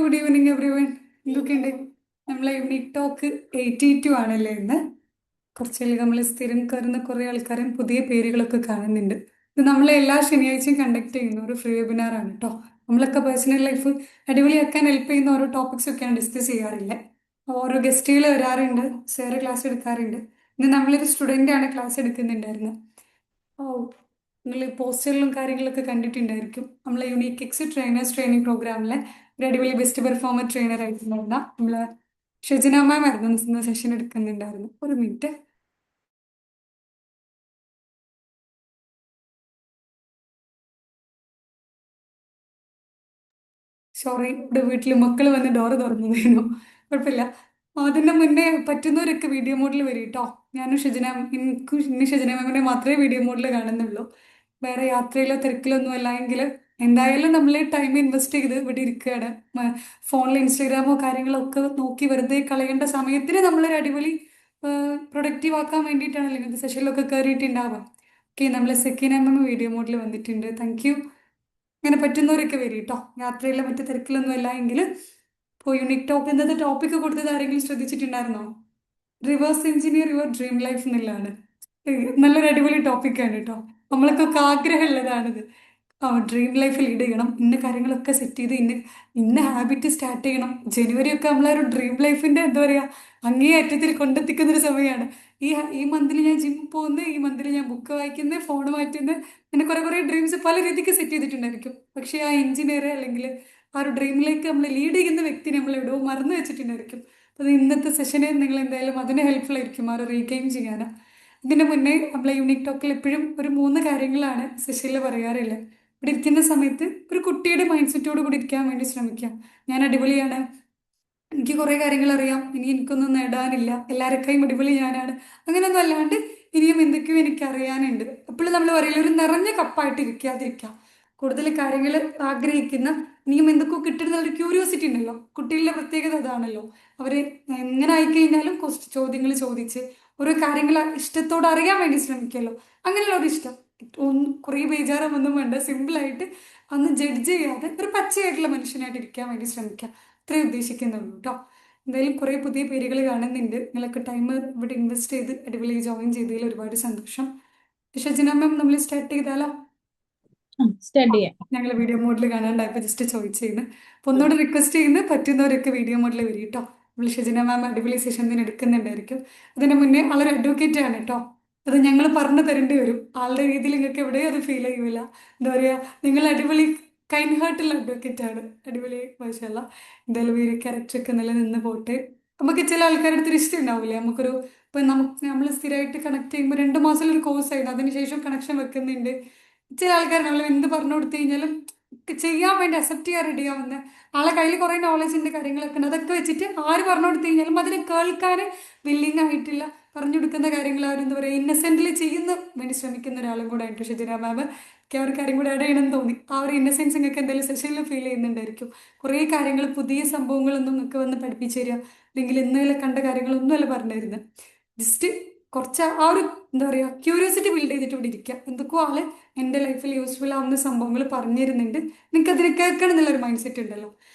Good evening everyone. എന്തൊക്കെയുണ്ട്? നമ്മളെ unique talk 82 ആണല്ലേ ഇന്ന്. കുറച്ചധികം നമ്മൾ സ്ഥിരം കയറുന്ന കുറേ ആൾക്കാരും പുതിയ പേരുകളൊക്കെ കാണുന്നുണ്ട്. ഇത് നമ്മളെ എല്ലാ ശനിയാഴ്ചയും കണ്ടക്ട് ചെയ്യുന്ന ഒരു ഫ്രീ വെബിനാർ ആണ് കേട്ടോ. നമ്മളൊക്കെ പേഴ്സണൽ ലൈഫ് അടിപൊളിയാക്കാൻ ഹെൽപ്പ് ചെയ്യുന്ന ഓരോ ടോപ്പിക്സ് ഒക്കെയാണ് ഡിസ്കസ് ചെയ്യാറില്ല. ഓരോ ഗസ്റ്റുകൾ വരാറുണ്ട്, സാറ് ക്ലാസ് എടുക്കാറുണ്ട്. ഇന്ന് നമ്മളൊരു സ്റ്റുഡൻ്റ് ആണ് ക്ലാസ് എടുക്കുന്നുണ്ടായിരുന്നത്. ഓ, നിങ്ങൾ പോസ്റ്ററിലും കാര്യങ്ങളൊക്കെ കണ്ടിട്ടുണ്ടായിരിക്കും. നമ്മളെ യുണീക്ക് എക്സ് ട്രെയിനേഴ്സ് ട്രെയിനിങ് പ്രോഗ്രാമിലെ ഒരു അടിപൊളി ബെസ്റ്റ് പെർഫോമർ ട്രെയിനർ ആയിട്ടുണ്ടായിരുന്ന നമ്മളെ ഷെജിന മാം ആയിരുന്നു ഇന്ന് സെഷൻ എടുക്കുന്നുണ്ടായിരുന്നു. ഒരു മിനിറ്റ്. സോറി, ഇവിടെ വീട്ടിൽ മക്കൾ വന്ന് ഡോറ് തുറന്നതായിരുന്നു. കുഴപ്പമില്ല. അതിന്റെ മുന്നേ പറ്റുന്നവരൊക്കെ വീഡിയോ മോഡിൽ വരും കേട്ടോ. ഞാനും ഷെജിന, എനിക്കും ഇന്ന് ഷെജിന മാമിനെ മാത്രമേ വീഡിയോ മോഡിൽ കാണുന്നുള്ളൂ. വേറെ യാത്രയിലോ തിരക്കിലോ ഒന്നും അല്ല എങ്കിൽ എന്തായാലും നമ്മൾ ടൈം ഇൻവെസ്റ്റ് ചെയ്ത് ഇവിടെ ഇരിക്കുകയാണ്. ഫോണിൽ ഇൻസ്റ്റാഗ്രാമോ കാര്യങ്ങളോ ഒക്കെ നോക്കി വെറുതെ കളയേണ്ട സമയത്തിന് നമ്മളൊരു അടിപൊളി പ്രൊഡക്റ്റീവ് ആക്കാൻ വേണ്ടിയിട്ടാണല്ലോ ഇങ്ങനത്തെ സെഷനിലൊക്കെ കയറിയിട്ടുണ്ടാവുക. ഓക്കെ, നമ്മളെ സെക്കൻഡ് വീഡിയോ മോഡിൽ വന്നിട്ടുണ്ട്. Thank you. ഇങ്ങനെ പറ്റുന്നവരൊക്കെ വരും കേട്ടോ. യാത്രയിലെ മറ്റു തിരക്കിലൊന്നും അല്ല എങ്കിൽ. ഇപ്പോൾ യുണിക് ടോക്ക് എന്നത് ടോപ്പിക്ക് കൊടുത്തത് ആരെങ്കിലും ശ്രദ്ധിച്ചിട്ടുണ്ടായിരുന്നോ? Reverse engineer your dream life എന്നുള്ളതാണ്. നല്ലൊരു അടിപൊളി ടോപ്പിക്കാണ് കേട്ടോ. നമ്മൾക്കൊക്കെ ആഗ്രഹമുള്ളതാണിത്. ഡ്രീം ലൈഫ് ലീഡ് ചെയ്യണം, ഇന്ന കാര്യങ്ങളൊക്കെ സെറ്റ് ചെയ്ത് ഇന്ന ഹാബിറ്റ് സ്റ്റാർട്ട് ചെയ്യണം. ജനുവരി ഒക്കെ നമ്മളൊരു ഡ്രീം ലൈഫിന്റെ എന്താ പറയുക, അങ്ങേ അറ്റത്തിൽ കൊണ്ടെത്തിക്കുന്ന ഒരു സമയമാണ്. ഈ മന്തിൽ ഞാൻ ജിമ്മിൽ പോകുന്നത്, ഈ മന്തിൽ ഞാൻ ബുക്ക് വായിക്കുന്നത്, ഫോൺ മാറ്റുന്നത്, അങ്ങനെ കുറെ കുറെ ഡ്രീംസ് പല രീതിക്ക് സെറ്റ് ചെയ്തിട്ടുണ്ടായിരിക്കും. പക്ഷേ ആ എഞ്ചിനീയർ അല്ലെങ്കിൽ ആ ഒരു ഡ്രീമിലേക്ക് നമ്മൾ ലീഡ് ചെയ്യുന്ന വ്യക്തി നമ്മൾ എവിടെയോ മറന്നു വെച്ചിട്ടുണ്ടായിരിക്കും. അപ്പോൾ ഇന്നത്തെ സെഷന് നിങ്ങൾ എന്തായാലും അതിന് ഹെൽപ്ഫുൾ ആയിരിക്കും ആ ഒരു റീഗെയിൻ ചെയ്യാൻ. ഇതിന്റെ മുന്നേ നമ്മളെ യൂണിക് ടോക്കിൽ എപ്പോഴും ഒരു 3 കാര്യങ്ങളാണ് സെഷനിൽ പറയാറില്ല. ഇവിടെ ഇരിക്കുന്ന സമയത്ത് ഒരു കുട്ടിയുടെ മൈൻഡ് സെറ്റോട് കൂടി ഇരിക്കാൻ വേണ്ടി ശ്രമിക്കാം. ഞാൻ അടിപൊളിയാണ്, എനിക്ക് കുറേ കാര്യങ്ങൾ അറിയാം, ഇനി എനിക്കൊന്നും നേടാനില്ല, എല്ലാവരെക്കായും അടിപൊളി ഞാനാണ്, അങ്ങനെയൊന്നും അല്ലാണ്ട് ഇനിയും എന്തൊക്കെയോ എനിക്ക് അറിയാനുണ്ട്. എപ്പോഴും നമ്മൾ പറയില്ല, ഒരു നിറഞ്ഞ കപ്പായിട്ട് ഇരിക്കാതിരിക്കാം. കൂടുതൽ കാര്യങ്ങൾ ആഗ്രഹിക്കുന്ന, ഇനിയും എന്തൊക്കെയോ കിട്ടുന്ന ക്യൂരിയോസിറ്റി ഉണ്ടല്ലോ, കുട്ടികളുടെ പ്രത്യേകത അതാണല്ലോ. അവർ എങ്ങനെ ആയിക്കഴിഞ്ഞാലും കുറച്ച് ചോദ്യങ്ങൾ ചോദിച്ച് ഓരോ കാര്യങ്ങൾ ഇഷ്ടത്തോടെ അറിയാൻ വേണ്ടി ശ്രമിക്കുമല്ലോ. അങ്ങനെയുള്ള ഒരു ഇഷ്ടം. ഒന്നും കുറേ ബേജാറൊന്നും വേണ്ട, സിമ്പിളായിട്ട് അന്ന് ജഡ്ജ് ചെയ്യാതെ ഒരു പച്ചയായിട്ടുള്ള മനുഷ്യനായിട്ട് ഇരിക്കാൻ വേണ്ടി ശ്രമിക്കാം. അത്രയും ഉദ്ദേശിക്കുന്നുള്ളൂ കേട്ടോ. എന്തായാലും കുറേ പുതിയ പേരുകൾ കാണുന്നുണ്ട്. നിങ്ങളൊക്കെ ടൈം ഇവിടെ ഇൻവെസ്റ്റ് ചെയ്ത് അടിപൊളി ജോയിൻ ചെയ്തതിൽ ഒരുപാട് സന്തോഷം. ഷജിന മാം, നമ്മൾ സ്റ്റാർട്ട് ചെയ്താലോ? സ്റ്റാർട്ട് ചെയ്യാം. ഞങ്ങൾ വീഡിയോ മോഡിൽ കാണാണ്ടായപ്പോൾ ജസ്റ്റ് ചോദിച്ചിരുന്നു. അപ്പോൾ ഒന്നുകൂടെ റിക്വസ്റ്റ് ചെയ്യുന്നത്, പറ്റുന്നവരൊക്കെ വീഡിയോ മോഡിൽ വരും കേട്ടോ. നമ്മൾ ഷജിന മാം അടിപൊളി സെഷൻ തന്നെ എടുക്കുന്നുണ്ടായിരിക്കും. അതിന് മുന്നേ ആളൊരു അഡ്വക്കേറ്റ് ആണ് കേട്ടോ. അത് ഞങ്ങൾ പറഞ്ഞു തരേണ്ടി വരും. ആളുടെ രീതിയിൽ നിങ്ങൾക്ക് എവിടെയും അത് ഫീൽ ചെയ്യൂല. എന്താ പറയുക, നിങ്ങൾ അടിപൊളി കൈൻഡ് ഹാർട്ടുള്ള അഡ്വക്കേറ്റ് ആണ്. അടിപൊളി മാഷല്ല. എന്തായാലും ഈ ക്യാരക്ടറൊക്കെ നിലനിന്ന് പോട്ടെ. നമുക്ക് ചില ആൾക്കാരുടെ അടുത്തൊരു ഇഷ്ടം ഉണ്ടാവില്ലേ, നമുക്കൊരു ഇപ്പം നമ്മൾ സ്ഥിരമായിട്ട് കണക്ട് ചെയ്യുമ്പോൾ 2 മാസം ഒരു കോഴ്സ് ആയിരുന്നു, അതിനുശേഷം കണക്ഷൻ വെക്കുന്നുണ്ട്. ചില ആൾക്കാർ നമ്മൾ എന്ത് പറഞ്ഞു കൊടുത്തു കഴിഞ്ഞാലും ചെയ്യാൻ വേണ്ടി അക്സെപ്റ്റ് ചെയ്യാൻ റെഡി ആവുന്ന ആളെ കയ്യിൽ കുറേ നോളജിന്റെ കാര്യങ്ങളൊക്കെ ഉണ്ട്. അതൊക്കെ വെച്ചിട്ട് ആര് പറഞ്ഞു കൊടുത്തു കഴിഞ്ഞാലും അതിനെ കേൾക്കാൻ വില്ലിങ് ആയിട്ടില്ല. പറഞ്ഞു കൊടുക്കുന്ന കാര്യങ്ങൾ ആരും എന്താ പറയുക, ഇന്നസെന്റിൽ ചെയ്യുന്ന വേണ്ടി ശ്രമിക്കുന്ന ഒരാളും കൂടെ ആയിട്ട് ഷജിന മാം. ഒക്കെ ആ ഒരു കാര്യം കൂടെ ആഡ് ചെയ്യണമെന്ന് തോന്നി. ആ ഒരു ഇന്നസെൻസ് നിങ്ങൾക്ക് എന്തായാലും സെഷനിൽ ഫീൽ ചെയ്യുന്നുണ്ടായിരിക്കും. കുറേ കാര്യങ്ങൾ, പുതിയ സംഭവങ്ങളൊന്നും നിങ്ങൾക്ക് വന്ന് പഠിപ്പിച്ചു തരിക അല്ലെങ്കിൽ ഇന്നലെ കണ്ട കാര്യങ്ങളൊന്നും അല്ല പറഞ്ഞു തരുന്നത്. ജസ്റ്റ് കുറച്ച് ആ ഒരു എന്താ പറയുക, ക്യൂരിയോസിറ്റി ബിൽഡ് ചെയ്തിട്ട് ഇവിടെ ഇരിക്കുക. എന്തൊക്കെയോ ആള് എൻ്റെ ലൈഫിൽ യൂസ്ഫുൾ ആവുന്ന സംഭവങ്ങൾ പറഞ്ഞു തരുന്നുണ്ട്, നിങ്ങൾക്ക് അതിനെ കേൾക്കണം എന്നുള്ളൊരു മൈൻഡ് സെറ്റ് ഉണ്ടല്ലോ.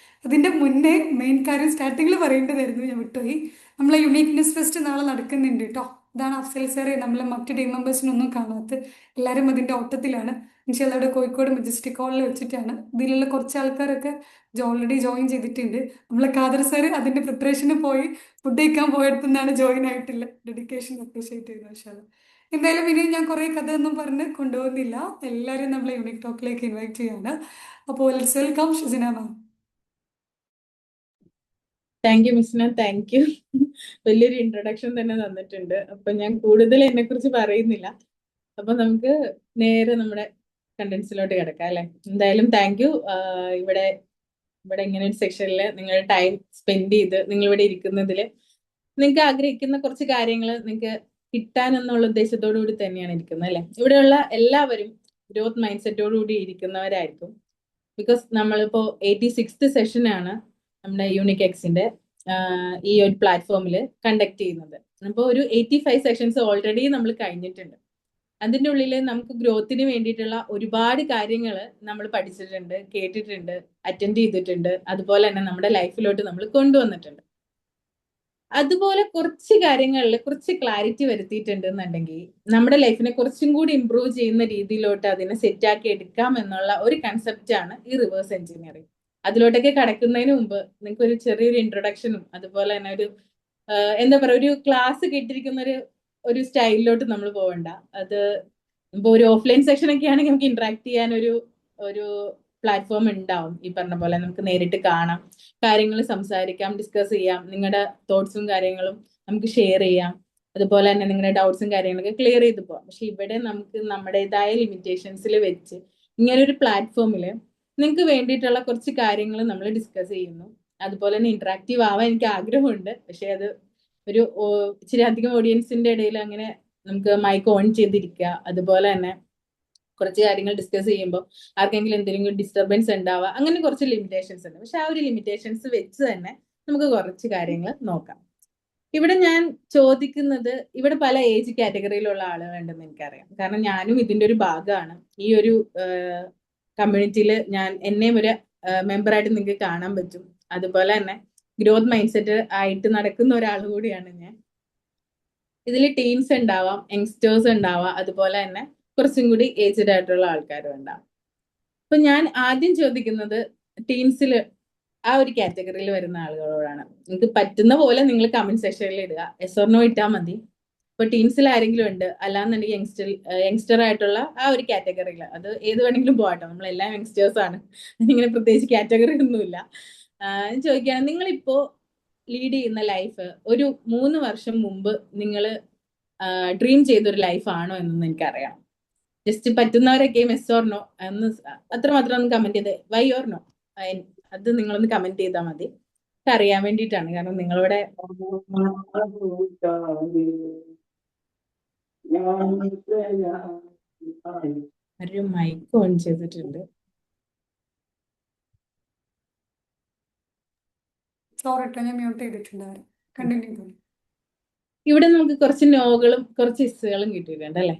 അതിൻ്റെ മുന്നേ മെയിൻ കാര്യം സ്റ്റാർട്ടിങ്ങിൽ പറയേണ്ടതായിരുന്നു, ഞാൻ വിട്ടുപോയി. നമ്മളെ യുണീക്നെസ് ഫെസ്റ്റ് നാളെ നടക്കുന്നുണ്ട് കേട്ടോ. ഇതാണ് അഫ്സൽ സാറെ നമ്മളെ മറ്റ് ടീം മെമ്പേഴ്സിനൊന്നും കാണാത്ത. എല്ലാവരും അതിൻ്റെ ഓട്ടത്തിലാണ്. ഇൻഷാല്ലാ അവിടെ കോഴിക്കോട് മജസ്റ്റിക് ഹാളിൽ വെച്ചിട്ടാണ്. ഇതിലുള്ള കുറച്ച് ആൾക്കാരൊക്കെ ഓൾറെഡി ജോയിൻ ചെയ്തിട്ടുണ്ട്. നമ്മളെ ഖാദർ സാറ് അതിൻ്റെ പ്രിപ്പറേഷന് പോയി ഫുഡ് കഴിക്കാൻ പോയടുത്തുനിന്നാണ് ജോയിൻ ആയിട്ടില്ല. ഡെഡിക്കേഷൻ അപ്രീഷിയേറ്റ് ചെയ്തു ഇൻഷാല്ലാ. എന്തായാലും ഇനി ഞാൻ കുറേ കഥയൊന്നും പറഞ്ഞ് കൊണ്ടുപോകുന്നില്ല. എല്ലാവരും നമ്മളെ യൂണിക് ടോക്കിലേക്ക് ഇൻവൈറ്റ് ചെയ്യാണ്. അപ്പോൾ let's welcome Shisina ma'am. Thank you Misna, thank you. വലിയൊരു ഇൻട്രൊഡക്ഷൻ തന്നെ തന്നിട്ടുണ്ട്. അപ്പൊ ഞാൻ കൂടുതൽ എന്നെ കുറിച്ച് പറയുന്നില്ല. അപ്പൊ നമുക്ക് നേരെ നമ്മുടെ കണ്ടന്റ്സിലോട്ട് കിടക്കാം അല്ലെ. എന്തായാലും താങ്ക് യു. ഇവിടെ ഇവിടെ ഇങ്ങനെ ഒരു സെക്ഷനിൽ നിങ്ങൾ ടൈം സ്പെൻഡ് ചെയ്ത് നിങ്ങൾ ഇവിടെ ഇരിക്കുന്നതിൽ നിങ്ങൾക്ക് ആഗ്രഹിക്കുന്ന കുറച്ച് കാര്യങ്ങൾ നിങ്ങൾക്ക് കിട്ടാനെന്നുള്ള ഉദ്ദേശത്തോടു കൂടി തന്നെയാണ് ഇരിക്കുന്നത് അല്ലെ. ഇവിടെയുള്ള എല്ലാവരും ഗ്രോത്ത് മൈൻഡ് സെറ്റോടു കൂടി ഇരിക്കുന്നവരായിരിക്കും. ബിക്കോസ് നമ്മളിപ്പോ 86th സെഷനാണ് നമ്മുടെ യൂണിക് എക്സിന്റെ ഈ ഒരു പ്ലാറ്റ്ഫോമിൽ കണ്ടക്ട് ചെയ്യുന്നത്. അപ്പോൾ ഒരു 85 സെഷൻസ് ഓൾറെഡി നമ്മൾ കഴിഞ്ഞിട്ടുണ്ട്. അതിൻ്റെ ഉള്ളിൽ നമുക്ക് ഗ്രോത്തിന് വേണ്ടിയിട്ടുള്ള ഒരുപാട് കാര്യങ്ങൾ നമ്മൾ പഠിച്ചിട്ടുണ്ട്, കേട്ടിട്ടുണ്ട്, അറ്റൻഡ് ചെയ്തിട്ടുണ്ട്, അതുപോലെ തന്നെ നമ്മുടെ ലൈഫിലോട്ട് നമ്മൾ കൊണ്ടുവന്നിട്ടുണ്ട്. അതുപോലെ കുറച്ച് കാര്യങ്ങളിൽ കുറച്ച് ക്ലാരിറ്റി വരുത്തിയിട്ടുണ്ട് എന്നുണ്ടെങ്കിൽ നമ്മുടെ ലൈഫിനെ കുറച്ചും കൂടി ഇമ്പ്രൂവ് ചെയ്യുന്ന രീതിയിലോട്ട് അതിനെ സെറ്റാക്കി എടുക്കാം എന്നുള്ള ഒരു കൺസെപ്റ്റാണ് ഈ റിവേഴ്സ് എഞ്ചിനീയറിംഗ്. അതിലോട്ടൊക്കെ കടക്കുന്നതിന് മുമ്പ് നിങ്ങൾക്ക് ഒരു ചെറിയൊരു ഇൻട്രൊഡക്ഷനും അതുപോലെ തന്നെ ഒരു എന്താ പറയുക, ഒരു ക്ലാസ് കേട്ടിരിക്കുന്ന ഒരു സ്റ്റൈലിലോട്ട് നമ്മൾ പോകണ്ട. അത് ഇപ്പൊ ഒരു ഓഫ്ലൈൻ സെഷൻ ഒക്കെ ആണെങ്കിൽ നമുക്ക് ഇന്ററാക്ട് ചെയ്യാൻ ഒരു പ്ലാറ്റ്ഫോം ഉണ്ടാവും. ഈ പറഞ്ഞ പോലെ നമുക്ക് നേരിട്ട് കാണാം, കാര്യങ്ങൾ സംസാരിക്കാം, ഡിസ്കസ് ചെയ്യാം, നിങ്ങളുടെ തോട്ട്സും കാര്യങ്ങളും നമുക്ക് ഷെയർ ചെയ്യാം, അതുപോലെ തന്നെ നിങ്ങളുടെ ഡൗട്ട്സും കാര്യങ്ങളൊക്കെ ക്ലിയർ ചെയ്ത് പോവാം. പക്ഷെ ഇവിടെ നമുക്ക് നമ്മുടേതായ ലിമിറ്റേഷൻസിൽ വെച്ച് ഇങ്ങനെ ഒരു പ്ലാറ്റ്ഫോമിൽ നിങ്ങൾക്ക് വേണ്ടിയിട്ടുള്ള കുറച്ച് കാര്യങ്ങൾ നമ്മൾ ഡിസ്കസ് ചെയ്യുന്നു. അതുപോലെ തന്നെ ഇന്ററാക്റ്റീവ് ആവാൻ എനിക്ക് ആഗ്രഹമുണ്ട്. പക്ഷെ അത് ഒരു ഇച്ചിരി അധികം ഓഡിയൻസിന്റെ ഇടയിൽ അങ്ങനെ നമുക്ക് മൈക്ക് ഓൺ ചെയ്തിരിക്കുക, അതുപോലെ തന്നെ കുറച്ച് കാര്യങ്ങൾ ഡിസ്കസ് ചെയ്യുമ്പോൾ ആർക്കെങ്കിലും എന്തെങ്കിലും ഡിസ്റ്റർബൻസ് ഉണ്ടാവുക, അങ്ങനെ കുറച്ച് ലിമിറ്റേഷൻസ് ഉണ്ട്. പക്ഷെ ആ ഒരു ലിമിറ്റേഷൻസ് വെച്ച് തന്നെ നമുക്ക് കുറച്ച് കാര്യങ്ങൾ നോക്കാം. ഇവിടെ ഞാൻ ചോദിക്കുന്നത്, ഇവിടെ പല ഏജ് കാറ്റഗറിയിലുള്ള ആളുകളുണ്ടെന്ന് എനിക്കറിയാം. കാരണം ഞാനും ഇതിന്റെ ഒരു ഭാഗമാണ്. ഈ ഒരു കമ്മ്യൂണിറ്റിയിൽ എന്നെയും ഒരു മെമ്പറായിട്ട് നിങ്ങൾക്ക് കാണാൻ പറ്റും. അതുപോലെ തന്നെ ഗ്രോത്ത് മൈൻഡ് സെറ്റ് ആയിട്ട് നടക്കുന്ന ഒരാൾ കൂടിയാണ് ഞാൻ. ഇതിൽ ടീൻസ് ഉണ്ടാവാം, യങ്സ്റ്റേഴ്സ് ഉണ്ടാവാം, അതുപോലെ തന്നെ കുറച്ചും കൂടി ഏജ്ഡ് ആയിട്ടുള്ള ആൾക്കാരും ഉണ്ടാവും. അപ്പൊ ഞാൻ ആദ്യം ചോദിക്കുന്നത് ടീൻസിൽ ആ ഒരു കാറ്റഗറിയിൽ വരുന്ന ആളുകളോടാണ്. നിങ്ങൾക്ക് പറ്റുന്ന പോലെ നിങ്ങൾ കമന്റ് സെക്ഷനിൽ ഇടുക, എസ് ഓർ നോ ഇട്ടാൽ മതി. ഇപ്പൊ ടീൻസിൽ ആരെങ്കിലും ഉണ്ട്, അല്ലാന്നുണ്ടെങ്കിൽ യങ്സ്റ്റർ ആയിട്ടുള്ള ആ ഒരു കാറ്റഗറിയിൽ, അത് ഏത് വേണമെങ്കിലും പോകട്ടോ, നമ്മളെല്ലാം യങ്സ്റ്റേഴ്സ് ആണ്, ഇങ്ങനെ പ്രത്യേകിച്ച് കാറ്റഗറി ഒന്നുമില്ല. ചോദിക്കുകയാണ്, നിങ്ങളിപ്പോ ലീഡ് ചെയ്യുന്ന ലൈഫ് ഒരു 3 വർഷം മുമ്പ് നിങ്ങൾ ഡ്രീം ചെയ്തൊരു ലൈഫാണോ എന്നൊന്നും എനിക്കറിയാം. ജസ്റ്റ് പറ്റുന്നവരൊക്കെ എസ് ഓർ നോ എന്ന് അത്രമാത്രം ഒന്ന് കമന്റ് ചെയ്ത്, വൈ ഓർ നോ അത് നിങ്ങളൊന്ന് കമന്റ് ചെയ്താൽ മതി. അറിയാൻ വേണ്ടിയിട്ടാണ്. കാരണം നിങ്ങളിവിടെ ഒരു മൈക്ക് ഓൺ ചെയ്തിട്ടുണ്ട്. സോറി കേട്ടോ, ഞാൻ മ്യൂട്ട് ചെയ്തിട്ടുണ്ടായിരുന്നു. കണ്ടിന്യൂ ചെയ്തു. ഇവിടെ നമുക്ക് കുറച്ച് നോകളും കുറച്ച് ഇസ്സുകളും കിട്ടിയിട്ടുണ്ട് അല്ലെ.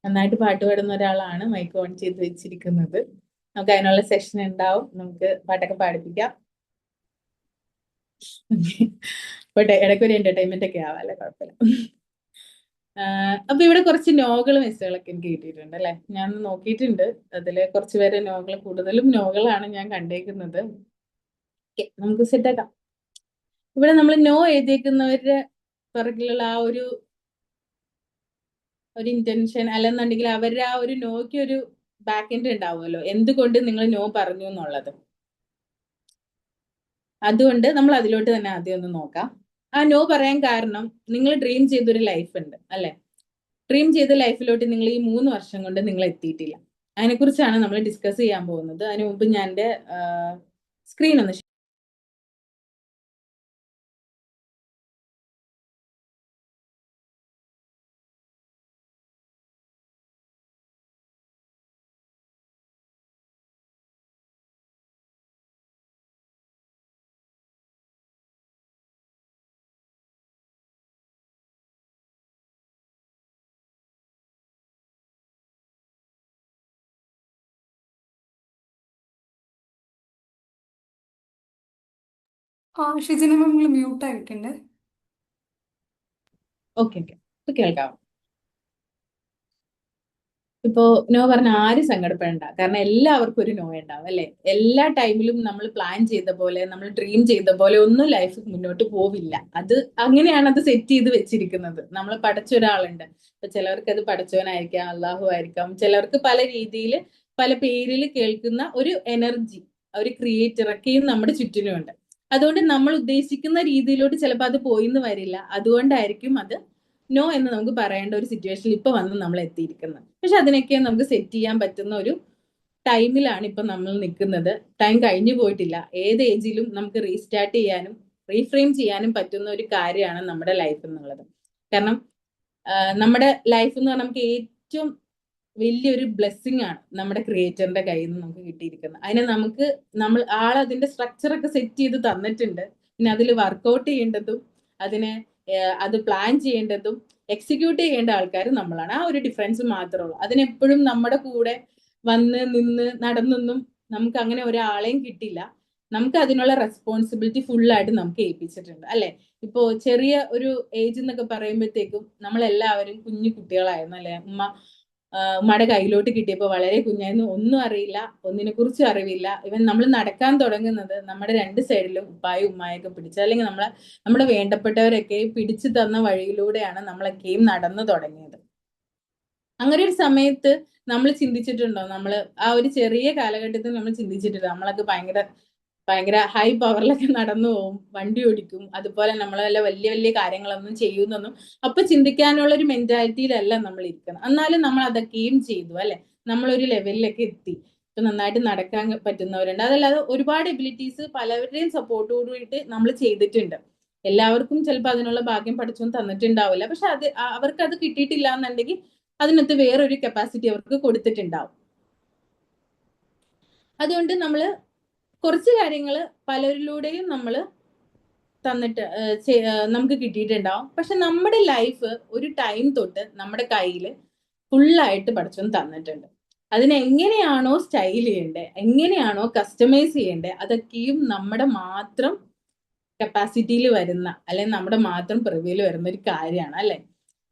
നന്നായിട്ട് പാട്ട് പാടുന്ന ഒരാളാണ് മൈക്ക് ഓൺ ചെയ്ത് വെച്ചിരിക്കുന്നത്. നമുക്ക് അതിനുള്ള സെഷൻ ഉണ്ടാവും, നമുക്ക് പാട്ടൊക്കെ പാടിപ്പിക്കാം. ഇടയ്ക്ക് ഒരു എന്റർടൈൻമെന്റ് ഒക്കെ ആവാം അല്ലെ, കുഴപ്പമില്ല. അപ്പൊ ഇവിടെ കുറച്ച് നോകളും എസ്സുകളൊക്കെ എനിക്ക് കിട്ടിയിട്ടുണ്ട് അല്ലെ. ഞാൻ നോക്കിയിട്ടുണ്ട്, അതില് കുറച്ച് പേര് നോകൾ, കൂടുതലും നോകളാണ് ഞാൻ കണ്ടേക്കുന്നത്. നമുക്ക് സെറ്റാക്കാം. ഇവിടെ നമ്മൾ നോ എഴുതിയേക്കുന്നവരുടെ പുറകിലുള്ള ആ ഒരു ഇന്റൻഷൻ, അല്ലെന്നുണ്ടെങ്കിൽ അവരുടെ ആ ഒരു നോക്ക് ഒരു ബാക്ക് എൻഡ് ഉണ്ടാവുമല്ലോ, എന്തുകൊണ്ട് നിങ്ങൾ നോ പറഞ്ഞു എന്നുള്ളത്. അതുകൊണ്ട് നമ്മൾ അതിലോട്ട് തന്നെ ആദ്യം ഒന്ന് നോക്കാം. ആ നോ പറയാൻ കാരണം, നിങ്ങൾ ഡ്രീം ചെയ്തൊരു ലൈഫ് ഉണ്ട് അല്ലെ. ഡ്രീം ചെയ്ത ലൈഫിലോട്ട് നിങ്ങൾ ഈ 3 വർഷം കൊണ്ട് നിങ്ങൾ എത്തിയിട്ടില്ല. അതിനെക്കുറിച്ചാണ് നമ്മൾ ഡിസ്കസ് ചെയ്യാൻ പോകുന്നത്. അതിനു മുമ്പ് ഞാൻ എൻ്റെ സ്ക്രീൻ ഒന്ന് ഷിജിന മാം മ്യൂട്ട് ആയിട്ടുണ്ട്. ഓക്കെ കേൾക്കാം. ഇപ്പോ നോ പറഞ്ഞ ആരും സങ്കടപ്പെടണ്ട. കാരണം എല്ലാവർക്കും ഒരു നോ ഉണ്ടാവും അല്ലെ. എല്ലാ ടൈമിലും നമ്മൾ പ്ലാൻ ചെയ്ത പോലെ, നമ്മൾ ഡ്രീം ചെയ്ത പോലെ ഒന്നും ലൈഫ് മുന്നോട്ട് പോവില്ല. അത് അങ്ങനെയാണ് അത് സെറ്റ് ചെയ്ത് വെച്ചിരിക്കുന്നത്. നമ്മൾ പഠിച്ച ഒരാളുണ്ട്. ഇപ്പൊ ചിലവർക്ക് അത് പഠിച്ചവനായിരിക്കാം, അള്ളാഹു ആയിരിക്കാം, ചിലർക്ക് പല രീതിയിൽ പല പേരിൽ കേൾക്കുന്ന ഒരു എനർജി, ഒരു ക്രിയേറ്റർ ഒക്കെയും നമ്മുടെ ചുറ്റിനുമുണ്ട്. അതുകൊണ്ട് നമ്മൾ ഉദ്ദേശിക്കുന്ന രീതിയിലോട്ട് ചിലപ്പോൾ അത് പോയിന്ന് വരില്ല. അതുകൊണ്ടായിരിക്കും അത് നോ എന്ന് നമുക്ക് പറയേണ്ട ഒരു സിറ്റുവേഷനിൽ ഇപ്പൊ വന്ന് നമ്മൾ എത്തിയിരിക്കുന്നത്. പക്ഷെ അതിനൊക്കെ നമുക്ക് സെറ്റ് ചെയ്യാൻ പറ്റുന്ന ഒരു ടൈമിലാണ് ഇപ്പൊ നമ്മൾ നിൽക്കുന്നത്. ടൈം കഴിഞ്ഞു പോയിട്ടില്ല. ഏത് ഏജിലും നമുക്ക് റീസ്റ്റാർട്ട് ചെയ്യാനും റീഫ്രെയിം ചെയ്യാനും പറ്റുന്ന ഒരു കാര്യമാണ് നമ്മുടെ ലൈഫ് എന്നുള്ളത്. കാരണം നമ്മുടെ ലൈഫ് എന്ന് പറഞ്ഞാൽ നമുക്ക് ഏറ്റവും വലിയൊരു ബ്ലെസ്സിങ് ആണ് നമ്മുടെ ക്രിയേറ്ററിന്റെ കയ്യിൽ നിന്ന് നമുക്ക് കിട്ടിയിരിക്കുന്നത്. അതിനെ നമുക്ക് അതിന്റെ സ്ട്രക്ചർ ഒക്കെ സെറ്റ് ചെയ്ത് തന്നിട്ടുണ്ട്. പിന്നെ അതിൽ വർക്കൗട്ട് ചെയ്യേണ്ടതും അതിനെ അത് പ്ലാൻ ചെയ്യേണ്ടതും എക്സിക്യൂട്ട് ചെയ്യേണ്ട ആൾക്കാർ നമ്മളാണ്. ആ ഒരു ഡിഫറൻസ് മാത്രമേ ഉള്ളൂ. അതിനെപ്പോഴും നമ്മുടെ കൂടെ വന്ന് നിന്ന് നടന്നൊന്നും നമുക്ക് അങ്ങനെ ഒരാളെയും കിട്ടില്ല. നമുക്ക് അതിനുള്ള റെസ്പോൺസിബിലിറ്റി ഫുള്ളായിട്ട് നമുക്ക് ഏൽപ്പിച്ചിട്ടുണ്ട് അല്ലെ. ഇപ്പോ ചെറിയ ഒരു ഏജ് എന്നൊക്കെ പറയുമ്പോഴത്തേക്കും നമ്മളെല്ലാവരും കുഞ്ഞു കുട്ടികളായിരുന്നു അല്ലെ. ഉമ്മയുടെ കയ്യിലോട്ട് കിട്ടിയപ്പോൾ വളരെ കുഞ്ഞായിരുന്നു, ഒന്നും അറിയില്ല, ഒന്നിനെ കുറിച്ചും അറിവില്ല. ഇവൻ നമ്മൾ നടക്കാൻ തുടങ്ങുന്നത് നമ്മുടെ രണ്ട് സൈഡിലും ഉപ്പായും ഉമ്മായൊക്കെ പിടിച്ച്, അല്ലെങ്കിൽ നമ്മുടെ വേണ്ടപ്പെട്ടവരൊക്കെ പിടിച്ചു തന്ന വഴിയിലൂടെയാണ് നമ്മളൊക്കെയും നടന്നു തുടങ്ങിയത്. അങ്ങനെ ഒരു സമയത്ത് നമ്മൾ ചിന്തിച്ചിട്ടുണ്ടോ? നമ്മൾ ആ ഒരു ചെറിയ കാലഘട്ടത്തിൽ നമ്മൾ ചിന്തിച്ചിട്ടുണ്ടോ നമ്മളൊക്കെ ഭയങ്കര ഹൈ പവറിലൊക്കെ നടന്നു പോകും, വണ്ടി ഓടിക്കും, അതുപോലെ നമ്മളല്ല വലിയ വലിയ കാര്യങ്ങളൊന്നും ചെയ്യുന്നൊന്നും അപ്പൊ ചിന്തിക്കാനുള്ള ഒരു മെന്റാലിറ്റിയിലല്ല നമ്മൾ ഇരിക്കുന്നത്. എന്നാലും നമ്മൾ അതൊക്കെയും ചെയ്തു അല്ലെ. നമ്മളൊരു ലെവലിലൊക്കെ എത്തി. ഇപ്പൊ നന്നായിട്ട് നടക്കാൻ പറ്റുന്നവരുണ്ട്. അതല്ലാതെ ഒരുപാട് എബിലിറ്റീസ് പലവരുടെയും സപ്പോർട്ടോടുകൂടിയിട്ട് നമ്മൾ ചെയ്തിട്ടുണ്ട്. എല്ലാവർക്കും ചിലപ്പോൾ അതിനുള്ള ഭാഗ്യം പഠിച്ചൊന്നും തന്നിട്ടുണ്ടാവില്ല. പക്ഷെ അവർക്ക് അത് കിട്ടിയിട്ടില്ല എന്നുണ്ടെങ്കിൽ അതിനകത്ത് വേറൊരു കപ്പാസിറ്റി അവർക്ക് കൊടുത്തിട്ടുണ്ടാവും. അതുകൊണ്ട് നമ്മൾ കുറച്ച് കാര്യങ്ങൾ പലരിലൂടെയും നമ്മൾ തന്നിട്ട് നമുക്ക് കിട്ടിയിട്ടുണ്ടാവും. പക്ഷെ നമ്മുടെ ലൈഫ് ഒരു ടൈം തൊട്ട് നമ്മുടെ കയ്യിൽ ഫുള്ളായിട്ട് പഠിച്ചോൻ തന്നിട്ടുണ്ട്. അതിനെങ്ങനെയാണോ സ്റ്റൈൽ ചെയ്യേണ്ടത്, എങ്ങനെയാണോ കസ്റ്റമൈസ് ചെയ്യേണ്ടത്, അതൊക്കെയും നമ്മുടെ മാത്രം കപ്പാസിറ്റിയിൽ വരുന്ന അല്ലെങ്കിൽ നമ്മുടെ മാത്രം പ്രിവ്യൂവിൽ വരുന്ന ഒരു കാര്യമാണ് അല്ലെ.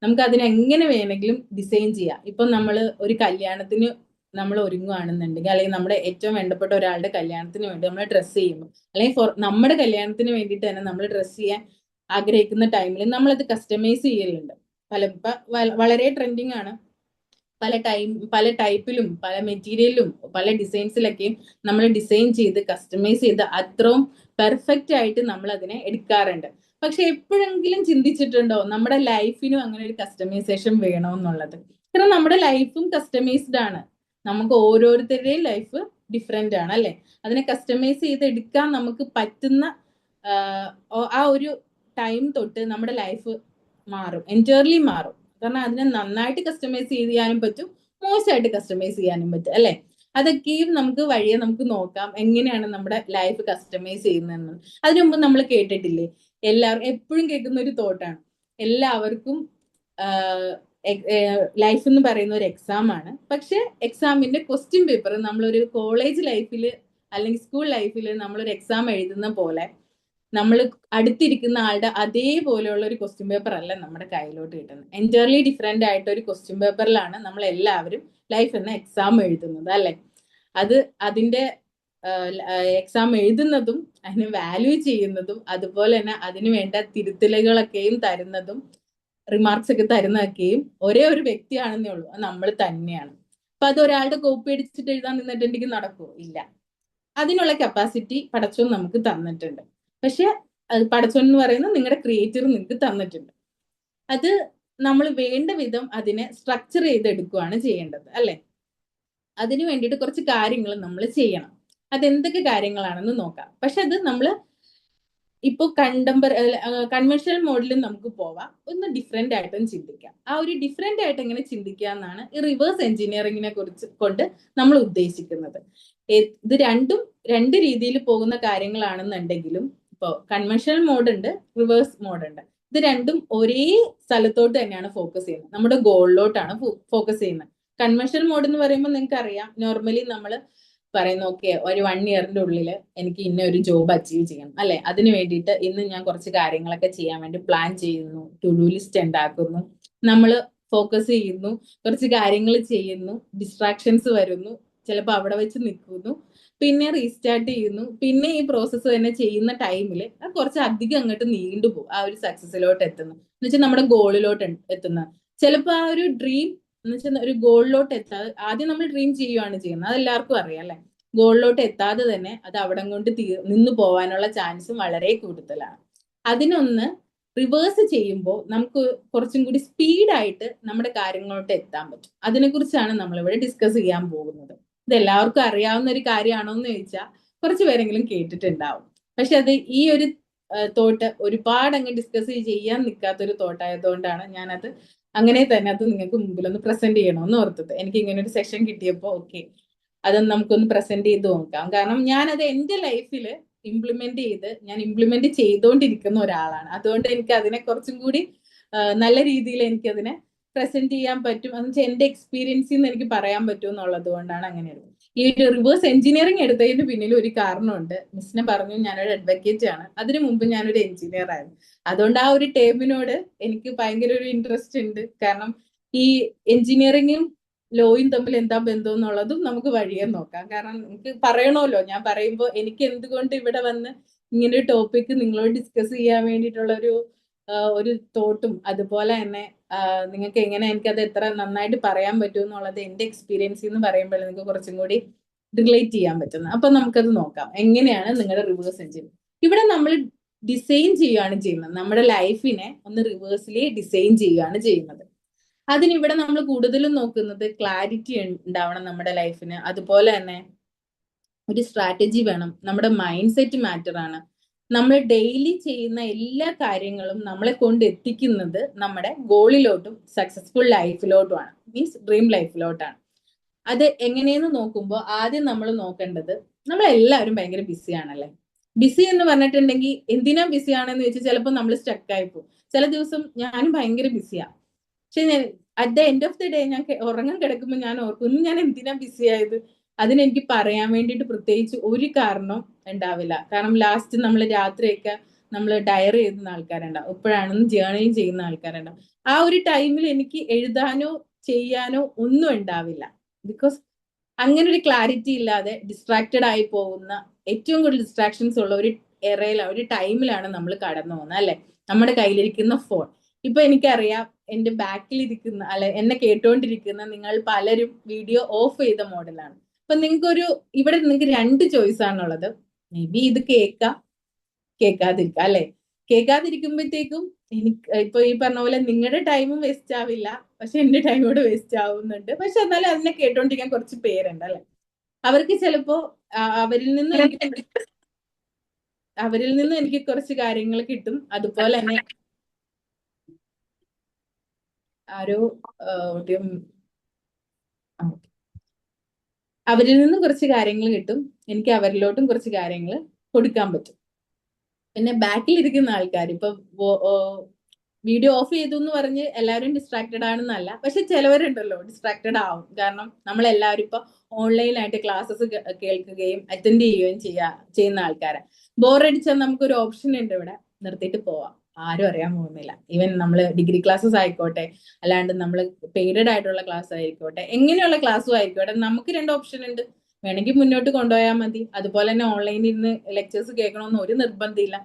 നമുക്ക് അതിനെങ്ങനെ വേണമെങ്കിലും ഡിസൈൻ ചെയ്യാം. ഇപ്പൊ നമ്മൾ ഒരു കല്യാണത്തിന് നമ്മൾ ഒരുങ്ങുകയാണെന്നുണ്ടെങ്കിൽ, അല്ലെങ്കിൽ നമ്മുടെ ഏറ്റവും വേണ്ടപ്പെട്ട ഒരാളുടെ കല്യാണത്തിന് വേണ്ടി നമ്മൾ ഡ്രസ്സ് ചെയ്യുമ്പോൾ, അല്ലെങ്കിൽ നമ്മുടെ കല്യാണത്തിന് വേണ്ടിയിട്ട് തന്നെ നമ്മൾ ഡ്രസ്സ് ചെയ്യാൻ ആഗ്രഹിക്കുന്ന ടൈമിൽ നമ്മളത് കസ്റ്റമൈസ് ചെയ്യലുണ്ട്. വളരെ ട്രെൻഡിങ് ആണ്. പല ടൈപ്പിലും പല മെറ്റീരിയലിലും പല ഡിസൈൻസിലൊക്കെയും നമ്മൾ ഡിസൈൻ ചെയ്ത് കസ്റ്റമൈസ് ചെയ്ത് അത്രയും പെർഫെക്റ്റ് ആയിട്ട് നമ്മൾ അതിനെ എടുക്കാറുണ്ട്. പക്ഷെ എപ്പോഴെങ്കിലും ചിന്തിച്ചിട്ടുണ്ടോ നമ്മുടെ ലൈഫിനും അങ്ങനെ ഒരു കസ്റ്റമൈസേഷൻ വേണമെന്നുള്ളത്? കാരണം നമ്മുടെ ലൈഫും കസ്റ്റമൈസ്ഡ് ആണ്. നമുക്ക് ഓരോരുത്തരുടെയും ലൈഫ് ഡിഫറെന്റ് ആണ് അല്ലെ. അതിനെ കസ്റ്റമൈസ് ചെയ്ത് എടുക്കാൻ നമുക്ക് പറ്റുന്ന ആ ഒരു ടൈം തൊട്ട് നമ്മുടെ ലൈഫ് മാറും, എൻറ്റയർലി മാറും. കാരണം അതിനെ നന്നായിട്ട് കസ്റ്റമൈസ് ചെയ്യാനും പറ്റും, മോശമായിട്ട് കസ്റ്റമൈസ് ചെയ്യാനും പറ്റും അല്ലെ. അതൊക്കെയും നമുക്ക് വഴിയെ നമുക്ക് നോക്കാം എങ്ങനെയാണ് നമ്മുടെ ലൈഫ് കസ്റ്റമൈസ് ചെയ്യുന്നതെന്ന്. അതിനു മുമ്പ് നമ്മൾ കേട്ടിട്ടില്ലേ, എല്ലാവരും എപ്പോഴും കേൾക്കുന്ന ഒരു തോട്ടാണ്, എല്ലാവർക്കും ലൈഫ് എന്ന് പറയുന്ന ഒരു എക്സാം ആണ്. പക്ഷെ എക്സാമിന്റെ ക്വസ്റ്റ്യൻ പേപ്പർ നമ്മളൊരു കോളേജ് ലൈഫിൽ അല്ലെങ്കിൽ സ്കൂൾ ലൈഫിൽ നമ്മളൊരു എക്സാം എഴുതുന്ന പോലെ നമ്മൾ അടുത്തിരിക്കുന്ന ആളുടെ അതേപോലെയുള്ള ഒരു ക്വസ്റ്റ്യൻ പേപ്പർ അല്ല നമ്മുടെ കയ്യിലോട്ട് കിട്ടുന്നത്. എൻറ്റയർലി ഡിഫറെന്റ് ആയിട്ട് ഒരു ക്വസ്റ്റ്യൻ പേപ്പറിലാണ് നമ്മൾ എല്ലാവരും ലൈഫ് എന്ന എക്സാം എഴുതുന്നത് അല്ലെ. അതിന്റെ എക്സാം എഴുതുന്നതും അതിന് വാല്യൂ ചെയ്യുന്നതും അതുപോലെ തന്നെ അതിന് വേണ്ട തിരുത്തലുകളൊക്കെയും തരുന്നതും റിമാർക്സ് ഒക്കെ തരുന്നതൊക്കെയും ഒരേ ഒരു വ്യക്തിയാണെന്നേ ഉള്ളൂ, അത് നമ്മൾ തന്നെയാണ്. അപ്പൊ അത് ഒരാളുടെ കോപ്പി അടിച്ചിട്ട് എഴുതാൻ നിന്നിട്ടുണ്ടെങ്കിൽ നടക്കുമോ? ഇല്ല. അതിനുള്ള കപ്പാസിറ്റി പടച്ചോൻ നമുക്ക് തന്നിട്ടുണ്ട്. പക്ഷെ പടച്ചോൻ എന്ന് പറയുന്നത് നിങ്ങളുടെ ക്രിയേറ്റർ നിങ്ങൾക്ക് തന്നിട്ടുണ്ട്. അത് നമ്മൾ വേണ്ട വിധം അതിനെ സ്ട്രക്ചർ ചെയ്തെടുക്കുകയാണ് ചെയ്യേണ്ടത് അല്ലെ. അതിനു വേണ്ടിയിട്ട് കുറച്ച് കാര്യങ്ങൾ നമ്മൾ ചെയ്യണം. അതെന്തൊക്കെ കാര്യങ്ങളാണെന്ന് നോക്കാം. പക്ഷെ അത് നമ്മൾ ഇപ്പൊ കൺവെൻഷണൽ മോഡലിൽ നമുക്ക് പോവാം, ഒന്ന് ഡിഫറെന്റ് ആയിട്ടും ചിന്തിക്കാം. ആ ഒരു ഡിഫറെന്റ് ആയിട്ട് എങ്ങനെ ചിന്തിക്കുക എന്നാണ് ഈ റിവേഴ്സ് എഞ്ചിനീയറിംഗിനെ കുറിച്ച് കൊണ്ട് നമ്മൾ ഉദ്ദേശിക്കുന്നത്. ഇത് രണ്ടും രണ്ട് രീതിയിൽ പോകുന്ന കാര്യങ്ങളാണെന്നുണ്ടെങ്കിലും, ഇപ്പൊ കൺവെൻഷണൽ മോഡ് ഉണ്ട്, റിവേഴ്സ് മോഡ് ഉണ്ട്. ഇത് രണ്ടും ഒരേ സ്ഥലത്തോട്ട് തന്നെയാണ് ഫോക്കസ് ചെയ്യുന്നത്, നമ്മുടെ ഗോളിലോട്ടാണ് ഫോക്കസ് ചെയ്യുന്നത്. കൺവെൻഷണൽ മോഡ് എന്ന് പറയുമ്പോൾ നിങ്ങൾക്ക് അറിയാം, നോർമലി നമ്മൾ പറയുന്നു ഓക്കെ ഒരു 1 ഇയറിന്റെ ഉള്ളിൽ എനിക്ക് ഇന്ന ഒരു ജോബ് അച്ചീവ് ചെയ്യണം അല്ലെ. അതിന് വേണ്ടിയിട്ട് ഇന്ന് ഞാൻ കുറച്ച് കാര്യങ്ങളൊക്കെ ചെയ്യാൻ വേണ്ടി പ്ലാൻ ചെയ്യുന്നു, ടു ഡു ലിസ്റ്റ് ഉണ്ടാക്കുന്നു, നമ്മൾ ഫോക്കസ് ചെയ്യുന്നു, കുറച്ച് കാര്യങ്ങൾ ചെയ്യുന്നു, ഡിസ്ട്രാക്ഷൻസ് വരുന്നു, ചിലപ്പോൾ അവിടെ വെച്ച് നിൽക്കുന്നു, പിന്നെ റീസ്റ്റാർട്ട് ചെയ്യുന്നു, പിന്നെ ഈ പ്രോസസ്സ് തന്നെ ചെയ്യുന്ന ടൈമിൽ കുറച്ച് അധികം അങ്ങോട്ട് നീണ്ടുപോകും ആ ഒരു സക്സസിലോട്ട് എത്തുന്നു. എന്ന് വെച്ചാൽ നമ്മുടെ ഗോളിലോട്ട് എത്തുന്ന ചിലപ്പോൾ ആ ഒരു ഡ്രീം എന്ന് വെച്ചാൽ ഒരു ഗോളിലോട്ട് എത്താതെ ആദ്യം നമ്മൾ ഡ്രീം ചെയ്യുകയാണ് ചെയ്യുന്നത്, അതെല്ലാവർക്കും അറിയാം അല്ലെ. ഗോളിലോട്ട് എത്താതെ തന്നെ അത് അവിടെ കൊണ്ട് നിന്നു പോവാനുള്ള ചാൻസും വളരെ കൂടുതലാണ്. അതിനൊന്ന് റിവേഴ്സ് ചെയ്യുമ്പോൾ നമുക്ക് കുറച്ചും കൂടി സ്പീഡായിട്ട് നമ്മുടെ കാര്യങ്ങളോട്ട് എത്താൻ പറ്റും. അതിനെക്കുറിച്ചാണ് നമ്മളിവിടെ ഡിസ്കസ് ചെയ്യാൻ പോകുന്നത്. ഇത് എല്ലാവർക്കും അറിയാവുന്ന ഒരു കാര്യമാണോ എന്ന് ചോദിച്ചാൽ കുറച്ച് പേരെങ്കിലും കേട്ടിട്ടുണ്ടാവും. പക്ഷെ അത് ഈ ഒരു തോട്ട് ഒരുപാട് അങ്ങ് ഡിസ്കസ് ചെയ്യാൻ നിൽക്കാത്തൊരു തോട്ടായതുകൊണ്ടാണ് ഞാനത് അങ്ങനെ തന്നെ അത് നിങ്ങൾക്ക് മുമ്പിൽ ഒന്ന് പ്രസന്റ് ചെയ്യണമെന്ന് ഓർത്തത്. എനിക്ക് ഇങ്ങനെ ഒരു സെഷൻ കിട്ടിയപ്പോൾ ഓക്കെ അതൊന്ന് നമുക്കൊന്ന് പ്രസന്റ് ചെയ്ത് നോക്കാം. കാരണം ഞാനത് എൻ്റെ ലൈഫിൽ ഞാൻ ഇംപ്ലിമെന്റ് ചെയ്തുകൊണ്ടിരിക്കുന്ന ഒരാളാണ്. അതുകൊണ്ട് എനിക്ക് അതിനെ കുറച്ചും കൂടി നല്ല രീതിയിൽ എനിക്ക് അതിനെ പ്രസന്റ് ചെയ്യാൻ പറ്റും. എന്ന് വെച്ചാൽ എന്റെ എക്സ്പീരിയൻസിൽ നിന്ന് എനിക്ക് പറയാൻ പറ്റും എന്നുള്ളത് കൊണ്ടാണ് അങ്ങനെ എടുത്തത്. ഈ ഒരു റിവേഴ്സ് എഞ്ചിനീയറിംഗ് എടുത്തതിന് പിന്നിൽ ഒരു കാരണമുണ്ട്. മിസ്സിനെ പറഞ്ഞു ഞാനൊരു അഡ്വക്കേറ്റ് ആണ്, അതിനു മുമ്പ് ഞാനൊരു എഞ്ചിനീയർ ആയിരുന്നു. അതുകൊണ്ട് ആ ഒരു ടേമിനോട് എനിക്ക് ഭയങ്കര ഒരു ഇൻട്രസ്റ്റ് ഉണ്ട്. കാരണം ഈ എഞ്ചിനീയറിംഗും ലോയും തമ്മിൽ എന്താ ബന്ധം എന്നുള്ളതും നമുക്ക് വഴിയെ നോക്കാം. കാരണം എനിക്ക് പറയണമല്ലോ, ഞാൻ പറയുമ്പോൾ എനിക്ക് എന്തുകൊണ്ട് ഇവിടെ വന്ന് ഇങ്ങനെ ഒരു ടോപ്പിക് നിങ്ങളോട് ഡിസ്കസ് ചെയ്യാൻ വേണ്ടിയിട്ടുള്ള ഒരു തോട്ടും, അതുപോലെ തന്നെ നിങ്ങൾക്ക് എങ്ങനെ എനിക്കത് എത്ര നന്നായിട്ട് പറയാൻ പറ്റും എന്നുള്ളത് എന്റെ എക്സ്പീരിയൻസിൽ നിന്ന് പറയുമ്പോൾ നിങ്ങൾക്ക് കുറച്ചും കൂടി റിലേറ്റ് ചെയ്യാൻ പറ്റുന്നത്. അപ്പൊ നമുക്കത് നോക്കാം, എങ്ങനെയാണ് നിങ്ങളുടെ റിവേഴ്സ് എഞ്ചിൻ. ഇവിടെ നമ്മൾ ഡിസൈൻ ചെയ്യുകയാണ് ചെയ്യുന്നത്, നമ്മുടെ ലൈഫിനെ ഒന്ന് റിവേഴ്സിലി ഡിസൈൻ ചെയ്യുകയാണ് ചെയ്യുന്നത്. അതിനിവിടെ നമ്മൾ കൂടുതലും നോക്കുന്നത് ക്ലാരിറ്റി ഉണ്ടാവണം നമ്മുടെ ലൈഫിന്. അതുപോലെ തന്നെ ഒരു സ്ട്രാറ്റജി വേണം, നമ്മുടെ മൈൻഡ് സെറ്റ് മാറ്റർ ആണ്. നമ്മൾ ഡെയിലി ചെയ്യുന്ന എല്ലാ കാര്യങ്ങളും നമ്മളെ കൊണ്ട് എത്തിക്കുന്നത് നമ്മുടെ ഗോളിലോട്ടും സക്സസ്ഫുൾ ലൈഫിലോട്ടുമാണ്, മീൻസ് ഡ്രീം ലൈഫിലോട്ടാണ്. അത് എങ്ങനെയെന്ന് നോക്കുമ്പോൾ ആദ്യം നമ്മൾ നോക്കേണ്ടത്, നമ്മളെല്ലാവരും ഭയങ്കര ബിസി ആണല്ലേ. ബിസി എന്ന് പറഞ്ഞിട്ടുണ്ടെങ്കിൽ എന്തിനാ ബിസി ആണെന്ന് ചോദിച്ചാൽ ചിലപ്പോൾ നമ്മൾ സ്റ്റക്കായി പോകും. ചില ദിവസം ഞാനും ഭയങ്കര ബിസിയാ, പക്ഷെ ഞാൻ at the end of the day ഞാൻ ഉറങ്ങാൻ കിടക്കുമ്പോൾ ഞാൻ ഓർക്കും ഞാൻ എന്തിനാ ബിസി ആയത്. അതിനെനിക്ക് പറയാൻ വേണ്ടിയിട്ട് പ്രത്യേകിച്ച് ഒരു കാരണം ഉണ്ടാവില്ല. കാരണം ലാസ്റ്റ് നമ്മൾ രാത്രിയൊക്കെ നമ്മൾ ഡയറി എഴുതുന്ന ആൾക്കാരുണ്ടാവും, ഇപ്പോഴാണെന്ന് ജേർണിയും ചെയ്യുന്ന ആൾക്കാരുണ്ടാവും. ആ ഒരു ടൈമിൽ എനിക്ക് എഴുതാനോ ചെയ്യാനോ ഒന്നും ഉണ്ടാവില്ല. ബിക്കോസ് അങ്ങനെ ഒരു ക്ലാരിറ്റി ഇല്ലാതെ ഡിസ്ട്രാക്റ്റഡ് ആയി പോകുന്ന, ഏറ്റവും കൂടുതൽ ഡിസ്ട്രാക്ഷൻസ് ഉള്ള ഒരു എറയിലാണ്, ഒരു ടൈമിലാണ് നമ്മൾ കടന്നു പോകുന്നത് അല്ലെ. നമ്മുടെ കയ്യിലിരിക്കുന്ന ഫോൺ, ഇപ്പൊ എനിക്കറിയാം എന്റെ ബാക്കിലിരിക്കുന്ന അല്ലെ എന്നെ കേട്ടോണ്ടിരിക്കുന്ന നിങ്ങൾ പലരും വീഡിയോ ഓഫ് ചെയ്ത മോഡലാണ്. അപ്പൊ ഇവിടെ നിങ്ങൾക്ക് രണ്ട് ചോയ്സ് ആണുള്ളത്. മേ ബി ഇത് കേൾക്കാതിരിക്കാം അല്ലെ. കേൾക്കാതിരിക്കുമ്പോഴത്തേക്കും എനിക്ക് ഇപ്പൊ ഈ പറഞ്ഞ പോലെ നിങ്ങളുടെ ടൈമും വേസ്റ്റ് ആവില്ല, പക്ഷെ എന്റെ ടൈം കൂടെ വേസ്റ്റ് ആവുന്നുണ്ട്. പക്ഷെ എന്നാലും അതിനെ കേട്ടോണ്ടിരിക്കാൻ കുറച്ച് പേരുണ്ട് അല്ലെ. അവർക്ക് ചിലപ്പോ അവരിൽ നിന്ന് എനിക്ക് കുറച്ച് കാര്യങ്ങൾ കിട്ടും. അതുപോലെ തന്നെ അവരിൽ നിന്നും കുറച്ച് കാര്യങ്ങൾ കിട്ടും, എനിക്ക് അവരിലോട്ടും കുറച്ച് കാര്യങ്ങൾ കൊടുക്കാൻ പറ്റും. പിന്നെ ബാക്കിൽ ഇരിക്കുന്ന ആൾക്കാർ ഇപ്പൊ വീഡിയോ ഓഫ് ചെയ്തു എന്ന് പറഞ്ഞ് എല്ലാവരും ഡിസ്ട്രാക്റ്റഡ് ആണെന്നല്ല, പക്ഷെ ചിലവരുണ്ടല്ലോ ഡിസ്ട്രാക്റ്റഡ് ആവും. കാരണം നമ്മളെല്ലാവരും ഇപ്പൊ ഓൺലൈനായിട്ട് ക്ലാസ്സസ് കേൾക്കുകയും അറ്റൻഡ് ചെയ്യുകയും ചെയ്യുന്ന ആൾക്കാരാണ്. ബോറടിച്ചാൽ നമുക്കൊരു ഓപ്ഷൻ ഉണ്ട്, ഇവിടെ നിർത്തിയിട്ട് പോവാം, ആരും അറിയാൻ പോകുന്നില്ല. ഈവൻ നമ്മൾ ഡിഗ്രി ക്ലാസ്സസ് ആയിക്കോട്ടെ, അല്ലാണ്ട് നമ്മൾ പെയ്ഡഡ് ആയിട്ടുള്ള ക്ലാസ് ആയിക്കോട്ടെ, എങ്ങനെയുള്ള ക്ലാസ്സും ആയിക്കോട്ടെ, നമുക്ക് രണ്ട് ഓപ്ഷൻ ഉണ്ട്. വേണമെങ്കിൽ മുന്നോട്ട് കൊണ്ടുപോയാൽ മതി. അതുപോലെ തന്നെ ഓൺലൈനിൽ ഇരുന്ന് ലെക്ചേഴ്സ് കേൾക്കണമെന്ന് ഒരു നിർബന്ധമില്ല,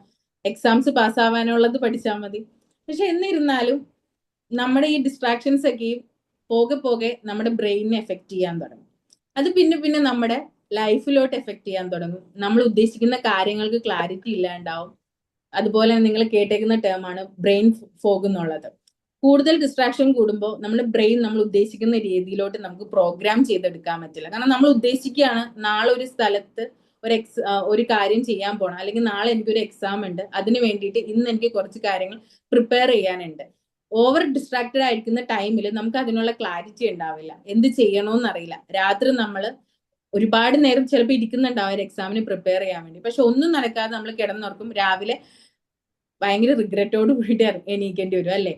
എക്സാംസ് പാസ്സാവാനുള്ളത് പഠിച്ചാൽ മതി. പക്ഷെ എന്നിരുന്നാലും നമ്മുടെ ഈ ഡിസ്ട്രാക്ഷൻസ് ഒക്കെ പോകെ പോകെ നമ്മുടെ ബ്രെയിനിനെ എഫക്ട് ചെയ്യാൻ തുടങ്ങും. അത് പിന്നെ പിന്നെ നമ്മുടെ ലൈഫിലോട്ട് എഫക്ട് ചെയ്യാൻ തുടങ്ങും. നമ്മൾ ഉദ്ദേശിക്കുന്ന കാര്യങ്ങൾക്ക് ക്ലാരിറ്റി ഇല്ലാണ്ടാവും. അതുപോലെ നിങ്ങൾ കേട്ടേക്കുന്ന ടേമാണ് ബ്രെയിൻ ഫോഗ് എന്നുള്ളത്. കൂടുതൽ ഡിസ്ട്രാക്ഷൻ കൂടുമ്പോൾ നമ്മുടെ ബ്രെയിൻ നമ്മൾ ഉദ്ദേശിക്കുന്ന രീതിയിലോട്ട് നമുക്ക് പ്രോഗ്രാം ചെയ്തെടുക്കാൻ പറ്റില്ല. കാരണം നമ്മൾ ഉദ്ദേശിക്കുകയാണ് നാളെ ഒരു സ്ഥലത്ത് ഒരു കാര്യം ചെയ്യാൻ പോകണം, അല്ലെങ്കിൽ നാളെ എനിക്കൊരു എക്സാം ഉണ്ട്, അതിന് വേണ്ടിയിട്ട് ഇന്ന് എനിക്ക് കുറച്ച് കാര്യങ്ങൾ പ്രിപ്പയർ ചെയ്യാനുണ്ട്. ഓവർ ഡിസ്ട്രാക്റ്റഡ് ആയിരിക്കുന്ന ടൈമിൽ നമുക്ക് അതിനുള്ള ക്ലാരിറ്റി ഉണ്ടാവില്ല, എന്ത് ചെയ്യണമെന്ന് അറിയില്ല. രാത്രി നമ്മൾ ഒരുപാട് നേരം ചിലപ്പോൾ ഇരിക്കുന്നുണ്ടാവും ഒരു എക്സാമിന് പ്രിപ്പയർ ചെയ്യാൻ വേണ്ടി, പക്ഷെ ഒന്നും നടക്കാതെ നമ്മൾ കിടന്നുറക്കും. രാവിലെ ഭയങ്കര റിഗ്രറ്റോട് കൂടിയിട്ട് എണീക്കേണ്ടി വരും അല്ലെ.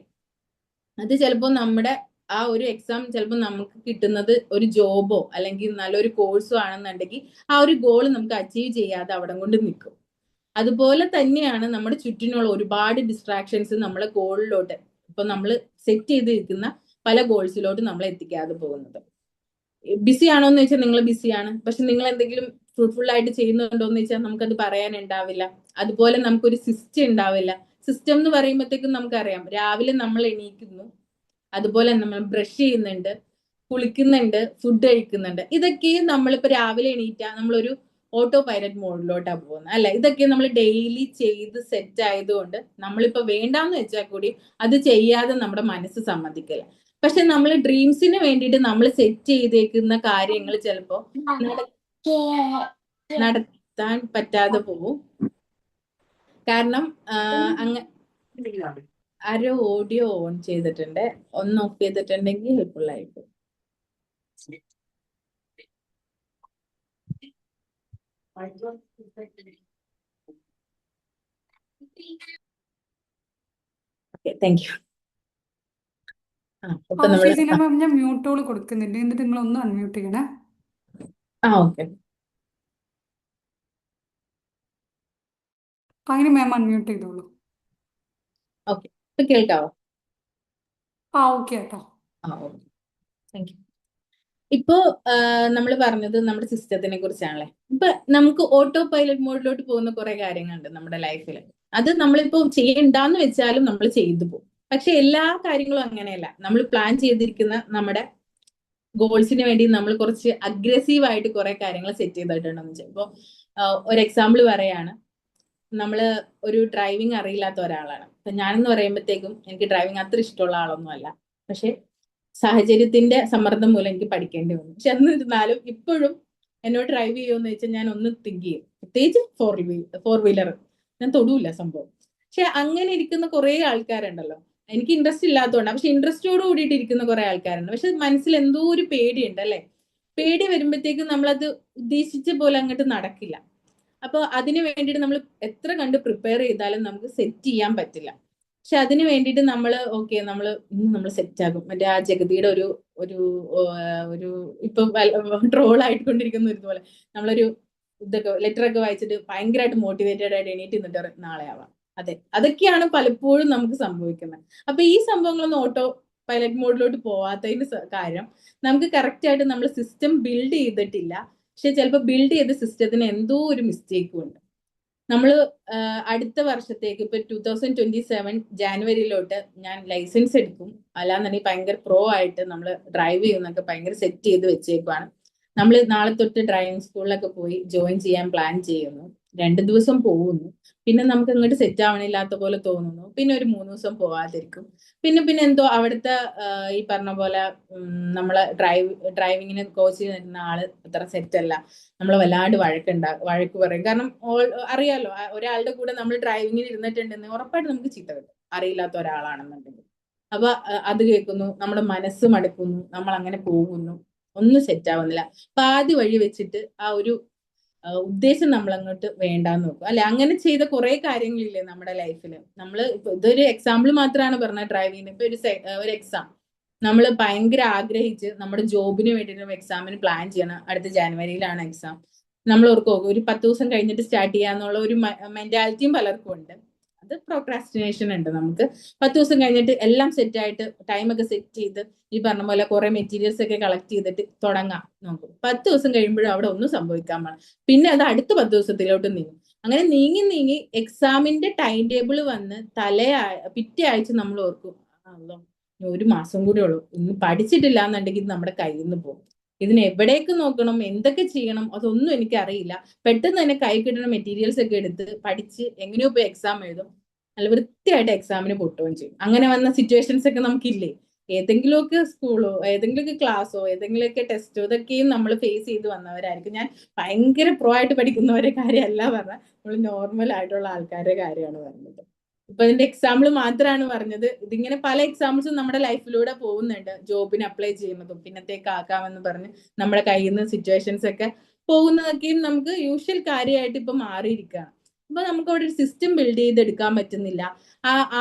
അത് ചിലപ്പോൾ നമ്മുടെ ആ ഒരു എക്സാം ചിലപ്പോൾ നമുക്ക് കിട്ടുന്നത് ഒരു ജോബോ അല്ലെങ്കിൽ നല്ലൊരു കോഴ്സോ ആണെന്നുണ്ടെങ്കിൽ ആ ഒരു ഗോൾ നമുക്ക് അച്ചീവ് ചെയ്യാതെ അവിടെ കൊണ്ട് നിൽക്കും. അതുപോലെ തന്നെയാണ് നമ്മുടെ ചുറ്റിനുള്ള ഒരുപാട് ഡിസ്ട്രാക്ഷൻസ് നമ്മളെ ഗോളിലോട്ട്, ഇപ്പൊ നമ്മൾ സെറ്റ് ചെയ്തിരിക്കുന്ന പല ഗോൾസിലോട്ട് നമ്മൾ എത്തിക്കാതെ പോകുന്നത്. ബിസി ആണോ എന്ന് വെച്ചാൽ നിങ്ങൾ ബിസിയാണ്, പക്ഷെ നിങ്ങൾ എന്തെങ്കിലും ഫ്രൂട്ട്ഫുൾ ആയിട്ട് ചെയ്യുന്നുണ്ടോ എന്ന് വെച്ചാൽ നമുക്കത് പറയാനുണ്ടാവില്ല. അതുപോലെ നമുക്കൊരു സിസ്റ്റം ഉണ്ടാവില്ല. സിസ്റ്റം എന്ന് പറയുമ്പോഴത്തേക്കും നമുക്കറിയാം, രാവിലെ നമ്മൾ എണീക്കുന്നു, അതുപോലെ നമ്മൾ ബ്രഷ് ചെയ്യുന്നുണ്ട്, കുളിക്കുന്നുണ്ട്, ഫുഡ് കഴിക്കുന്നുണ്ട്. ഇതൊക്കെ നമ്മളിപ്പോ രാവിലെ എണീറ്റാ നമ്മളൊരു ഓട്ടോ പൈലറ്റ് മോഡിലോട്ടാണ് പോകുന്നത് അല്ലെ. ഇതൊക്കെ നമ്മൾ ഡെയിലി ചെയ്ത് സെറ്റ് ആയതുകൊണ്ട് നമ്മളിപ്പോ വേണ്ടാന്ന് വെച്ചാൽ കൂടി അത് ചെയ്യാതെ നമ്മുടെ മനസ്സ് സമ്മതിക്കില്ല. പക്ഷെ നമ്മൾ ഡ്രീംസിന് വേണ്ടിയിട്ട് നമ്മൾ സെറ്റ് ചെയ്തേക്കുന്ന കാര്യങ്ങൾ ചിലപ്പോ നടത്താൻ പറ്റാതെ പോകും. കാരണം ആരോ ഓഡിയോ ഓൺ ചെയ്തിട്ടുണ്ട്, ഒന്ന് ഓഫ് ചെയ്തിട്ടുണ്ടെങ്കിൽ ഹെൽപ്ഫുൾ ആയിരിക്കും. Okay, thank you. ഇപ്പൊ നമ്മള് ഷെജിന മാം, ഞാൻ മ്യൂട്ടോൾ കൊടുക്കുന്നുണ്ട്, എന്നിട്ട് നിങ്ങൾ ഒന്ന് അൺമ്യൂട്ട് ചെയ്യണേ. ഓക്കെ. അതിന് മാം അൺമ്യൂട്ട് ചെയ്തോളൂ. ഓക്കെ, ഇപ്പൊ കേൾക്കാവോ? ഓക്കെ കേട്ടോ. Okay, thank you. ഇപ്പോ നമ്മൾ പറഞ്ഞത് നമ്മുടെ സിസ്റ്റത്തിനെ കുറിച്ചാണല്ലേ. ഇപ്പൊ നമുക്ക് ഓട്ടോ പൈലറ്റ് മോഡിലോട്ട് പോകുന്ന കുറെ കാര്യങ്ങളുണ്ട് നമ്മുടെ ലൈഫിൽ. അത് നമ്മളിപ്പോ ചെയ്യണ്ടാന്ന് വെച്ചാലും നമ്മൾ ചെയ്തു പോകും. പക്ഷെ എല്ലാ കാര്യങ്ങളും അങ്ങനെയല്ല. നമ്മൾ പ്ലാൻ ചെയ്തിരിക്കുന്ന നമ്മുടെ ഗോൾസിന് വേണ്ടി നമ്മൾ കുറച്ച് അഗ്രസീവ് ആയിട്ട് കുറെ കാര്യങ്ങൾ സെറ്റ് ചെയ്തിട്ടുണ്ടെന്ന് വെച്ചാൽ, ഇപ്പൊ ഒരു എക്സാമ്പിൾ പറയാണ്. നമ്മള് ഒരു ഡ്രൈവിംഗ് അറിയില്ലാത്ത ഒരാളാണ്. അപ്പൊ ഞാനെന്ന് പറയുമ്പോഴത്തേക്കും എനിക്ക് ഡ്രൈവിംഗ് അത്ര ഇഷ്ടമുള്ള ആളൊന്നും അല്ല. പക്ഷെ സാഹചര്യത്തിന്റെ സമ്മർദ്ദം മൂലം എനിക്ക് പഠിക്കേണ്ടി വന്നു. പക്ഷെ എന്നിരുന്നാലും ഇപ്പോഴും എന്നോട് ഡ്രൈവ് ചെയ്യുമെന്ന് വെച്ചാൽ ഞാൻ ഒന്ന് തിങ്ക് ചെയ്യും. പ്രത്യേകിച്ച് ഫോർ വീലർ ഞാൻ തൊടൂല സംഭവം. പക്ഷെ അങ്ങനെ ഇരിക്കുന്ന കുറെ ആൾക്കാരുണ്ടല്ലോ. എനിക്ക് ഇൻട്രസ്റ്റ് ഇല്ലാത്തതുകൊണ്ടാണ്. പക്ഷെ ഇൻട്രസ്റ്റോട് കൂടിയിട്ട് ഇരിക്കുന്ന കുറെ ആൾക്കാരുണ്ട്. പക്ഷെ മനസ്സിൽ എന്തോ ഒരു പേടിയുണ്ട് അല്ലെ. പേടി വരുമ്പോഴത്തേക്കും നമ്മളത് ഉദ്ദേശിച്ച പോലെ അങ്ങോട്ട് നടക്കില്ല. അപ്പൊ അതിന് വേണ്ടിയിട്ട് നമ്മൾ എത്ര കണ്ട് പ്രിപ്പയർ ചെയ്താലും നമുക്ക് സെറ്റ് ചെയ്യാൻ പറ്റില്ല. പക്ഷെ അതിന് വേണ്ടിയിട്ട് നമ്മൾ നമ്മൾ സെറ്റ് ആകും. മറ്റേ ആ ജഗതിയുടെ ഒരു ഒരു ഒരു ഇപ്പൊ ട്രോൾ ആയിക്കൊണ്ടിരിക്കുന്ന ഇതുപോലെ നമ്മളൊരു ഇതൊക്കെ ലെറ്റർ ഒക്കെ വായിച്ചിട്ട് ഭയങ്കരമായിട്ട് മോട്ടിവേറ്റഡ് ആയിട്ട് എണീറ്റ് നിന്നിട്ട് നാളെ ആവാം. അതെ, അതൊക്കെയാണ് പലപ്പോഴും നമുക്ക് സംഭവിക്കുന്നത്. അപ്പൊ ഈ സംഭവങ്ങളൊന്നും ഓട്ടോ പൈലറ്റ് മോഡിലോട്ട് പോവാത്തതിന് കാര്യം നമുക്ക് കറക്റ്റ് ആയിട്ട് നമ്മൾ സിസ്റ്റം ബിൽഡ് ചെയ്തിട്ടില്ല. പക്ഷെ ചിലപ്പോൾ ബിൽഡ് ചെയ്ത സിസ്റ്റത്തിന് എന്തോ ഒരു മിസ്റ്റേക്കും ഉണ്ട്. നമ്മൾ അടുത്ത വർഷത്തേക്ക് ഇപ്പൊ 2027 ജാനുവരിയിലോട്ട് ഞാൻ ലൈസൻസ് എടുക്കും. അല്ലാന്നുണ്ടെങ്കിൽ ഭയങ്കര പ്രോ ആയിട്ട് നമ്മൾ ഡ്രൈവ് ചെയ്യുന്നൊക്കെ ഭയങ്കര സെറ്റ് ചെയ്ത് വെച്ചേക്കുവാണ്. നമ്മൾ നാളെ തൊട്ട് ഡ്രൈവിംഗ് സ്കൂളിലൊക്കെ പോയി ജോയിൻ ചെയ്യാൻ പ്ലാൻ ചെയ്യുന്നു. 2 ദിവസം പോകുന്നു. പിന്നെ നമുക്ക് അങ്ങോട്ട് സെറ്റ് ആവണില്ലാത്ത പോലെ തോന്നുന്നു. പിന്നെ ഒരു 3 ദിവസം പോവാതിരിക്കും. പിന്നെ എന്തോ അവിടുത്തെ ഈ പറഞ്ഞ പോലെ നമ്മളെ ഡ്രൈവിങ്ങിന് കോച്ച് ചെയ്യുന്ന ആള് അത്ര സെറ്റ് അല്ല. നമ്മൾ വല്ലാണ്ട് വഴക്ക് പറയും. കാരണം അറിയാലോ, ഒരാളുടെ കൂടെ നമ്മൾ ഡ്രൈവിങ്ങിന് ഇരുന്നിട്ടുണ്ടെന്ന് ഉറപ്പായിട്ട് നമുക്ക് ചീത്ത കിട്ടും, അറിയില്ലാത്ത ഒരാളാണെന്നുണ്ടെങ്കിൽ. അപ്പൊ അത് കേൾക്കുന്നു, നമ്മുടെ മനസ്സ് മടുക്കുന്നു, നമ്മൾ അങ്ങനെ പോകുന്നു, ഒന്നും സെറ്റ് ആവുന്നില്ല. പാതി വഴി വെച്ചിട്ട് ആ ഒരു ഉദ്ദേശം നമ്മൾ അങ്ങോട്ട് വേണ്ടാന്ന് നോക്കും അല്ലെ. അങ്ങനെ ചെയ്ത കുറെ കാര്യങ്ങളില്ലേ നമ്മുടെ ലൈഫിൽ. നമ്മൾ ഇപ്പൊ ഇതൊരു എക്സാമ്പിൾ മാത്രമാണ് പറഞ്ഞ ഡ്രൈവിങ്ങിന്. ഇപ്പൊ ഒരു എക്സാം നമ്മൾ ഭയങ്കര ആഗ്രഹിച്ച് നമ്മുടെ ജോബിന് വേണ്ടിയിട്ട് എക്സാമിന് പ്ലാൻ ചെയ്യണം. അടുത്ത ജാനുവരിയിലാണ് എക്സാം. നമ്മൾ ഓർക്കും ഒരു 10 ദിവസം കഴിഞ്ഞിട്ട് സ്റ്റാർട്ട് ചെയ്യാന്നുള്ള ഒരു മെന്റാലിറ്റിയും പലർക്കും ഉണ്ട്. അത് പ്രോക്രാസ്റ്റിനേഷൻ ഉണ്ട്. നമുക്ക് 10 ദിവസം കഴിഞ്ഞിട്ട് എല്ലാം സെറ്റ് ആയിട്ട് ടൈമൊക്കെ സെറ്റ് ചെയ്ത് ഈ പറഞ്ഞ പോലെ കുറെ മെറ്റീരിയൽസ് ഒക്കെ കളക്ട് ചെയ്തിട്ട് തുടങ്ങാം നോക്കും. 10 ദിവസം കഴിയുമ്പോഴും അവിടെ ഒന്നും സംഭവിക്കാൻ പാടില്ല. പിന്നെ അത് അടുത്ത 10 ദിവസത്തിലോട്ട് നീങ്ങും. അങ്ങനെ നീങ്ങി നീങ്ങി എക്സാമിന്റെ ടൈം ടേബിൾ വന്ന് പിറ്റേ ആഴ്ച നമ്മൾ ഓർക്കും, ഒരു മാസം കൂടെ ഉള്ളൂ, ഇന്ന് പഠിച്ചിട്ടില്ല എന്നുണ്ടെങ്കിൽ ഇത് നമ്മുടെ കയ്യിൽ നിന്ന് പോകും. ഇതിന് എവിടേക്ക് നോക്കണം, എന്തൊക്കെ ചെയ്യണം, അതൊന്നും എനിക്ക് അറിയില്ല. പെട്ടെന്ന് തന്നെ കൈ കിട്ടുന്ന മെറ്റീരിയൽസ് ഒക്കെ എടുത്ത് പഠിച്ച് എങ്ങനെയോ പോയി എക്സാം എഴുതും. നല്ല വൃത്തിയായിട്ട് എക്സാമിന് പൊട്ടുകയും ചെയ്യും. അങ്ങനെ വന്ന സിറ്റുവേഷൻസ് ഒക്കെ നമുക്കില്ലേ. ഏതെങ്കിലുമൊക്കെ സ്കൂളോ ഏതെങ്കിലുമൊക്കെ ക്ലാസ്സോ ഏതെങ്കിലുമൊക്കെ ടെസ്റ്റോ ഇതൊക്കെയും നമ്മൾ ഫേസ് ചെയ്ത് വന്നവരായിരിക്കും. ഞാൻ ഭയങ്കര പ്രോ ആയിട്ട് പഠിക്കുന്നവരുടെ കാര്യമല്ല പറഞ്ഞത്, നമ്മൾ നോർമൽ ആയിട്ടുള്ള ആൾക്കാരുടെ കാര്യമാണ് പറഞ്ഞത്. ഇപ്പൊ ഇതിന്റെ എക്സാമ്പിൾ മാത്രമാണ് പറഞ്ഞത്. ഇതിങ്ങനെ പല എക്സാമ്പിൾസും നമ്മുടെ ലൈഫിലൂടെ പോകുന്നുണ്ട്. ജോബിന് അപ്ലൈ ചെയ്യുന്നതും പിന്നത്തേക്ക് ആക്കാമെന്ന് പറഞ്ഞ് നമ്മുടെ കയ്യിൽ നിന്ന് സിറ്റുവേഷൻസ് ഒക്കെ പോകുന്നതൊക്കെയും നമുക്ക് യൂഷ്വൽ കാര്യമായിട്ട് ഇപ്പൊ മാറിയിരിക്കുകയാണ്. അപ്പൊ നമുക്ക് അവിടെ ഒരു സിസ്റ്റം ബിൽഡ് ചെയ്തെടുക്കാൻ പറ്റുന്നില്ല.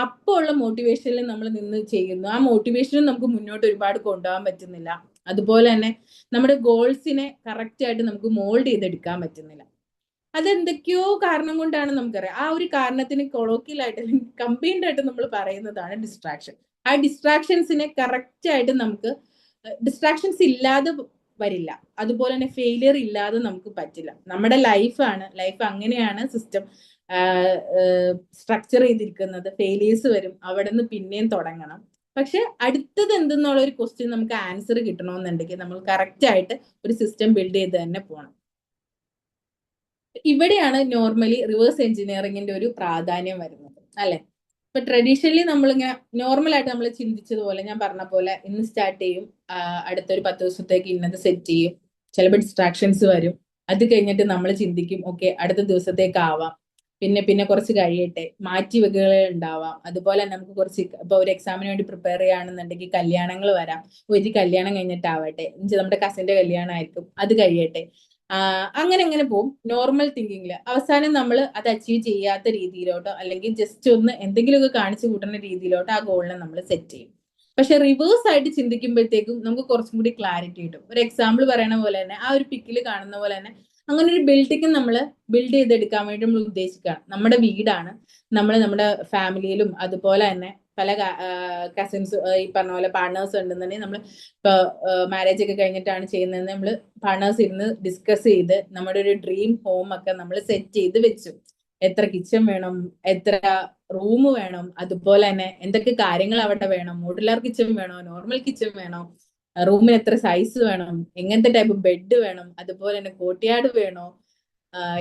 അപ്പോൾ ഉള്ള മോട്ടിവേഷനിൽ നമ്മൾ നിന്ന് ചെയ്യുന്നു. ആ മോട്ടിവേഷനും നമുക്ക് മുന്നോട്ട് ഒരുപാട് കൊണ്ടുപോകാൻ പറ്റുന്നില്ല. അതുപോലെ തന്നെ നമ്മുടെ ഗോൾസിനെ കറക്റ്റ് ആയിട്ട് നമുക്ക് മോൾഡ് ചെയ്തെടുക്കാൻ പറ്റുന്നില്ല. അതെന്തൊക്കെയോ കാരണം കൊണ്ടാണ് നമുക്കറിയാം. ആ ഒരു കാരണത്തിന് കൊളോക്കിയലായിട്ട് അല്ലെങ്കിൽ കമ്പൈൻഡ് ആയിട്ട് നമ്മൾ പറയുന്നതാണ് ഡിസ്ട്രാക്ഷൻ. ആ ഡിസ്ട്രാക്ഷൻസിനെ കറക്റ്റ് ആയിട്ട് നമുക്ക് ഡിസ്ട്രാക്ഷൻസ് ഇല്ലാതെ വരില്ല. അതുപോലെ തന്നെ ഫെയിലിയർ ഇല്ലാതെ നമുക്ക് പറ്റില്ല. നമ്മുടെ ലൈഫ് അങ്ങനെയാണ് സിസ്റ്റം സ്ട്രക്ചർ ചെയ്തിരിക്കുന്നത്. ഫെയിലിയേഴ്സ് വരും, അവിടെ നിന്ന് പിന്നെയും തുടങ്ങണം. പക്ഷെ അടുത്തത് എന്തെന്നുള്ള ഒരു ക്വസ്റ്റ്യൻ നമുക്ക് ആൻസർ കിട്ടണമെന്നുണ്ടെങ്കിൽ നമ്മൾ കറക്റ്റ് ആയിട്ട് ഒരു സിസ്റ്റം ബിൽഡ് ചെയ്ത് തന്നെ പോകണം. ഇവിടെയാണ് നോർമലി റിവേഴ്സ് എഞ്ചിനീയറിംഗിന്റെ ഒരു പ്രാധാന്യം വരുന്നത് അല്ലെ. ഇപ്പൊ ട്രഡീഷണലി നമ്മളിങ്ങനെ നോർമലായിട്ട് നമ്മൾ ചിന്തിച്ചതുപോലെ ഞാൻ പറഞ്ഞ പോലെ ഇന്ന് സ്റ്റാർട്ട് ചെയ്യും, അടുത്തൊരു 10 ദിവസത്തേക്ക് ഇന്നത് സെറ്റ് ചെയ്യും, ചിലപ്പോൾ ഡിസ്ട്രാക്ഷൻസ് വരും. അത് കഴിഞ്ഞിട്ട് നമ്മൾ ചിന്തിക്കും ഓക്കെ അടുത്ത ദിവസത്തേക്ക് ആവാം, പിന്നെ കുറച്ച് കഴിയട്ടെ, മാറ്റി വെക്കുകൾ ഉണ്ടാവാം. അതുപോലെ നമുക്ക് കുറച്ച് ഇപ്പൊ ഒരു എക്സാമിന് വേണ്ടി പ്രിപ്പയർ ചെയ്യുകയാണെന്നുണ്ടെങ്കിൽ കല്യാണങ്ങൾ വരാം. ഒരു കല്യാണം കഴിഞ്ഞിട്ടാവട്ടെ, നമ്മുടെ കസിന്റെ കല്യാണം ആയിരിക്കും, അത് കഴിയട്ടെ. അങ്ങനെ അങ്ങനെ പോകും നോർമൽ തിങ്കിങ്ങിൽ. അവസാനം നമ്മൾ അത് അച്ചീവ് ചെയ്യാത്ത രീതിയിലോട്ടോ അല്ലെങ്കിൽ ജസ്റ്റ് ഒന്ന് എന്തെങ്കിലുമൊക്കെ കാണിച്ചു കൂട്ടുന്ന രീതിയിലോട്ടോ ആ ഗോളിനെ നമ്മൾ സെറ്റ് ചെയ്യും. പക്ഷെ റിവേഴ്സ് ആയിട്ട് ചിന്തിക്കുമ്പോഴത്തേക്കും നമുക്ക് കുറച്ചും കൂടി ക്ലാരിറ്റി കിട്ടും. ഒരു എക്സാമ്പിൾ പറയണ പോലെ തന്നെ ആ ഒരു പിക്കിൽ കാണുന്ന പോലെ തന്നെ അങ്ങനെ ഒരു ബിൽഡിംഗ് നമ്മൾ ബിൽഡ് ചെയ്തെടുക്കാൻ വേണ്ടി നമ്മൾ ഉദ്ദേശിക്കുകയാണ്. നമ്മുടെ വീടാണ്, നമ്മൾ നമ്മുടെ ഫാമിലിയിലും അതുപോലെ തന്നെ പല കസിൻസ് ഈ പറഞ്ഞ പോലെ പാർട്ട്നേഴ്സ് ഉണ്ടെന്നുണ്ടെങ്കിൽ നമ്മൾ ഇപ്പൊ മാരേജ് ഒക്കെ കഴിഞ്ഞിട്ടാണ് ചെയ്യുന്നതെന്ന് നമ്മൾ പാർട്ട്നേഴ്സ് ഇരുന്ന് ഡിസ്കസ് ചെയ്ത് നമ്മുടെ ഒരു ഡ്രീം ഹോം ഒക്കെ നമ്മൾ സെറ്റ് ചെയ്ത് വെച്ചു. എത്ര കിച്ചൺ വേണം, എത്ര റൂം വേണം, അതുപോലെ തന്നെ എന്തൊക്കെ കാര്യങ്ങൾ അവിടെ വേണം, മോഡുലാർ കിച്ചൺ വേണോ, നോർമൽ കിച്ചൺ വേണോ, റൂമിന് എത്ര സൈസ് വേണം, എങ്ങനത്തെ ടൈപ്പ് ബെഡ് വേണം, അതുപോലെ തന്നെ കോർട്ട്യാർഡ് വേണോ,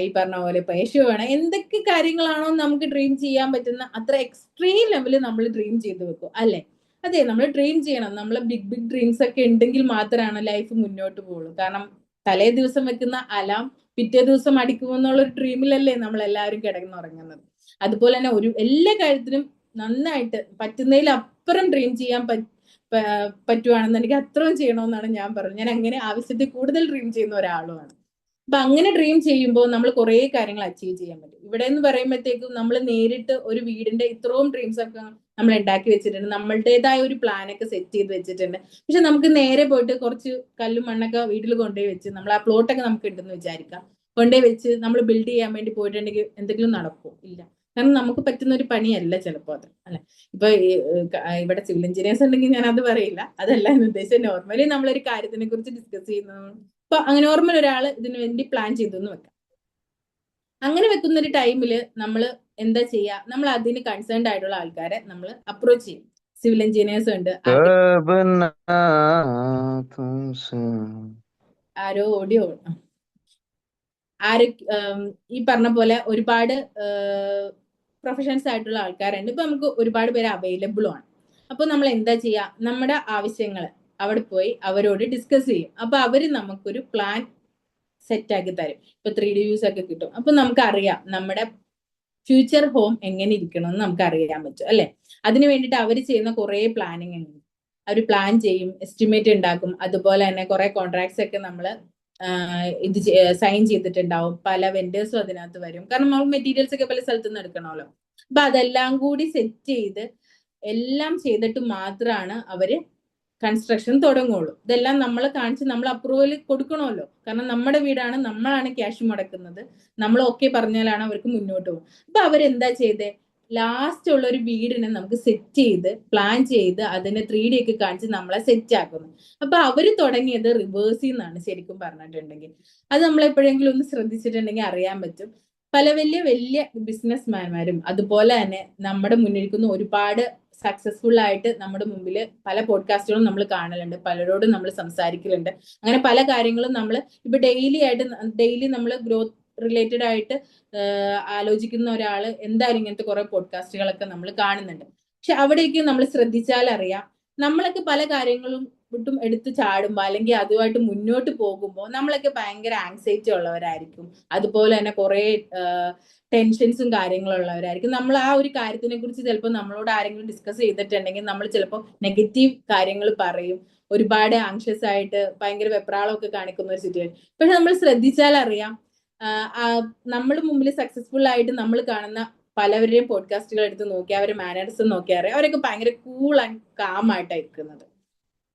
ഈ പറഞ്ഞ പോലെ പേഷ്യോ വേണം, എന്തൊക്കെ കാര്യങ്ങളാണോ നമുക്ക് ഡ്രീം ചെയ്യാൻ പറ്റുന്ന അത്ര എക്സ്ട്രീം ലെവലിൽ നമ്മൾ ഡ്രീം ചെയ്ത് വെക്കും അല്ലെ. അതെ, നമ്മൾ ഡ്രീം ചെയ്യണം. നമ്മളെ ബിഗ് ബിഗ് ഡ്രീംസ് ഒക്കെ ഉണ്ടെങ്കിൽ മാത്രമാണ് ലൈഫ് മുന്നോട്ട് പോകുള്ളൂ. കാരണം തലേ ദിവസം വെക്കുന്ന അലാം പിറ്റേ ദിവസം അടിക്കുമെന്നുള്ളൊരു ഡ്രീമിലല്ലേ നമ്മൾ എല്ലാവരും കിടന്നുറങ്ങുന്നത്. അതുപോലെ തന്നെ ഒരു എല്ലാ കാര്യത്തിനും നന്നായിട്ട് പറ്റുന്നതിൽ അപ്പുറം ഡ്രീം ചെയ്യാൻ പറ്റുവാണെന്നുണ്ടെങ്കിൽ അത്രയും ചെയ്യണമെന്നാണ് ഞാൻ പറയുന്നത്. ഞാൻ അങ്ങനെ ആവശ്യത്തിൽ കൂടുതൽ ഡ്രീം ചെയ്യുന്ന ഒരാളുമാണ്. അപ്പൊ അങ്ങനെ ഡ്രീം ചെയ്യുമ്പോൾ നമ്മൾ കുറെ കാര്യങ്ങൾ അച്ചീവ് ചെയ്യാൻ പറ്റും. ഇവിടെ എന്ന് പറയുമ്പോഴത്തേക്കും നമ്മൾ നേരിട്ട് ഒരു വീടിന്റെ ഇത്രയും ഡ്രീംസ് ഒക്കെ നമ്മൾ ഉണ്ടാക്കി വെച്ചിട്ടുണ്ട്, നമ്മളുടേതായ ഒരു പ്ലാൻ ഒക്കെ സെറ്റ് ചെയ്ത് വെച്ചിട്ടുണ്ട്. പക്ഷെ നമുക്ക് നേരെ പോയിട്ട് കുറച്ച് കല്ലും മണ്ണൊക്കെ വീട്ടിൽ കൊണ്ടുപോയി വെച്ച് നമ്മൾ ആ പ്ലോട്ടൊക്കെ നമുക്ക് ഉണ്ടെന്ന് വിചാരിക്കാം, കൊണ്ടുപോയി വെച്ച് നമ്മൾ ബിൽഡ് ചെയ്യാൻ വേണ്ടി പോയിട്ടുണ്ടെങ്കിൽ എന്തെങ്കിലും നടക്കുമോ? ഇല്ല. കാരണം നമുക്ക് പറ്റുന്ന ഒരു പണിയല്ല ചിലപ്പോൾ അത്, അല്ലെ. ഇപ്പൊ ഇവിടെ സിവിൽ എഞ്ചിനീയേഴ്സ് ഉണ്ടെങ്കിൽ ഞാൻ അത് പറയില്ല, അതല്ല എന്ന് ഉദ്ദേശിച്ചത്. നോർമലി നമ്മളൊരു കാര്യത്തിനെ കുറിച്ച് ഡിസ്കസ് ചെയ്യുന്നത്, ഇപ്പൊ അങ്ങനെ നോർമൽ ഒരാൾ ഇതിനു വേണ്ടി പ്ലാൻ ചെയ്തു എന്ന് വെക്കാം. അങ്ങനെ വെക്കുന്ന ഒരു ടൈമില് നമ്മൾ എന്താ ചെയ്യുക? നമ്മൾ അതിന് കൺസേൺഡ് ആയിട്ടുള്ള ആൾക്കാരെ നമ്മൾ അപ്രോച്ച് ചെയ്യും. സിവിൽ എഞ്ചിനീയേഴ്സ് ഉണ്ട്, ആരോ ഓഡിയോ ആര് ഈ പറഞ്ഞ പോലെ ഒരുപാട് പ്രൊഫഷൻസ് ആയിട്ടുള്ള ആൾക്കാരുണ്ട്. ഇപ്പൊ നമുക്ക് ഒരുപാട് പേര് അവൈലബിളും ആണ്. അപ്പൊ നമ്മൾ എന്താ ചെയ്യുക? നമ്മുടെ ആവശ്യങ്ങൾ അവിടെ പോയി അവരോട് ഡിസ്കസ് ചെയ്യും. അപ്പൊ അവര് നമുക്കൊരു പ്ലാൻ സെറ്റ് ആക്കി തരും. ഇപ്പൊ 3D വ്യൂസ് ഒക്കെ കിട്ടും. അപ്പൊ നമുക്കറിയാം നമ്മുടെ ഫ്യൂച്ചർ ഹോം എങ്ങനെ ഇരിക്കണം എന്ന് നമുക്ക് അറിയാൻ പറ്റും അല്ലെ. അതിന് വേണ്ടിയിട്ട് അവർ ചെയ്യുന്ന കുറെ പ്ലാനിങ് ഉണ്ട്. അവർ പ്ലാൻ ചെയ്യും, എസ്റ്റിമേറ്റ് ഉണ്ടാക്കും, അതുപോലെ തന്നെ കുറെ കോൺട്രാക്ട്സ് ഒക്കെ നമ്മൾ ഇത് സൈൻ ചെയ്തിട്ടുണ്ടാവും. പല വെൻഡേഴ്സും അതിനകത്ത് വരും. കാരണം നമ്മൾ മെറ്റീരിയൽസ് ഒക്കെ പല സ്ഥലത്തു നിന്ന് എടുക്കണമല്ലോ. അപ്പൊ അതെല്ലാം കൂടി സെറ്റ് ചെയ്ത് എല്ലാം ചെയ്തിട്ട് മാത്രമാണ് അവര് കൺസ്ട്രക്ഷൻ തുടങ്ങുള്ളൂ. ഇതെല്ലാം നമ്മളെ കാണിച്ച് നമ്മൾ അപ്രൂവൽ കൊടുക്കണമല്ലോ. കാരണം നമ്മുടെ വീടാണ്, നമ്മളാണ് ക്യാഷ് മുടക്കുന്നത്. നമ്മൾ ഓക്കെ പറഞ്ഞാലാണ് അവർക്ക് മുന്നോട്ട് പോകും. അപ്പൊ അവരെന്താ ചെയ്തേ? ലാസ്റ്റ് ഉള്ള ഒരു വീടിനെ നമുക്ക് സെറ്റ് ചെയ്ത് പ്ലാൻ ചെയ്ത് അതിനെ 3D ഒക്കെ കാണിച്ച് നമ്മളെ സെറ്റ് ആക്കുന്നു. അപ്പൊ അവര് തുടങ്ങിയത് റിവേഴ്സിൽ നിന്നാണ് ശരിക്കും പറഞ്ഞിട്ടുണ്ടെങ്കിൽ. അത് നമ്മൾ എപ്പോഴെങ്കിലും ഒന്ന് ശ്രദ്ധിച്ചിട്ടുണ്ടെങ്കിൽ അറിയാൻ പറ്റും. പല വലിയ വലിയ ബിസിനസ് മാൻമാരും അതുപോലെ തന്നെ നമ്മുടെ മുന്നിലിരിക്കുന്ന ഒരുപാട് സക്സസ്ഫുൾ ആയിട്ട് നമ്മുടെ മുമ്പിൽ പല പോഡ്കാസ്റ്റുകളും നമ്മൾ കാണലുണ്ട്, പലരോടും നമ്മൾ സംസാരിക്കലുണ്ട്. അങ്ങനെ പല കാര്യങ്ങളും നമ്മൾ ഇപ്പൊ ഡെയിലി നമ്മൾ ഗ്രോത്ത് റിലേറ്റഡ് ആയിട്ട് ആലോചിക്കുന്ന ഒരാൾ എന്തായാലും ഇങ്ങനത്തെ കുറെ പോഡ്കാസ്റ്റുകളൊക്കെ നമ്മൾ കാണുന്നുണ്ട്. പക്ഷെ അവിടേക്ക് നമ്മൾ ശ്രദ്ധിച്ചാൽ അറിയാം, നമ്മളൊക്കെ പല കാര്യങ്ങളും ഒട്ടും എടുത്ത് ചാടുമ്പോൾ അല്ലെങ്കിൽ അതുമായിട്ട് മുന്നോട്ട് പോകുമ്പോൾ നമ്മളൊക്കെ ഭയങ്കര ആങ്സൈറ്റി ഉള്ളവരായിരിക്കും. അതുപോലെ തന്നെ കുറെ ടെൻഷൻസും കാര്യങ്ങളും ഉള്ളവരായിരിക്കും. നമ്മൾ ആ ഒരു കാര്യത്തിനെ കുറിച്ച് ചിലപ്പോൾ നമ്മളോട് ആരെങ്കിലും ഡിസ്കസ് ചെയ്തിട്ടുണ്ടെങ്കിൽ നമ്മൾ ചിലപ്പോൾ നെഗറ്റീവ് കാര്യങ്ങൾ പറയും, ഒരുപാട് ആങ്ഷ്യസ് ആയിട്ട് ഭയങ്കര വെപ്രാളമൊക്കെ കാണിക്കുന്ന ഒരു സിറ്റുവേഷൻ. പക്ഷെ നമ്മൾ ശ്രദ്ധിച്ചാൽ അറിയാം, നമ്മൾ മുമ്പിൽ സക്സസ്ഫുൾ ആയിട്ട് നമ്മൾ കാണുന്ന പലവരുടെയും പോഡ്കാസ്റ്റുകൾ എടുത്ത് നോക്കി അവരുടെ മാനേഴ്സും നോക്കിയാൽ അറിയാം, അവരൊക്കെ ഭയങ്കര കൂൾ ആൻഡ് കാം ആയിട്ടാണ് ഇരിക്കുന്നത്.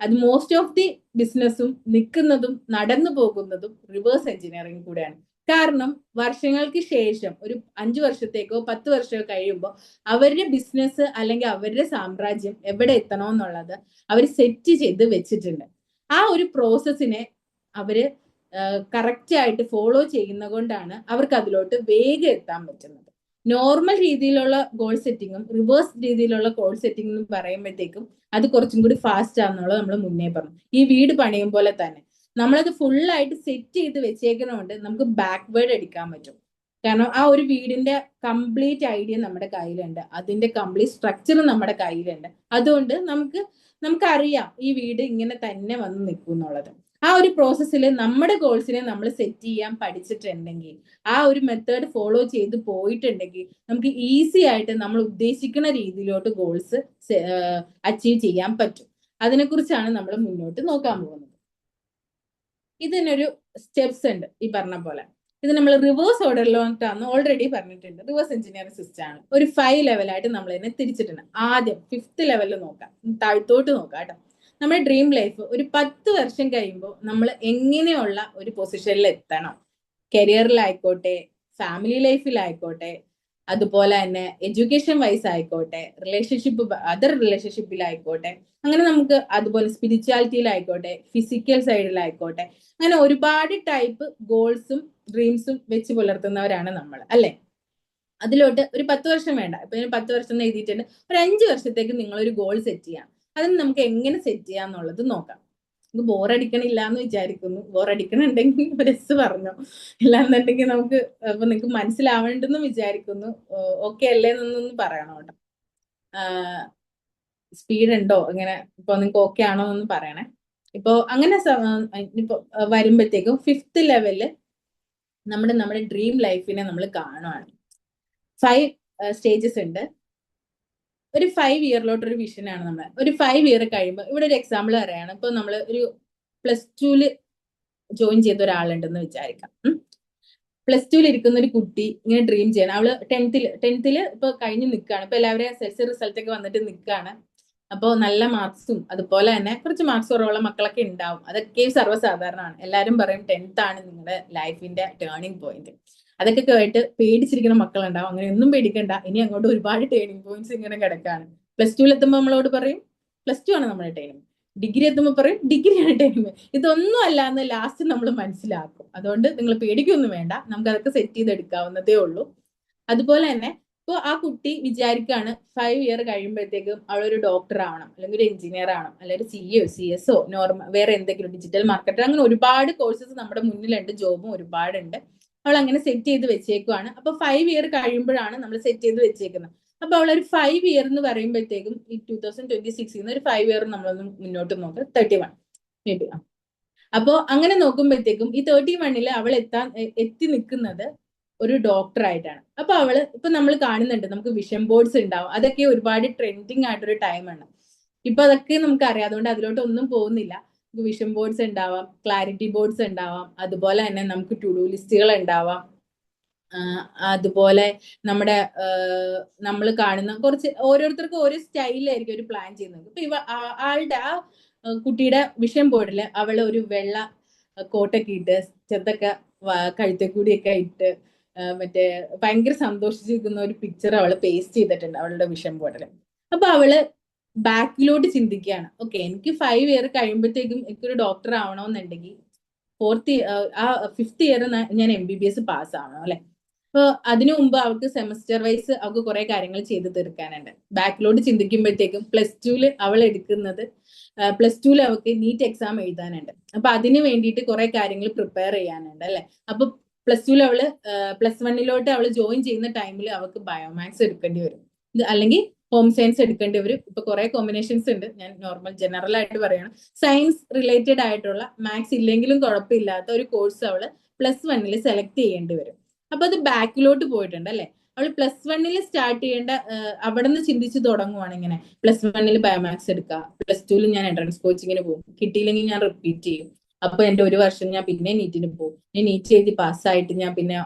അത് മോസ്റ്റ് ഓഫ് ദി ബിസിനസ്സും നിൽക്കുന്നതും നടന്നു പോകുന്നതും റിവേഴ്സ് എഞ്ചിനീയറിംഗ് കൂടെയാണ്. കാരണം വർഷങ്ങൾക്ക് ശേഷം ഒരു 5 വർഷത്തേക്കോ 10 വർഷമോ കഴിയുമ്പോൾ അവരുടെ ബിസിനസ് അല്ലെങ്കിൽ അവരുടെ സാമ്രാജ്യം എവിടെ എത്തണമെന്നുള്ളത് അവർ സെറ്റ് ചെയ്ത് വെച്ചിട്ടുണ്ട്. ആ ഒരു പ്രോസസ്സിനെ അവര് കറക്റ്റ് ആയിട്ട് ഫോളോ ചെയ്യുന്ന കൊണ്ടാണ് അവർക്ക് അതിലോട്ട് വേഗം എത്താൻ പറ്റുന്നത്. നോർമൽ രീതിയിലുള്ള ഗോൾ സെറ്റിങ്ങും റിവേഴ്സ് രീതിയിലുള്ള ഗോൾ സെറ്റിംഗ് എന്ന് പറയുമ്പോഴത്തേക്കും അത് കുറച്ചും കൂടി ഫാസ്റ്റ് ആണെന്നുള്ളത് നമ്മൾ മുന്നേ പറഞ്ഞു. ഈ വീട് പണിയും പോലെ തന്നെ നമ്മളത് ഫുള്ളായിട്ട് സെറ്റ് ചെയ്ത് വെച്ചേക്കുന്നതുകൊണ്ട് നമുക്ക് ബാക്ക്വേർഡ് അടിക്കാൻ പറ്റും. കാരണം ആ ഒരു വീടിന്റെ കംപ്ലീറ്റ് ഐഡിയ നമ്മുടെ കയ്യിലുണ്ട്, അതിന്റെ കംപ്ലീറ്റ് സ്ട്രക്ചർ നമ്മുടെ കയ്യിലുണ്ട്. അതുകൊണ്ട് നമുക്കറിയാം ഈ വീട് ഇങ്ങനെ തന്നെ വന്ന് നിൽക്കും എന്നുള്ളത്. ആ ഒരു പ്രോസസ്സിൽ നമ്മുടെ ഗോൾസിനെ നമ്മൾ സെറ്റ് ചെയ്യാൻ പഠിച്ചിട്ടുണ്ടെങ്കിൽ, ആ ഒരു മെത്തേഡ് ഫോളോ ചെയ്ത് പോയിട്ടുണ്ടെങ്കിൽ നമുക്ക് ഈസി ആയിട്ട് നമ്മൾ ഉദ്ദേശിക്കുന്ന രീതിയിലോട്ട് ഗോൾസ് അച്ചീവ് ചെയ്യാൻ പറ്റും. അതിനെക്കുറിച്ചാണ് നമ്മൾ മുന്നോട്ട് നോക്കാൻ പോകുന്നത്. ഇതിനൊരു സ്റ്റെപ്സ് ഉണ്ട് ഈ പറഞ്ഞ പോലെ. ഇത് നമ്മൾ റിവേഴ്സ് ഓർഡറിലോട്ടാണ് ഓൾറെഡി പറഞ്ഞിട്ടുണ്ട്. റിവേഴ്സ് എഞ്ചിനീയറിംഗ് സിസ്റ്റം ആണ്. ഒരു 5 ലെവലായിട്ട് നമ്മൾ ഇതിനെ തിരിച്ചിട്ടുണ്ട്. ആദ്യം 5th ലെവലിൽ നോക്കാം, താഴ്ത്തോട്ട് നോക്കാം കേട്ടോ. നമ്മുടെ ഡ്രീം ലൈഫ് ഒരു 10 വർഷം കഴിയുമ്പോൾ നമ്മൾ എങ്ങനെയുള്ള ഒരു പൊസിഷനിൽ എത്തണം, കരിയറിലായിക്കോട്ടെ, ഫാമിലി ലൈഫിലായിക്കോട്ടെ, അതുപോലെ തന്നെ എഡ്യൂക്കേഷൻ വൈസ് ആയിക്കോട്ടെ, റിലേഷൻഷിപ്പ് അതർ റിലേഷൻഷിപ്പിലായിക്കോട്ടെ, അങ്ങനെ നമുക്ക് അതുപോലെ സ്പിരിച്വാലിറ്റിയിലായിക്കോട്ടെ, ഫിസിക്കൽ സൈഡിലായിക്കോട്ടെ, അങ്ങനെ ഒരുപാട് ടൈപ്പ് ഗോൾസും ഡ്രീംസും വെച്ച് പുലർത്തുന്നവരാണ് നമ്മൾ, അല്ലെ? അതിലോട്ട് ഒരു 10 വർഷം വേണ്ട, ഇപ്പൊ 10 വർഷം എന്ന് എഴുതിയിട്ടുണ്ട്, ഒരു 5 വർഷത്തേക്ക് നിങ്ങൾ ഒരു ഗോൾ സെറ്റ് ചെയ്യാം. അതിന് നമുക്ക് എങ്ങനെ സെറ്റ് ചെയ്യാം എന്നുള്ളത് നോക്കാം. നമുക്ക് ബോറടിക്കണില്ല എന്ന് വിചാരിക്കുന്നു. ബോറടിക്കണുണ്ടെങ്കിൽ ഒരു എസ് പറഞ്ഞോ, ഇല്ലാന്നുണ്ടെങ്കിൽ നമുക്ക് ഇപ്പൊ നിങ്ങൾക്ക് മനസ്സിലാവണ്ടെന്ന് വിചാരിക്കുന്നു. ഓക്കെ അല്ലേ എന്നൊന്ന് പറയണം കേട്ടോ. സ്പീഡ് ഉണ്ടോ, ഇങ്ങനെ ഇപ്പൊ നിങ്ങൾക്ക് ഓക്കെ ആണോ എന്ന് പറയണേ. ഇപ്പൊ അങ്ങനെ ഇപ്പൊ വരുമ്പോഴത്തേക്കും 5th ലെവലില് നമ്മുടെ ഡ്രീം ലൈഫിനെ നമ്മൾ കാണുവാണ്. 5 സ്റ്റേജസ് ഉണ്ട്. ഒരു 5 ഇയറിലോട്ട് ഒരു വിഷനാണ് നമ്മൾ. ഒരു 5 ഇയർ കഴിയുമ്പോൾ ഇവിടെ ഒരു എക്സാമ്പിൾ പറയാണ്. ഇപ്പൊ നമ്മൾ ഒരു +2 ജോയിൻ ചെയ്ത ഒരാളുണ്ടെന്ന് വിചാരിക്കാം. +2 ഇരിക്കുന്ന ഒരു കുട്ടി ഇങ്ങനെ ഡ്രീം ചെയ്യണം. അവള് 10th ഇപ്പൊ കഴിഞ്ഞ് നിൽക്കുകയാണ്. ഇപ്പൊ എല്ലാവരെയും സെൽസ് റിസൾട്ട് ഒക്കെ വന്നിട്ട് നിൽക്കുകയാണ്. അപ്പോൾ നല്ല മാർക്സും അതുപോലെ തന്നെ കുറച്ച് മാർക്സ് കുറവുള്ള മക്കളൊക്കെ ഉണ്ടാവും. അതൊക്കെ സർവ്വസാധാരണമാണ്. എല്ലാവരും പറയും 10th ആണ് നിങ്ങളുടെ ലൈഫിന്റെ ടേണിംഗ് പോയിന്റ്. അതൊക്കെ കേട്ട് പേടിച്ചിരിക്കുന്ന മക്കളുണ്ടാവും. അങ്ങനെ ഒന്നും പേടിക്കണ്ട, ഇനി അങ്ങോട്ട് ഒരുപാട് ടേണിംഗ് പോയിന്റ്സ് ഇങ്ങനെ കിടക്കാണ്. +2 എത്തുമ്പോൾ നമ്മളോട് പറയും +2 ആണ് നമ്മുടെ ടേണിംഗ്. ഡിഗ്രി എത്തുമ്പോൾ പറയും ഡിഗ്രിയാണ് ടേണിംഗ്. ഇതൊന്നും അല്ല എന്ന് ലാസ്റ്റ് നമ്മൾ മനസ്സിലാക്കും. അതുകൊണ്ട് നിങ്ങൾ പേടിക്കൊന്നും വേണ്ട, നമുക്ക് അതൊക്കെ സെറ്റ് ചെയ്തെടുക്കാവുന്നതേ ഉള്ളൂ. അതുപോലെ തന്നെ ഇപ്പോൾ ആ കുട്ടി വിചാരിക്കുകയാണ് 5 ഇയർ കഴിയുമ്പോഴത്തേക്കും അവളൊരു ഡോക്ടർ ആവണം, അല്ലെങ്കിൽ ഒരു എഞ്ചിനീയർ ആവണം, അല്ലെങ്കിൽ CEO CSO നോർമൽ വേറെ എന്തെങ്കിലും ഡിജിറ്റൽ മാർക്കറ്റർ, അങ്ങനെ ഒരുപാട് കോഴ്സസ് നമ്മുടെ മുന്നിലുണ്ട്, ജോബും ഒരുപാടുണ്ട്. അവൾ അങ്ങനെ സെറ്റ് ചെയ്ത് വെച്ചേക്കുവാണ്. അപ്പൊ 5 ഇയർ കഴിയുമ്പോഴാണ് നമ്മൾ സെറ്റ് ചെയ്ത് വെച്ചേക്കുന്നത്. അപ്പൊ അവളൊരു 5 ഇയർ എന്ന് പറയുമ്പോഴത്തേക്കും ഈ 2026 ഒരു 5 ഇയർ നമ്മളൊന്ന് മുന്നോട്ട് നോക്കുക, 31 മേ ബി. അപ്പോ അങ്ങനെ നോക്കുമ്പോഴത്തേക്കും ഈ 31 അവൾ എത്തി നിൽക്കുന്നത് ഒരു ഡോക്ടർ ആയിട്ടാണ്. അപ്പൊ അവള് ഇപ്പൊ നമ്മൾ കാണുന്നുണ്ട്, നമുക്ക് വിഷൻ ബോർഡ്സ് ഉണ്ടാവും. അതൊക്കെ ഒരുപാട് ട്രെൻഡിങ് ആയിട്ടൊരു ടൈമാണ്. ഇപ്പൊ അതൊക്കെ നമുക്ക് അറിയാം, അതുകൊണ്ട് അതിലോട്ട് ഒന്നും പോകുന്നില്ല. വിഷൻ ബോർഡ്സ് ഉണ്ടാവാം, ക്ലാരിറ്റി ബോർഡ്സ് ഉണ്ടാവാം, അതുപോലെ തന്നെ നമുക്ക് ടു ഡു ലിസ്റ്റുകൾ ഉണ്ടാവാം. അതുപോലെ നമ്മുടെ നമ്മൾ കാണുന്ന കുറച്ച് ഓരോരുത്തർക്കും ഓരോ സ്റ്റൈലായിരിക്കും ഒരു പ്ലാൻ ചെയ്യുന്നത്. ഇപ്പൊ ആളുടെ ആ കുട്ടിയുടെ വിഷൻ ബോർഡിൽ അവള് ഒരു വെള്ള കോട്ടൊക്കെ ഇട്ട് ചെറുതൊക്കെ കഴുത്തെ കൂടിയൊക്കെ ഇട്ട് മറ്റേ ഭയങ്കര സന്തോഷിച്ചിരിക്കുന്ന ഒരു പിക്ചർ അവള് പേസ്റ്റ് ചെയ്തിട്ടുണ്ട് അവളുടെ വിഷൻ ബോർഡിൽ. അപ്പൊ അവള് ബാക്കിലോട്ട് ചിന്തിക്കുകയാണ്, ഓക്കെ എനിക്ക് 5 ഇയർ കഴിയുമ്പോഴത്തേക്കും എനിക്കൊരു ഡോക്ടർ ആവണമെന്നുണ്ടെങ്കിൽ 5th ഇയർ ഞാൻ MBBS പാസ് ആവണം, അല്ലെ? അപ്പൊ അതിനു മുമ്പ് അവൾക്ക് സെമസ്റ്റർ വൈസ് അവൾക്ക് കുറെ കാര്യങ്ങൾ ചെയ്ത് തീർക്കാനുണ്ട്. ബാക്കിലോട്ട് ചിന്തിക്കുമ്പോഴത്തേക്കും +2 അവൾ എടുക്കുന്നത് +2 അവൾക്ക് നീറ്റ് എക്സാം എഴുതാനുണ്ട്. അപ്പൊ അതിന് വേണ്ടിയിട്ട് കുറെ കാര്യങ്ങൾ പ്രിപ്പയർ ചെയ്യാനുണ്ട്, അല്ലെ? അപ്പൊ +2 അവള് +1 അവള് ജോയിൻ ചെയ്യുന്ന ടൈമിൽ അവൾക്ക് ബയോമാക്സ് എടുക്കേണ്ടി വരും, അല്ലെങ്കിൽ ഹോം സയൻസ് എടുക്കേണ്ടി വരും. ഇപ്പൊ കുറെ കോമ്പിനേഷൻസ് ഉണ്ട്, ഞാൻ നോർമൽ ജനറൽ ആയിട്ട് പറയണം. സയൻസ് റിലേറ്റഡ് ആയിട്ടുള്ള മാത്സ് ഇല്ലെങ്കിലും കുഴപ്പമില്ലാത്ത ഒരു കോഴ്സ് അവള് +1 സെലക്ട് ചെയ്യേണ്ടി വരും. അപ്പൊ അത് ബാക്കിലോട്ട് പോയിട്ടുണ്ട്, അല്ലെ? അവൾ +1 സ്റ്റാർട്ട് ചെയ്യേണ്ട അവിടെ നിന്ന് ചിന്തിച്ച് തുടങ്ങുവാണ്. ഇങ്ങനെ +1 ബയോമാക്സ് എടുക്കുക, +2 ഞാൻ എൻട്രൻസ് കോച്ചിങ്ങിന് പോകും, കിട്ടിയില്ലെങ്കിൽ ഞാൻ റിപ്പീറ്റ് ചെയ്യും. അപ്പൊ എന്റെ ഒരു വർഷം ഞാൻ പിന്നെ നീറ്റിന് പോകും, ഞാൻ നീറ്റ് എഴുതി പാസ്സായിട്ട് ഞാൻ പിന്നെ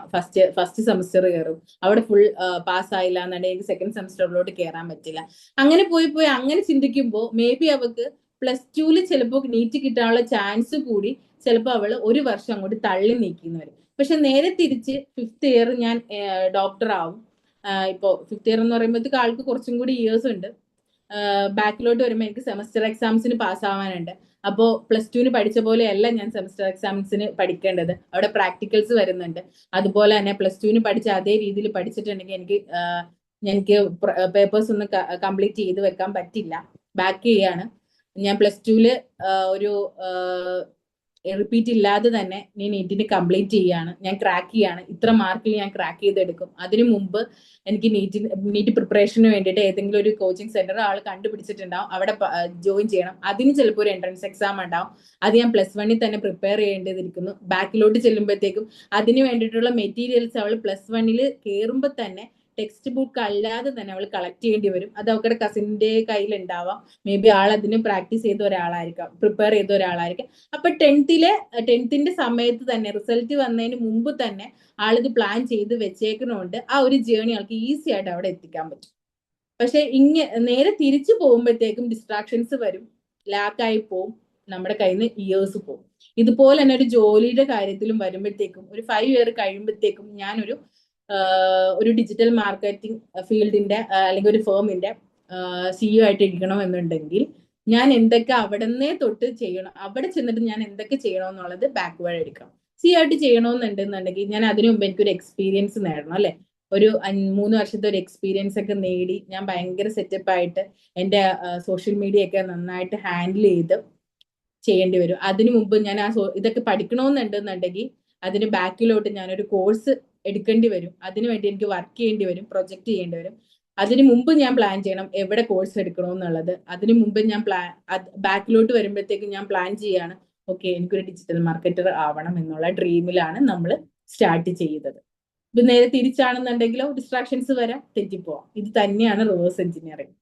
ഫസ്റ്റ് സെമസ്റ്റർ കയറും, അവിടെ ഫുൾ പാസ്സായില്ല എന്നുണ്ടെങ്കിൽ സെക്കൻഡ് സെമസ്റ്ററിലോട്ട് കയറാൻ പറ്റില്ല. അങ്ങനെ പോയി അങ്ങനെ ചിന്തിക്കുമ്പോൾ മേ ബി അവൾക്ക് +2 ചിലപ്പോൾ നീറ്റ് കിട്ടാനുള്ള ചാൻസ് കൂടി ചിലപ്പോൾ അവള് ഒരു വർഷം അങ്ങോട്ട് തള്ളി നീക്കിന്ന് വരും. പക്ഷെ നേരെ തിരിച്ച് 5th ഇയർ ഞാൻ ഡോക്ടർ ആവും. ഇപ്പോ 5th ഇയർ എന്ന് പറയുമ്പോഴത്തേക്ക് ആൾക്ക് കുറച്ചും കൂടി ഇയേഴ്സ് ഉണ്ട്. ബാക്കിലോട്ട് വരുമ്പോൾ എനിക്ക് സെമസ്റ്റർ എക്സാംസിന് പാസ്സാവാനുണ്ട്. അപ്പോൾ +2 പഠിച്ച പോലെയല്ല ഞാൻ സെമസ്റ്റർ എക്സാംസിന് പഠിക്കേണ്ടത്, അവിടെ പ്രാക്ടിക്കൽസ് വരുന്നുണ്ട്. അതുപോലെ തന്നെ +2 പഠിച്ച അതേ രീതിയിൽ പഠിച്ചിട്ടുണ്ടെങ്കിൽ എനിക്ക് പേപ്പേഴ്സ് ഒന്നും കംപ്ലീറ്റ് ചെയ്ത് വെക്കാൻ പറ്റില്ല, ബാക്ക് ചെയ്യാണ്. ഞാൻ +2 ഒരു റിപ്പീറ്റ് ഇല്ലാതെ തന്നെ ഞാൻ നീറ്റിന് കംപ്ലീറ്റ് ചെയ്യാണ്, ഞാൻ ക്രാക്ക് ചെയ്യാണ്. ഇത്ര മാർക്കിൽ ഞാൻ ക്രാക്ക് ചെയ്തെടുക്കും. അതിനു മുമ്പ് എനിക്ക് നീറ്റ് പ്രിപ്പറേഷന് വേണ്ടിയിട്ട് ഏതെങ്കിലും ഒരു കോച്ചിങ് സെന്റർ ആൾ കണ്ടുപിടിച്ചിട്ടുണ്ടാവും, അവിടെ ജോയിൻ ചെയ്യണം. അതിന് ചിലപ്പോൾ ഒരു എൻട്രൻസ് എക്സാം ഉണ്ടാവും, അത് ഞാൻ +1 തന്നെ പ്രിപ്പയർ ചെയ്യേണ്ടതിരിക്കുന്നു. ബാക്കിലോട്ട് ചെല്ലുമ്പോഴത്തേക്കും അതിന് വേണ്ടിയിട്ടുള്ള മെറ്റീരിയൽസ് അവൾ +1 കയറുമ്പോൾ തന്നെ ടെക്സ്റ്റ് ബുക്ക് അല്ലാതെ തന്നെ അവൾ കളക്ട് ചെയ്യേണ്ടി വരും. അത് അവരുടെ കസിന്റെ കയ്യിൽ ഉണ്ടാവാം, മേ ബി ആൾ അതിന് പ്രാക്ടീസ് ചെയ്ത ഒരാളായിരിക്കാം, പ്രിപ്പയർ ചെയ്ത ഒരാളായിരിക്കാം. അപ്പൊ ടെൻത്തിന്റെ സമയത്ത് തന്നെ, റിസൾട്ട് വന്നതിന് മുമ്പ് തന്നെ ആളിത് പ്ലാൻ ചെയ്ത് വെച്ചേക്കുന്നതുകൊണ്ട് ആ ഒരു ജേണി ആൾക്ക് ഈസി ആയിട്ട് അവിടെ എത്തിക്കാൻ പറ്റും. പക്ഷെ നേരെ തിരിച്ചു പോകുമ്പോഴത്തേക്കും ഡിസ്ട്രാക്ഷൻസ് വരും, ലാക്കായി പോവും, നമ്മുടെ കയ്യിൽ നിന്ന് ഇയേഴ്സ് പോകും. ഇതുപോലെ തന്നെ ഒരു ജോലിയുടെ കാര്യത്തിലും വരുമ്പോഴത്തേക്കും ഒരു 5 ഇയർ കഴിയുമ്പോഴത്തേക്കും ഞാനൊരു ഒരു ഡിജിറ്റൽ മാർക്കറ്റിംഗ് ഫീൽഡിന്റെ അല്ലെങ്കിൽ ഒരു ഫേമിന്റെ CEO ആയിട്ട് ഇരിക്കണം എന്നുണ്ടെങ്കിൽ ഞാൻ എന്തൊക്കെ അവിടെ നിന്നേ തൊട്ട് ചെയ്യണം, അവിടെ ചെന്നിട്ട് ഞാൻ എന്തൊക്കെ ചെയ്യണം എന്നുള്ളത് ബാക്ക്വേർഡ് എടുക്കണം. CEO ആയിട്ട് ചെയ്യണമെന്നുണ്ടെന്നുണ്ടെങ്കിൽ ഞാൻ അതിനു മുമ്പ് എനിക്കൊരു എക്സ്പീരിയൻസ് നേടണം, അല്ലെ? ഒരു 3 വർഷത്തെ ഒരു എക്സ്പീരിയൻസ് ഒക്കെ നേടി ഞാൻ ഭയങ്കര സെറ്റപ്പ് ആയിട്ട് എന്റെ സോഷ്യൽ മീഡിയ ഒക്കെ നന്നായിട്ട് ഹാൻഡിൽ ചെയ്ത് ചെയ്യേണ്ടി വരും. അതിനു മുമ്പ് ഞാൻ ഇതൊക്കെ പഠിക്കണമെന്നുണ്ടെന്നുണ്ടെങ്കിൽ അതിന് ബാക്കിലോട്ട് ഞാനൊരു കോഴ്സ് എടുക്കേണ്ടി വരും. അതിനു വേണ്ടി എനിക്ക് വർക്ക് ചെയ്യേണ്ടി വരും, പ്രൊജക്ട് ചെയ്യേണ്ടി വരും. അതിനു മുമ്പ് ഞാൻ പ്ലാൻ ചെയ്യണം എവിടെ കോഴ്സ് എടുക്കണമെന്നുള്ളത്. അതിനു മുമ്പ് ഞാൻ ബാക്കിലോട്ട് വരുമ്പോഴത്തേക്കും ഞാൻ പ്ലാൻ ചെയ്യാണ്, ഓക്കെ എനിക്കൊരു ഡിജിറ്റൽ മാർക്കറ്റർ ആവണം എന്നുള്ള ഡ്രീമിലാണ് നമ്മൾ സ്റ്റാർട്ട് ചെയ്തത്. ഇത് നേരെ തിരിച്ചാണെന്നുണ്ടെങ്കിലോ ഡിസ്ട്രാക്ഷൻസ് വരാം, തെറ്റിപ്പോവാം. ഇത് തന്നെയാണ് റിവേഴ്സ് എഞ്ചിനീയറിംഗ്.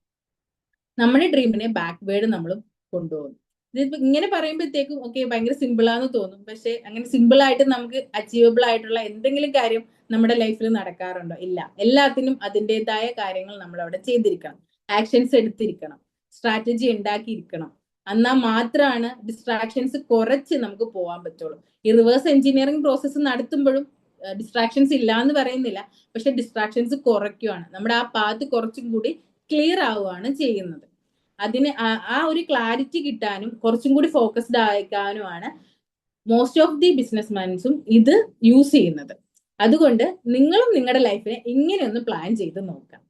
നമ്മുടെ ഡ്രീമിനെ ബാക്ക്വേർഡ് നമ്മൾ കൊണ്ടുപോകുന്നു. ഇതിപ്പോ ഇങ്ങനെ പറയുമ്പോഴത്തേക്കും ഓക്കെ ഭയങ്കര സിമ്പിളാന്ന് തോന്നും. പക്ഷെ അങ്ങനെ സിമ്പിൾ ആയിട്ട് നമുക്ക് അച്ചീവബിൾ ആയിട്ടുള്ള എന്തെങ്കിലും കാര്യം നമ്മുടെ ലൈഫിൽ നടക്കാറുണ്ടോ? ഇല്ല. എല്ലാത്തിനും അതിൻ്റെതായ കാര്യങ്ങൾ നമ്മൾ അവിടെ ചെയ്തിരിക്കണം, ആക്ഷൻസ് എടുത്തിരിക്കണം, സ്ട്രാറ്റജി ഉണ്ടാക്കിയിരിക്കണം. എന്നാൽ മാത്രമാണ് ഡിസ്ട്രാക്ഷൻസ് കുറച്ച് നമുക്ക് പോകാൻ പറ്റുള്ളൂ. ഈ റിവേഴ്സ് എഞ്ചിനീയറിംഗ് പ്രോസസ്സ് നടത്തുമ്പോഴും ഡിസ്ട്രാക്ഷൻസ് ഇല്ല എന്ന് പറയുന്നില്ല, പക്ഷെ ഡിസ്ട്രാക്ഷൻസ് കുറയ്ക്കുകയാണ്. നമ്മുടെ ആ പാത്ത് കുറച്ചും കൂടി ക്ലിയർ ആവുകയാണ് ചെയ്യുന്നത്. അതിന് ആ ഒരു ക്ലാരിറ്റി കിട്ടാനും കുറച്ചും കൂടി ഫോക്കസ്ഡ് ആയിക്കാനുമാണ് മോസ്റ്റ് ഓഫ് ദി ബിസിനസ്മാൻസും ഇത് യൂസ് ചെയ്യുന്നത്. അതുകൊണ്ട് നിങ്ങളും നിങ്ങളുടെ ലൈഫിനെ ഇങ്ങനെ ഒന്ന് പ്ലാൻ ചെയ്ത് നോക്കാം.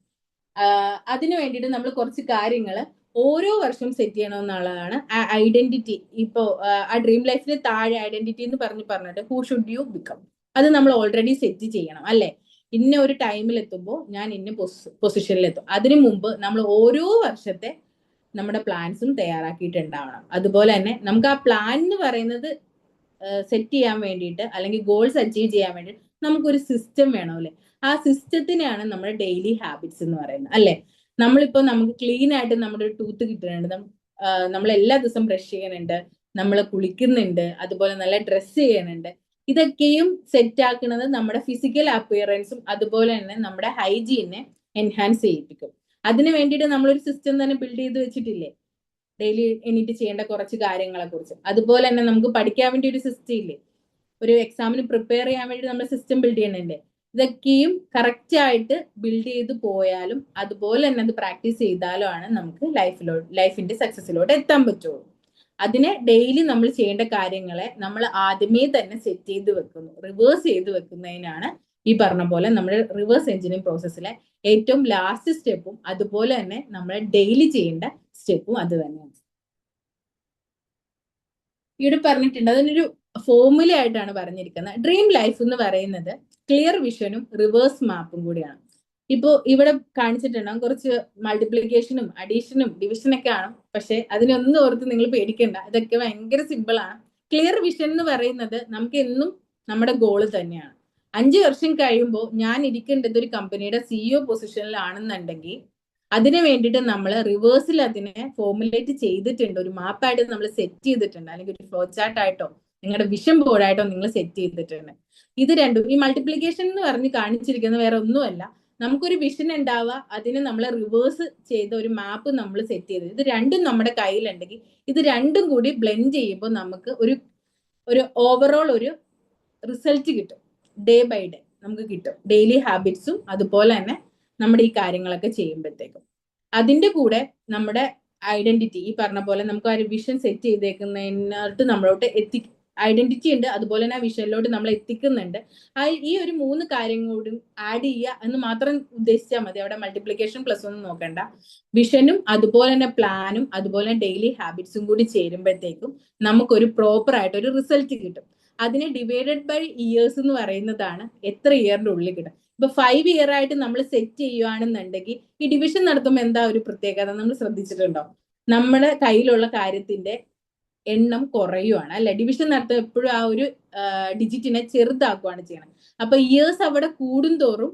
അതിനു വേണ്ടിയിട്ട് നമ്മൾ കുറച്ച് കാര്യങ്ങൾ ഓരോ വർഷം സെറ്റ് ചെയ്യണമെന്നുള്ളതാണ്. ഐഡന്റിറ്റി, ഇപ്പോ ആ ഡ്രീം ലൈഫിന് താഴെ ഐഡന്റിറ്റി എന്ന് പറഞ്ഞിട്ട് ഹൂ ഷുഡ് യു ബിക്കം, അത് നമ്മൾ ഓൾറെഡി സെറ്റ് ചെയ്യണം, അല്ലെ? ഇന്ന ഒരു ടൈമിൽ എത്തുമ്പോൾ ഞാൻ ഇന്ന പൊസിഷനിൽ എത്തും. അതിനു മുമ്പ് നമ്മൾ ഓരോ വർഷത്തെ നമ്മുടെ പ്ലാൻസും തയ്യാറാക്കിയിട്ടുണ്ടാവണം. അതുപോലെ തന്നെ നമുക്ക് ആ പ്ലാൻ എന്ന് പറയുന്നത് സെറ്റ് ചെയ്യാൻ വേണ്ടിയിട്ട് അല്ലെങ്കിൽ ഗോൾസ് അച്ചീവ് ചെയ്യാൻ വേണ്ടി നമുക്കൊരു സിസ്റ്റം വേണം, അല്ലെ? ആ സിസ്റ്റത്തിനെയാണ് നമ്മുടെ ഡെയിലി ഹാബിറ്റ്സ് എന്ന് പറയുന്നത്, അല്ലെ? നമ്മളിപ്പോ നമുക്ക് ക്ലീൻ ആയിട്ട് നമ്മുടെ ഒരു ടൂത്ത് കിട്ടുന്നുണ്ട്, നമ്മൾ എല്ലാ ദിവസവും ബ്രഷ് ചെയ്യുന്നുണ്ട്, നമ്മൾ കുളിക്കുന്നുണ്ട്, അതുപോലെ നല്ല ഡ്രസ്സ് ചെയ്യുന്നുണ്ട്. ഇതൊക്കെയും സെറ്റ് ആക്കുന്നത് നമ്മുടെ ഫിസിക്കൽ അപ്പിയറൻസും അതുപോലെ തന്നെ നമ്മുടെ ഹൈജീനെ എൻഹാൻസ് ചെയ്യിപ്പിക്കും. അതിന് വേണ്ടിയിട്ട് നമ്മളൊരു സിസ്റ്റം തന്നെ ബിൽഡ് ചെയ്ത് വെച്ചിട്ടില്ലേ, ഡെയിലി എണീറ്റ് ചെയ്യേണ്ട കുറച്ച് കാര്യങ്ങളെ കുറിച്ച്. അതുപോലെ തന്നെ നമുക്ക് പഠിക്കാൻ വേണ്ടി ഒരു സിസ്റ്റം ഇല്ലേ, ഒരു എക്സാമിന് പ്രിപ്പയർ ചെയ്യാൻ വേണ്ടി നമ്മൾ സിസ്റ്റം ബിൽഡ് ചെയ്യണല്ലേ. ഇതൊക്കെയും കറക്റ്റ് ആയിട്ട് ബിൽഡ് ചെയ്ത് പോയാലും അതുപോലെ തന്നെ അത് പ്രാക്ടീസ് ചെയ്താലും ആണ് നമുക്ക് ലൈഫിന്റെ സക്സസിലോട്ട് എത്താൻ പറ്റുള്ളൂ. അതിനെ ഡെയിലി നമ്മൾ ചെയ്യേണ്ട കാര്യങ്ങളെ നമ്മൾ ആദ്യമേ തന്നെ സെറ്റ് ചെയ്ത് വെക്കുന്നു, റിവേഴ്സ് ചെയ്ത് വെക്കുന്നതിനാണ് ഈ പറഞ്ഞ പോലെ നമ്മുടെ റിവേഴ്സ് എഞ്ചിനീയറിംഗ് പ്രോസസ്സിലെ ഏറ്റവും ലാസ്റ്റ് സ്റ്റെപ്പും അതുപോലെ തന്നെ നമ്മൾ ഡെയിലി ചെയ്യേണ്ട സ്റ്റെപ്പും അത് തന്നെയാണ്. ഇവിടെ പറഞ്ഞിട്ടുണ്ട്, അതിനൊരു ഫോർമുല ആയിട്ടാണ് പറഞ്ഞിരിക്കുന്നത്. ഡ്രീം ലൈഫ് എന്ന് പറയുന്നത് ക്ലിയർ വിഷനും റിവേഴ്സ് മാപ്പും കൂടിയാണ്. ഇപ്പോ ഇവിടെ കാണിച്ചിട്ടുണ്ടാകും കുറച്ച് മൾട്ടിപ്ലിക്കേഷനും അഡീഷനും ഡിവിഷനൊക്കെ ആണ്. പക്ഷെ അതിനൊന്നും ഓർത്ത് നിങ്ങൾ പേടിക്കണ്ട, ഇതൊക്കെ ഭയങ്കര സിമ്പിൾ ആണ്. ക്ലിയർ വിഷൻ എന്ന് പറയുന്നത് നമുക്ക് എന്നും നമ്മുടെ ഗോള് തന്നെയാണ്. 5 വർഷം കഴിയുമ്പോൾ ഞാൻ ഇരിക്കേണ്ടത് ഒരു കമ്പനിയുടെ CEO പൊസിഷനിലാണെന്നുണ്ടെങ്കിൽ അതിന് വേണ്ടിയിട്ട് നമ്മൾ റിവേഴ്സിൽ അതിനെ ഫോർമുലേറ്റ് ചെയ്തിട്ടുണ്ട്, ഒരു മാപ്പായിട്ട് നമ്മൾ സെറ്റ് ചെയ്തിട്ടുണ്ട്, അല്ലെങ്കിൽ ഒരു ഫ്ലോ ചാർട്ട് ആയിട്ടോ നിങ്ങളുടെ വിഷൻ ബോർഡായിട്ടോ നിങ്ങൾ സെറ്റ് ചെയ്തിട്ടുണ്ട്. ഇത് രണ്ടും ഈ മൾട്ടിപ്ലിക്കേഷൻ എന്ന് പറഞ്ഞ് കാണിച്ചിരിക്കുന്നത് വേറെ ഒന്നുമല്ല, നമുക്കൊരു വിഷൻ ഉണ്ടാവുക, അതിന് നമ്മൾ റിവേഴ്സ് ചെയ്ത ഒരു മാപ്പ് നമ്മൾ സെറ്റ് ചെയ്ത്, ഇത് രണ്ടും നമ്മുടെ കയ്യിലുണ്ടെങ്കിൽ ഇത് രണ്ടും കൂടി ബ്ലെൻഡ് ചെയ്യുമ്പോൾ നമുക്ക് ഒരു ഓവറോൾ ഒരു റിസൾട്ട് കിട്ടും. ഡേ ബൈ ഡേ നമുക്ക് കിട്ടും, ഡെയിലി ഹാബിറ്റ്സും അതുപോലെ തന്നെ നമ്മുടെ ഈ കാര്യങ്ങളൊക്കെ ചെയ്യുമ്പോഴത്തേക്കും. അതിന്റെ കൂടെ നമ്മുടെ ഐഡന്റിറ്റി, ഈ പറഞ്ഞ പോലെ നമുക്ക് ആ ഒരു വിഷൻ സെറ്റ് ചെയ്തേക്കുന്നതിനോട്ട് നമ്മളോട്ട് ഐഡന്റിറ്റി ഉണ്ട്, അതുപോലെ തന്നെ ആ വിഷനിലോട്ട് നമ്മൾ എത്തിക്കുന്നുണ്ട്. ഈ ഒരു 3 കാര്യങ്ങളോടും ആഡ് ചെയ്യുക എന്ന് മാത്രം ഉദ്ദേശിച്ചാൽ മതി. അവിടെ മൾട്ടിപ്ലിക്കേഷൻ പ്ലസ് ഒന്നും നോക്കണ്ട. വിഷനും അതുപോലെ തന്നെ പ്ലാനും അതുപോലെ തന്നെ ഡെയിലി ഹാബിറ്റ്സും കൂടി ചേരുമ്പോഴത്തേക്കും നമുക്കൊരു പ്രോപ്പർ ആയിട്ട് ഒരു റിസൾട്ട് കിട്ടും. അതിനെ ഡിവൈഡഡ് ബൈ ഇയേഴ്സ് എന്ന് പറയുന്നതാണ് എത്ര ഇയറിന്റെ ഉള്ളിൽ കിട്ടും. ഇപ്പൊ 5 ഇയർ ആയിട്ട് നമ്മൾ സെറ്റ് ചെയ്യുകയാണെന്നുണ്ടെങ്കിൽ ഈ ഡിവിഷൻ നടത്തുമ്പോൾ എന്താ ഒരു പ്രത്യേകത നമ്മൾ ശ്രദ്ധിച്ചിട്ടുണ്ടോ? നമ്മുടെ കയ്യിലുള്ള കാര്യത്തിന്റെ എണ്ണം കുറയുവാണ്, അല്ലെ? ഡിവിഷൻ നടത്തുമ്പോൾ എപ്പോഴും ആ ഒരു ഡിജിറ്റിനെ ചെറുതാക്കുകയാണ് ചെയ്യണം. അപ്പൊ ഇയേഴ്സ് അവിടെ കൂടുന്തോറും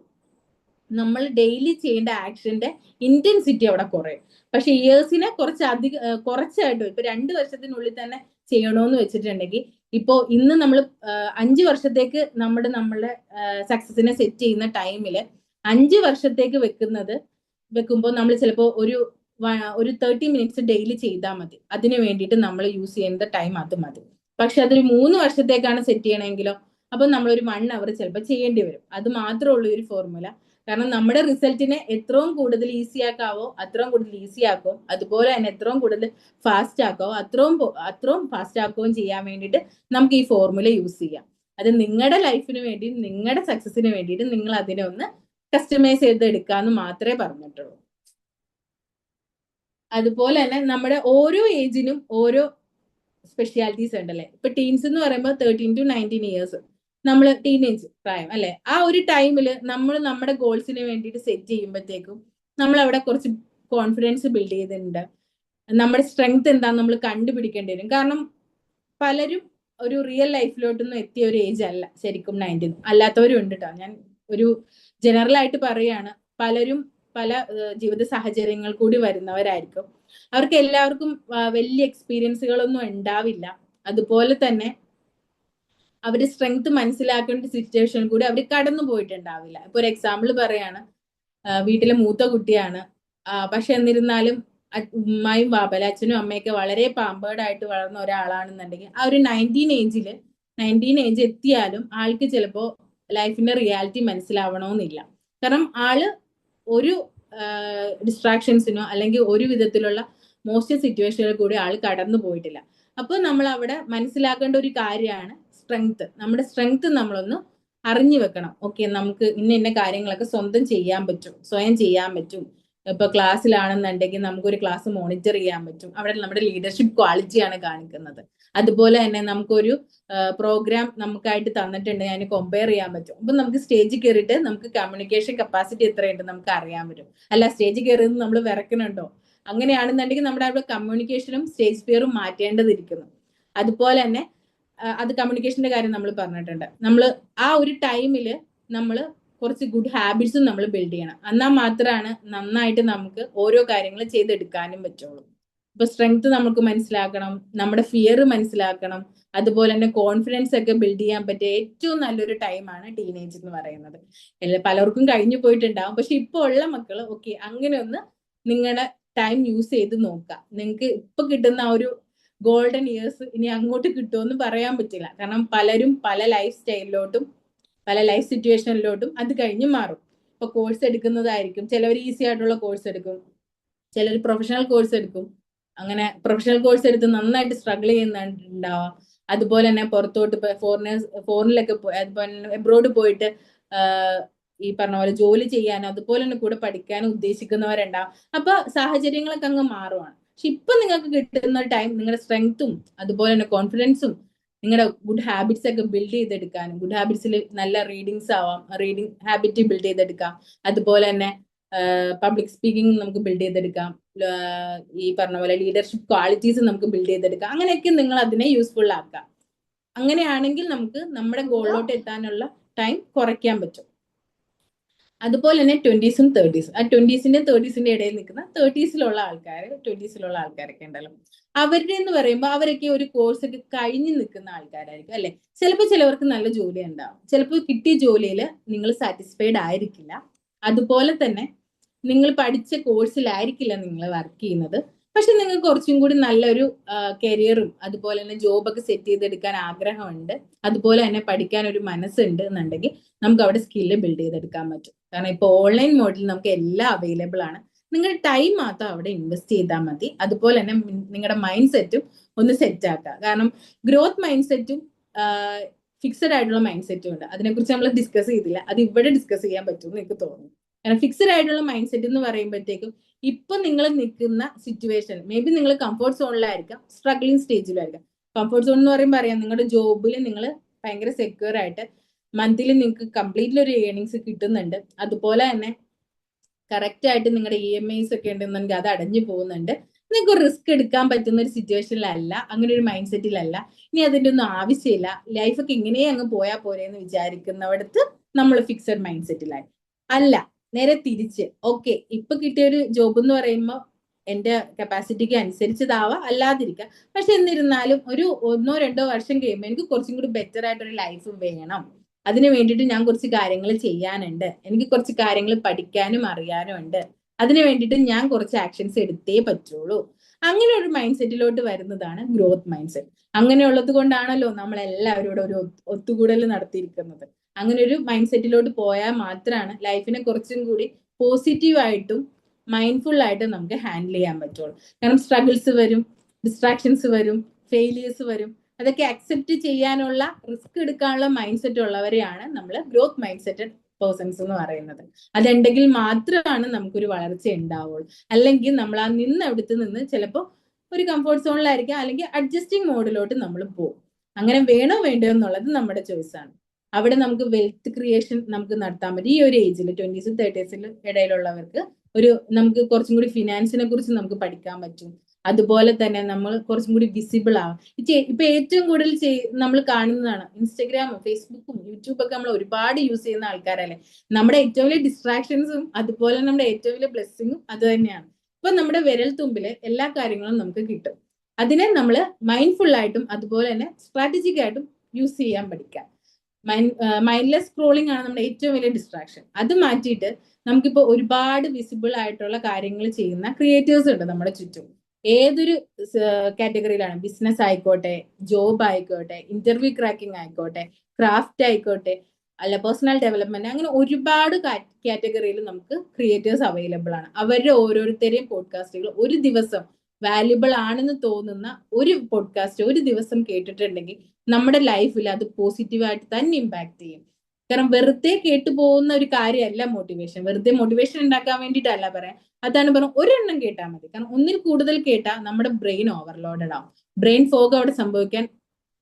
നമ്മൾ ഡെയിലി ചെയ്യേണ്ട ആക്ഷന്റെ ഇന്റൻസിറ്റി അവിടെ കുറയും. പക്ഷെ ഇയേഴ്സിനെ കുറച്ചായിട്ട് ഇപ്പൊ 2 വർഷത്തിനുള്ളിൽ തന്നെ ചെയ്യണമെന്ന് വെച്ചിട്ടുണ്ടെങ്കിൽ, ഇപ്പോ ഇന്ന് നമ്മൾ 5 വർഷത്തേക്ക് നമ്മളുടെ സക്സസിനെ സെറ്റ് ചെയ്യുന്ന ടൈമില് 5 വർഷത്തേക്ക് വെക്കുമ്പോൾ നമ്മൾ ചിലപ്പോൾ ഒരു 30 മിനിറ്റ്സ് ഡെയിലി ചെയ്താൽ മതി. അതിന് വേണ്ടിയിട്ട് നമ്മൾ യൂസ് ചെയ്യുന്ന ടൈം അത് മതി. പക്ഷെ അതൊരു 3 വർഷത്തേക്കാണ് സെറ്റ് ചെയ്യണമെങ്കിലോ, അപ്പൊ നമ്മൾ ഒരു 1 അവർ ചിലപ്പോൾ ചെയ്യേണ്ടി വരും. അത് മാത്രമേ ഉള്ളൂ ഒരു ഫോർമുല. കാരണം നമ്മുടെ റിസൾട്ടിനെ എത്രയും കൂടുതൽ ഈസി ആക്കാവോ അത്രയും കൂടുതൽ ഈസി ആക്കും, അതുപോലെ തന്നെ എത്രയും കൂടുതൽ ഫാസ്റ്റ് ആക്കാവോ അത്രയും ഫാസ്റ്റ് ആക്കുകയും ചെയ്യാൻ വേണ്ടിയിട്ട് നമുക്ക് ഈ ഫോർമുല യൂസ് ചെയ്യാം. അത് നിങ്ങളുടെ ലൈഫിന് വേണ്ടി, നിങ്ങളുടെ സക്സസിന് വേണ്ടിയിട്ട് നിങ്ങൾ അതിനെ ഒന്ന് കസ്റ്റമൈസ് ചെയ്ത് എടുക്കാന്ന് മാത്രമേ പറഞ്ഞിട്ടുള്ളൂ. അതുപോലെ തന്നെ നമ്മുടെ ഓരോ ഏജിനും ഓരോ സ്പെഷ്യാലിറ്റീസ് ഉണ്ടല്ലേ. ഇപ്പൊ ടീൻസ് എന്ന് പറയുമ്പോൾ 13 to 19 ഇയേഴ്സ് നമ്മൾ ടീനേജ് പ്രായം അല്ലെ. ആ ഒരു ടൈമിൽ നമ്മൾ നമ്മുടെ ഗോൾസിന് വേണ്ടിയിട്ട് സെറ്റ് ചെയ്യുമ്പോഴത്തേക്കും നമ്മൾ അവിടെ കുറച്ച് കോൺഫിഡൻസ് ബിൽഡ് ചെയ്തിട്ടുണ്ട്. നമ്മുടെ സ്ട്രെങ്ത് എന്താന്ന് നമ്മൾ കണ്ടുപിടിക്കേണ്ടി വരും. കാരണം പലരും ഒരു റിയൽ ലൈഫിലോട്ടൊന്നും എത്തിയ ഒരു ഏജ് അല്ല ശരിക്കും 19. അല്ലാത്തവരും ഉണ്ട് കേട്ടോ. ഞാൻ ഒരു ജനറൽ ആയിട്ട് പറയുകയാണ്. പലരും പല ജീവിത സാഹചര്യങ്ങൾ കൂടി വരുന്നവരായിരിക്കും. അവർക്ക് എല്ലാവർക്കും വലിയ എക്സ്പീരിയൻസുകളൊന്നും ഉണ്ടാവില്ല. അതുപോലെ തന്നെ അവര് സ്ട്രെങ്ത് മനസ്സിലാക്കേണ്ട സിറ്റുവേഷൻ കൂടി അവർ കടന്നു പോയിട്ടുണ്ടാവില്ല. ഇപ്പൊ ഒരു എക്സാമ്പിൾ പറയാണ്, വീട്ടിലെ മൂത്ത കുട്ടിയാണ്. പക്ഷെ എന്നിരുന്നാലും ഉമ്മയും ബാബല അച്ഛനും അമ്മയൊക്കെ വളരെ പാമ്പേർഡ് ആയിട്ട് വളർന്ന ഒരാളാണെന്നുണ്ടെങ്കിൽ ആ ഒരു 19 ഏജ് എത്തിയാലും ആൾക്ക് ചിലപ്പോ ലൈഫിന്റെ റിയാലിറ്റി മനസ്സിലാവണമെന്നില്ല. കാരണം ആള് ഒരു ഡിസ്ട്രാക്ഷൻസിനോ അല്ലെങ്കിൽ ഒരു വിധത്തിലുള്ള മോശം സിറ്റുവേഷനിൽ കൂടി ആൾ കടന്നു പോയിട്ടില്ല. അപ്പൊ നമ്മൾ അവിടെ മനസ്സിലാക്കേണ്ട ഒരു കാര്യമാണ് സ്ട്രെങ്ത്. നമ്മുടെ സ്ട്രെങ്ത് നമ്മളൊന്ന് അറിഞ്ഞു വെക്കണം. ഓക്കെ, നമുക്ക് ഇന്ന കാര്യങ്ങളൊക്കെ സ്വയം ചെയ്യാൻ പറ്റും. ഇപ്പൊ ക്ലാസ്സിലാണെന്നുണ്ടെങ്കിൽ നമുക്കൊരു ക്ലാസ് മോണിറ്റർ ചെയ്യാൻ പറ്റും. അവിടെ നമ്മുടെ ലീഡർഷിപ്പ് ക്വാളിറ്റിയാണ് കാണിക്കുന്നത്. അതുപോലെ തന്നെ നമുക്കൊരു പ്രോഗ്രാം നമുക്കായിട്ട് തന്നിട്ടുണ്ടെങ്കിൽ അതിന് കമ്പയർ ചെയ്യാൻ പറ്റും. അപ്പൊ നമുക്ക് സ്റ്റേജിൽ കയറിയിട്ട് നമുക്ക് കമ്മ്യൂണിക്കേഷൻ കപ്പാസിറ്റി എത്രയുണ്ട് നമുക്ക് അറിയാൻ പറ്റും. അല്ല സ്റ്റേജിൽ കയറുന്നത് നമ്മൾ വിറക്കുന്നുണ്ടോ, അങ്ങനെയാണെന്നുണ്ടെങ്കിൽ നമ്മുടെ അവിടെ കമ്മ്യൂണിക്കേഷനും സ്റ്റേജ് ഫിയറും മാറ്റേണ്ടതിരിക്കുന്നു. അതുപോലെ തന്നെ അത് കമ്മ്യൂണിക്കേഷന്റെ കാര്യം നമ്മൾ പറഞ്ഞിട്ടുണ്ട്. നമ്മൾ ആ ഒരു ടൈമില് നമ്മൾ കുറച്ച് ഗുഡ് ഹാബിറ്റ്സും നമ്മൾ ബിൽഡ് ചെയ്യണം. എന്നാൽ മാത്രമാണ് നന്നായിട്ട് നമുക്ക് ഓരോ കാര്യങ്ങൾ ചെയ്തെടുക്കാനും പറ്റുള്ളൂ. ഇപ്പൊ സ്ട്രെങ്ത് നമുക്ക് മനസ്സിലാക്കണം, നമ്മുടെ ഫിയർ മനസ്സിലാക്കണം, അതുപോലെ തന്നെ കോൺഫിഡൻസ് ഒക്കെ ബിൽഡ് ചെയ്യാൻ പറ്റിയ ഏറ്റവും നല്ലൊരു ടൈമാണ് ടീനേജ് എന്ന് പറയുന്നത്. പലർക്കും കഴിഞ്ഞു പോയിട്ടുണ്ടാവും. പക്ഷെ ഇപ്പൊ ഉള്ള മക്കൾ ഓക്കെ അങ്ങനെ ഒന്ന് നിങ്ങളുടെ ടൈം യൂസ് ചെയ്ത് നോക്കുക. നിങ്ങൾക്ക് ഇപ്പൊ കിട്ടുന്ന ആ ഒരു ഗോൾഡൻ ഇയേഴ്സ് ഇനി അങ്ങോട്ട് കിട്ടുമെന്ന് പറയാൻ പറ്റില്ല. കാരണം പലരും പല ലൈഫ് സ്റ്റൈലിലോട്ടും പല ലൈഫ് സിറ്റുവേഷനിലോട്ടും അത് കഴിഞ്ഞ് മാറും. ഇപ്പൊ കോഴ്സ് എടുക്കുന്നതായിരിക്കും, ചിലവർ ഈസി ആയിട്ടുള്ള കോഴ്സ് എടുക്കും, ചിലർ പ്രൊഫഷണൽ കോഴ്സ് എടുക്കും. അങ്ങനെ പ്രൊഫഷണൽ കോഴ്സ് എടുത്ത് നന്നായിട്ട് സ്ട്രഗിൾ ചെയ്യുന്നുണ്ടാവാം. അതുപോലെ തന്നെ പുറത്തോട്ട് ഫോറിനിലൊക്കെ അതുപോലെ എബ്രോഡ് പോയിട്ട് ഈ പറഞ്ഞ പോലെ ജോലി ചെയ്യാനും അതുപോലെ തന്നെ കൂടെ പഠിക്കാനും ഉദ്ദേശിക്കുന്നവരുണ്ടാവും. അപ്പൊ സാഹചര്യങ്ങളൊക്കെ അങ്ങ് മാറുവാണ്. പക്ഷെ ഇപ്പൊ നിങ്ങൾക്ക് കിട്ടുന്ന ടൈം നിങ്ങളുടെ സ്ട്രെങ്ത്തും അതുപോലെ തന്നെ കോൺഫിഡൻസും നിങ്ങളുടെ ഗുഡ് ഹാബിറ്റ്സ് ഒക്കെ ബിൽഡ് ചെയ്തെടുക്കാനും, ഗുഡ് ഹാബിറ്റ്സിൽ നല്ല റീഡിങ്സ് ആവാം, റീഡിങ് ഹാബിറ്റ് ബിൽഡ് ചെയ്തെടുക്കാം. അതുപോലെ തന്നെ പബ്ലിക് സ്പീക്കിംഗ് നമുക്ക് ബിൽഡ് ചെയ്തെടുക്കാം. ഈ പറഞ്ഞ പോലെ ലീഡർഷിപ്പ് ക്വാളിറ്റീസ് നമുക്ക് ബിൽഡ് ചെയ്തെടുക്കാം. അങ്ങനെയൊക്കെ നിങ്ങൾ അതിനെ യൂസ്ഫുൾ ആക്കാം. അങ്ങനെയാണെങ്കിൽ നമുക്ക് നമ്മുടെ ഗോളിലോട്ട് എത്താനുള്ള ടൈം കുറയ്ക്കാൻ പറ്റും. അതുപോലെ തന്നെ 20s ഉം 30s, ആ 20സിന്റെയും 30സിന്റെ ഇടയിൽ നിൽക്കുന്ന 30സിലുള്ള ആൾക്കാരൊക്കെ ഉണ്ടല്ലോ. അവരുടെ എന്ന് പറയുമ്പോൾ അവരൊക്കെ ഒരു കോഴ്സ് ഒക്കെ കഴിഞ്ഞ് നിൽക്കുന്ന ആൾക്കാരായിരിക്കും അല്ലെ. ചിലവർക്ക് നല്ല ജോലി ഉണ്ടാവും, ചിലപ്പോൾ കിട്ടിയ ജോലിയിൽ നിങ്ങൾ സാറ്റിസ്ഫൈഡ് ആയിരിക്കില്ല. അതുപോലെ തന്നെ നിങ്ങൾ പഠിച്ച കോഴ്സിലായിരിക്കില്ല നിങ്ങൾ വർക്ക് ചെയ്യുന്നത്. പക്ഷെ നിങ്ങൾക്ക് കുറച്ചും കൂടി നല്ലൊരു കരിയറും അതുപോലെ തന്നെ ജോബൊക്കെ സെറ്റ് ചെയ്തെടുക്കാൻ ആഗ്രഹമുണ്ട്, അതുപോലെ തന്നെ പഠിക്കാൻ ഒരു മനസ്സുണ്ട് എന്നുണ്ടെങ്കിൽ നമുക്ക് അവിടെ സ്കില്ല് ബിൽഡ് ചെയ്തെടുക്കാൻ പറ്റും. കാരണം ഇപ്പൊ ഓൺലൈൻ മോഡിൽ നമുക്ക് എല്ലാം അവൈലബിൾ ആണ്. നിങ്ങളുടെ ടൈം മാത്രം അവിടെ ഇൻവെസ്റ്റ് ചെയ്താൽ മതി. അതുപോലെ തന്നെ നിങ്ങളുടെ മൈൻഡ് സെറ്റും ഒന്ന് സെറ്റ് ആക്കുക. കാരണം ഗ്രോത്ത് മൈൻഡ് സെറ്റും ഫിക്സഡ് ആയിട്ടുള്ള മൈൻഡ് സെറ്റും ഉണ്ട്. അതിനെക്കുറിച്ച് നമ്മൾ ഡിസ്കസ് ചെയ്തില്ല, അത് ഇവിടെ ഡിസ്കസ് ചെയ്യാൻ പറ്റുമെന്ന് എനിക്ക് തോന്നുന്നു. കാരണം ഫിക്സഡ് ആയിട്ടുള്ള മൈൻഡ് സെറ്റ് എന്ന് പറയുമ്പോഴത്തേക്കും ഇപ്പൊ നിങ്ങൾ നിൽക്കുന്ന സിറ്റുവേഷൻ മേ ബി നിങ്ങൾ കംഫർട്ട് സോണിലായിരിക്കാം, സ്ട്രഗ്ലിംഗ് സ്റ്റേജിലായിരിക്കാം. കംഫർട്ട് സോൺ എന്ന് പറയുമ്പോൾ അറിയാം, നിങ്ങളുടെ ജോബിൽ നിങ്ങൾ ഭയങ്കര സെക്യൂർ ആയിട്ട് മന്ത്ലി നിങ്ങൾക്ക് കംപ്ലീറ്റ്ലി ഒരു ഏർണിങ്സ് കിട്ടുന്നുണ്ട്. അതുപോലെ തന്നെ കറക്റ്റ് ആയിട്ട് നിങ്ങളുടെ EMIs ഒക്കെ ഉണ്ടെന്നുണ്ടെങ്കിൽ അത് അടഞ്ഞു പോകുന്നുണ്ട്. നിങ്ങൾക്ക് റിസ്ക് എടുക്കാൻ പറ്റുന്ന ഒരു സിറ്റുവേഷനിലല്ല, അങ്ങനെ ഒരു മൈൻഡ് സെറ്റിലല്ല. ഇനി അതിന്റെ ഒന്നും ആവശ്യമില്ല, ലൈഫൊക്കെ ഇങ്ങനെ അങ്ങ് പോയാൽ പോരെ എന്ന് വിചാരിക്കുന്നവിടത്ത് നമ്മൾ ഫിക്സഡ് മൈൻഡ് സെറ്റിലായി. അല്ല, നേരെ തിരിച്ച് ഓക്കെ ഇപ്പൊ കിട്ടിയ ഒരു ജോബ് എന്ന് പറയുമ്പോൾ എന്റെ കപ്പാസിറ്റിക്ക് അനുസരിച്ചതാവാം, അല്ലാതിരിക്കാം. പക്ഷെ എന്നിരുന്നാലും ഒരു 1-2 വർഷം കഴിയുമ്പോൾ എനിക്ക് കുറച്ചും കൂടി ബെറ്റർ ആയിട്ടൊരു ലൈഫ് വേണം. അതിന് വേണ്ടിയിട്ട് ഞാൻ കുറച്ച് കാര്യങ്ങൾ ചെയ്യാനുണ്ട്, എനിക്ക് കുറച്ച് കാര്യങ്ങൾ പഠിക്കാനും അറിയാനും ഉണ്ട്. അതിന് വേണ്ടിയിട്ട് ഞാൻ കുറച്ച് ആക്ഷൻസ് എടുത്തേ പറ്റുള്ളൂ. അങ്ങനെ ഒരു മൈൻഡ് സെറ്റിലോട്ട് വരുന്നതാണ് ഗ്രോത്ത് മൈൻഡ് സെറ്റ്. അങ്ങനെയുള്ളത് കൊണ്ടാണല്ലോ നമ്മൾ എല്ലാവരോടും ഒരു ഒത്തുകൂടൽ നടത്തിയിരിക്കുന്നത്. അങ്ങനെ ഒരു മൈൻഡ് സെറ്റിലോട്ട് പോയാൽ മാത്രമാണ് ലൈഫിനെ കുറച്ചും കൂടി പോസിറ്റീവായിട്ടും മൈൻഡ്ഫുൾ ആയിട്ടും നമുക്ക് ഹാൻഡിൽ ചെയ്യാൻ പറ്റുള്ളൂ. കാരണം സ്ട്രഗിൾസ് വരും, ഡിസ്ട്രാക്ഷൻസ് വരും, ഫെയിലിയേഴ്സ് വരും. അതൊക്കെ അക്സെപ്റ്റ് ചെയ്യാനുള്ള, റിസ്ക് എടുക്കാനുള്ള മൈൻഡ് സെറ്റ് ഉള്ളവരെയാണ് നമ്മൾ ഗ്രോത്ത് മൈൻഡ് സെറ്റ് പേഴ്സൺസ് എന്ന് പറയുന്നത്. അതുണ്ടെങ്കിൽ മാത്രമാണ് നമുക്കൊരു വളർച്ച ഉണ്ടാവുള്ളൂ. അല്ലെങ്കിൽ നമ്മൾ ആ അവിടുത്തെ നിന്ന് ചിലപ്പോൾ ഒരു കംഫോർട്ട് സോണിലായിരിക്കാം, അല്ലെങ്കിൽ അഡ്ജസ്റ്റിംഗ് മോഡിലോട്ട് നമ്മൾ പോകും. അങ്ങനെ വേണോ വേണ്ടോ എന്നുള്ളത് നമ്മുടെ ചോയ്സ് ആണ്. അവിടെ നമുക്ക് വെൽത്ത് ക്രിയേഷൻ നമുക്ക് നടത്താൻ പറ്റും. ഈ ഒരു ഏജിൽ 20s 30s ഇടയിലുള്ളവർക്ക് നമുക്ക് കുറച്ചും കൂടി ഫിനാൻസിനെ കുറിച്ച് നമുക്ക് പഠിക്കാൻ പറ്റും. അതുപോലെ തന്നെ നമ്മൾ കുറച്ചും കൂടി വിസിബിൾ ആവും. ഇപ്പൊ ഏറ്റവും കൂടുതൽ നമ്മൾ കാണുന്നതാണ് ഇൻസ്റ്റഗ്രാമും ഫേസ്ബുക്കും യൂട്യൂബൊക്കെ നമ്മൾ ഒരുപാട് യൂസ് ചെയ്യുന്ന ആൾക്കാരല്ലേ. നമ്മുടെ ഏറ്റവും വലിയ ഡിസ്ട്രാക്ഷൻസും അതുപോലെ നമ്മുടെ ഏറ്റവും വലിയ ബ്ലെസ്സിങ്ങും അത് തന്നെയാണ്. ഇപ്പൊ നമ്മുടെ വിരൽ തുമ്പില് എല്ലാ കാര്യങ്ങളും നമുക്ക് കിട്ടും. അതിനെ നമ്മൾ മൈൻഡ്ഫുൾ ആയിട്ടും അതുപോലെ തന്നെ സ്ട്രാറ്റജിക് ആയിട്ടും യൂസ് ചെയ്യാൻ പഠിക്കാം. മൈൻഡ്ലെസ് സ്ക്രോളിംഗ് ആണ് നമ്മുടെ ഏറ്റവും വലിയ ഡിസ്ട്രാക്ഷൻ. അത് മാറ്റിയിട്ട് നമുക്കിപ്പോൾ ഒരുപാട് വിസിബിൾ ആയിട്ടുള്ള കാര്യങ്ങൾ ചെയ്യുന്ന ക്രിയേറ്റേഴ്സ് ഉണ്ട് നമ്മുടെ ചുറ്റും. ഏതൊരു കാറ്റഗറിയിലാണ്, ബിസിനസ് ആയിക്കോട്ടെ, ജോബ് ആയിക്കോട്ടെ, ഇന്റർവ്യൂ ക്രാക്കിംഗ് ആയിക്കോട്ടെ, ക്രാഫ്റ്റ് ആയിക്കോട്ടെ, അല്ല പേഴ്സണൽ ഡെവലപ്മെന്റ്, അങ്ങനെ ഒരുപാട് കാറ്റഗറിയിൽ നമുക്ക് ക്രിയേറ്റേഴ്സ് അവൈലബിൾ ആണ്. അവരുടെ ഓരോരുത്തരെയും പോഡ്കാസ്റ്റുകൾ ഒരു ദിവസം വാല്യുബിൾ ആണെന്ന് തോന്നുന്ന ഒരു പോഡ്കാസ്റ്റ് ഒരു ദിവസം കേട്ടിട്ടുണ്ടെങ്കിൽ നമ്മുടെ ലൈഫിൽ അത് പോസിറ്റീവായിട്ട് തന്നെ ഇമ്പാക്ട് ചെയ്യും. കാരണം വെറുതെ കേട്ടു പോകുന്ന ഒരു കാര്യമല്ല മോട്ടിവേഷൻ. വെറുതെ മോട്ടിവേഷൻ ഉണ്ടാക്കാൻ വേണ്ടിയിട്ടല്ല പറയാം. അതാണ് പറഞ്ഞ ഒരെണ്ണം കേട്ടാൽ മതി. കാരണം ഒന്നിൽ കൂടുതൽ കേട്ടാൽ നമ്മുടെ ബ്രെയിൻ ഓവർലോഡഡ് ആവും. ബ്രെയിൻ ഫോഗ് അവിടെ സംഭവിക്കാൻ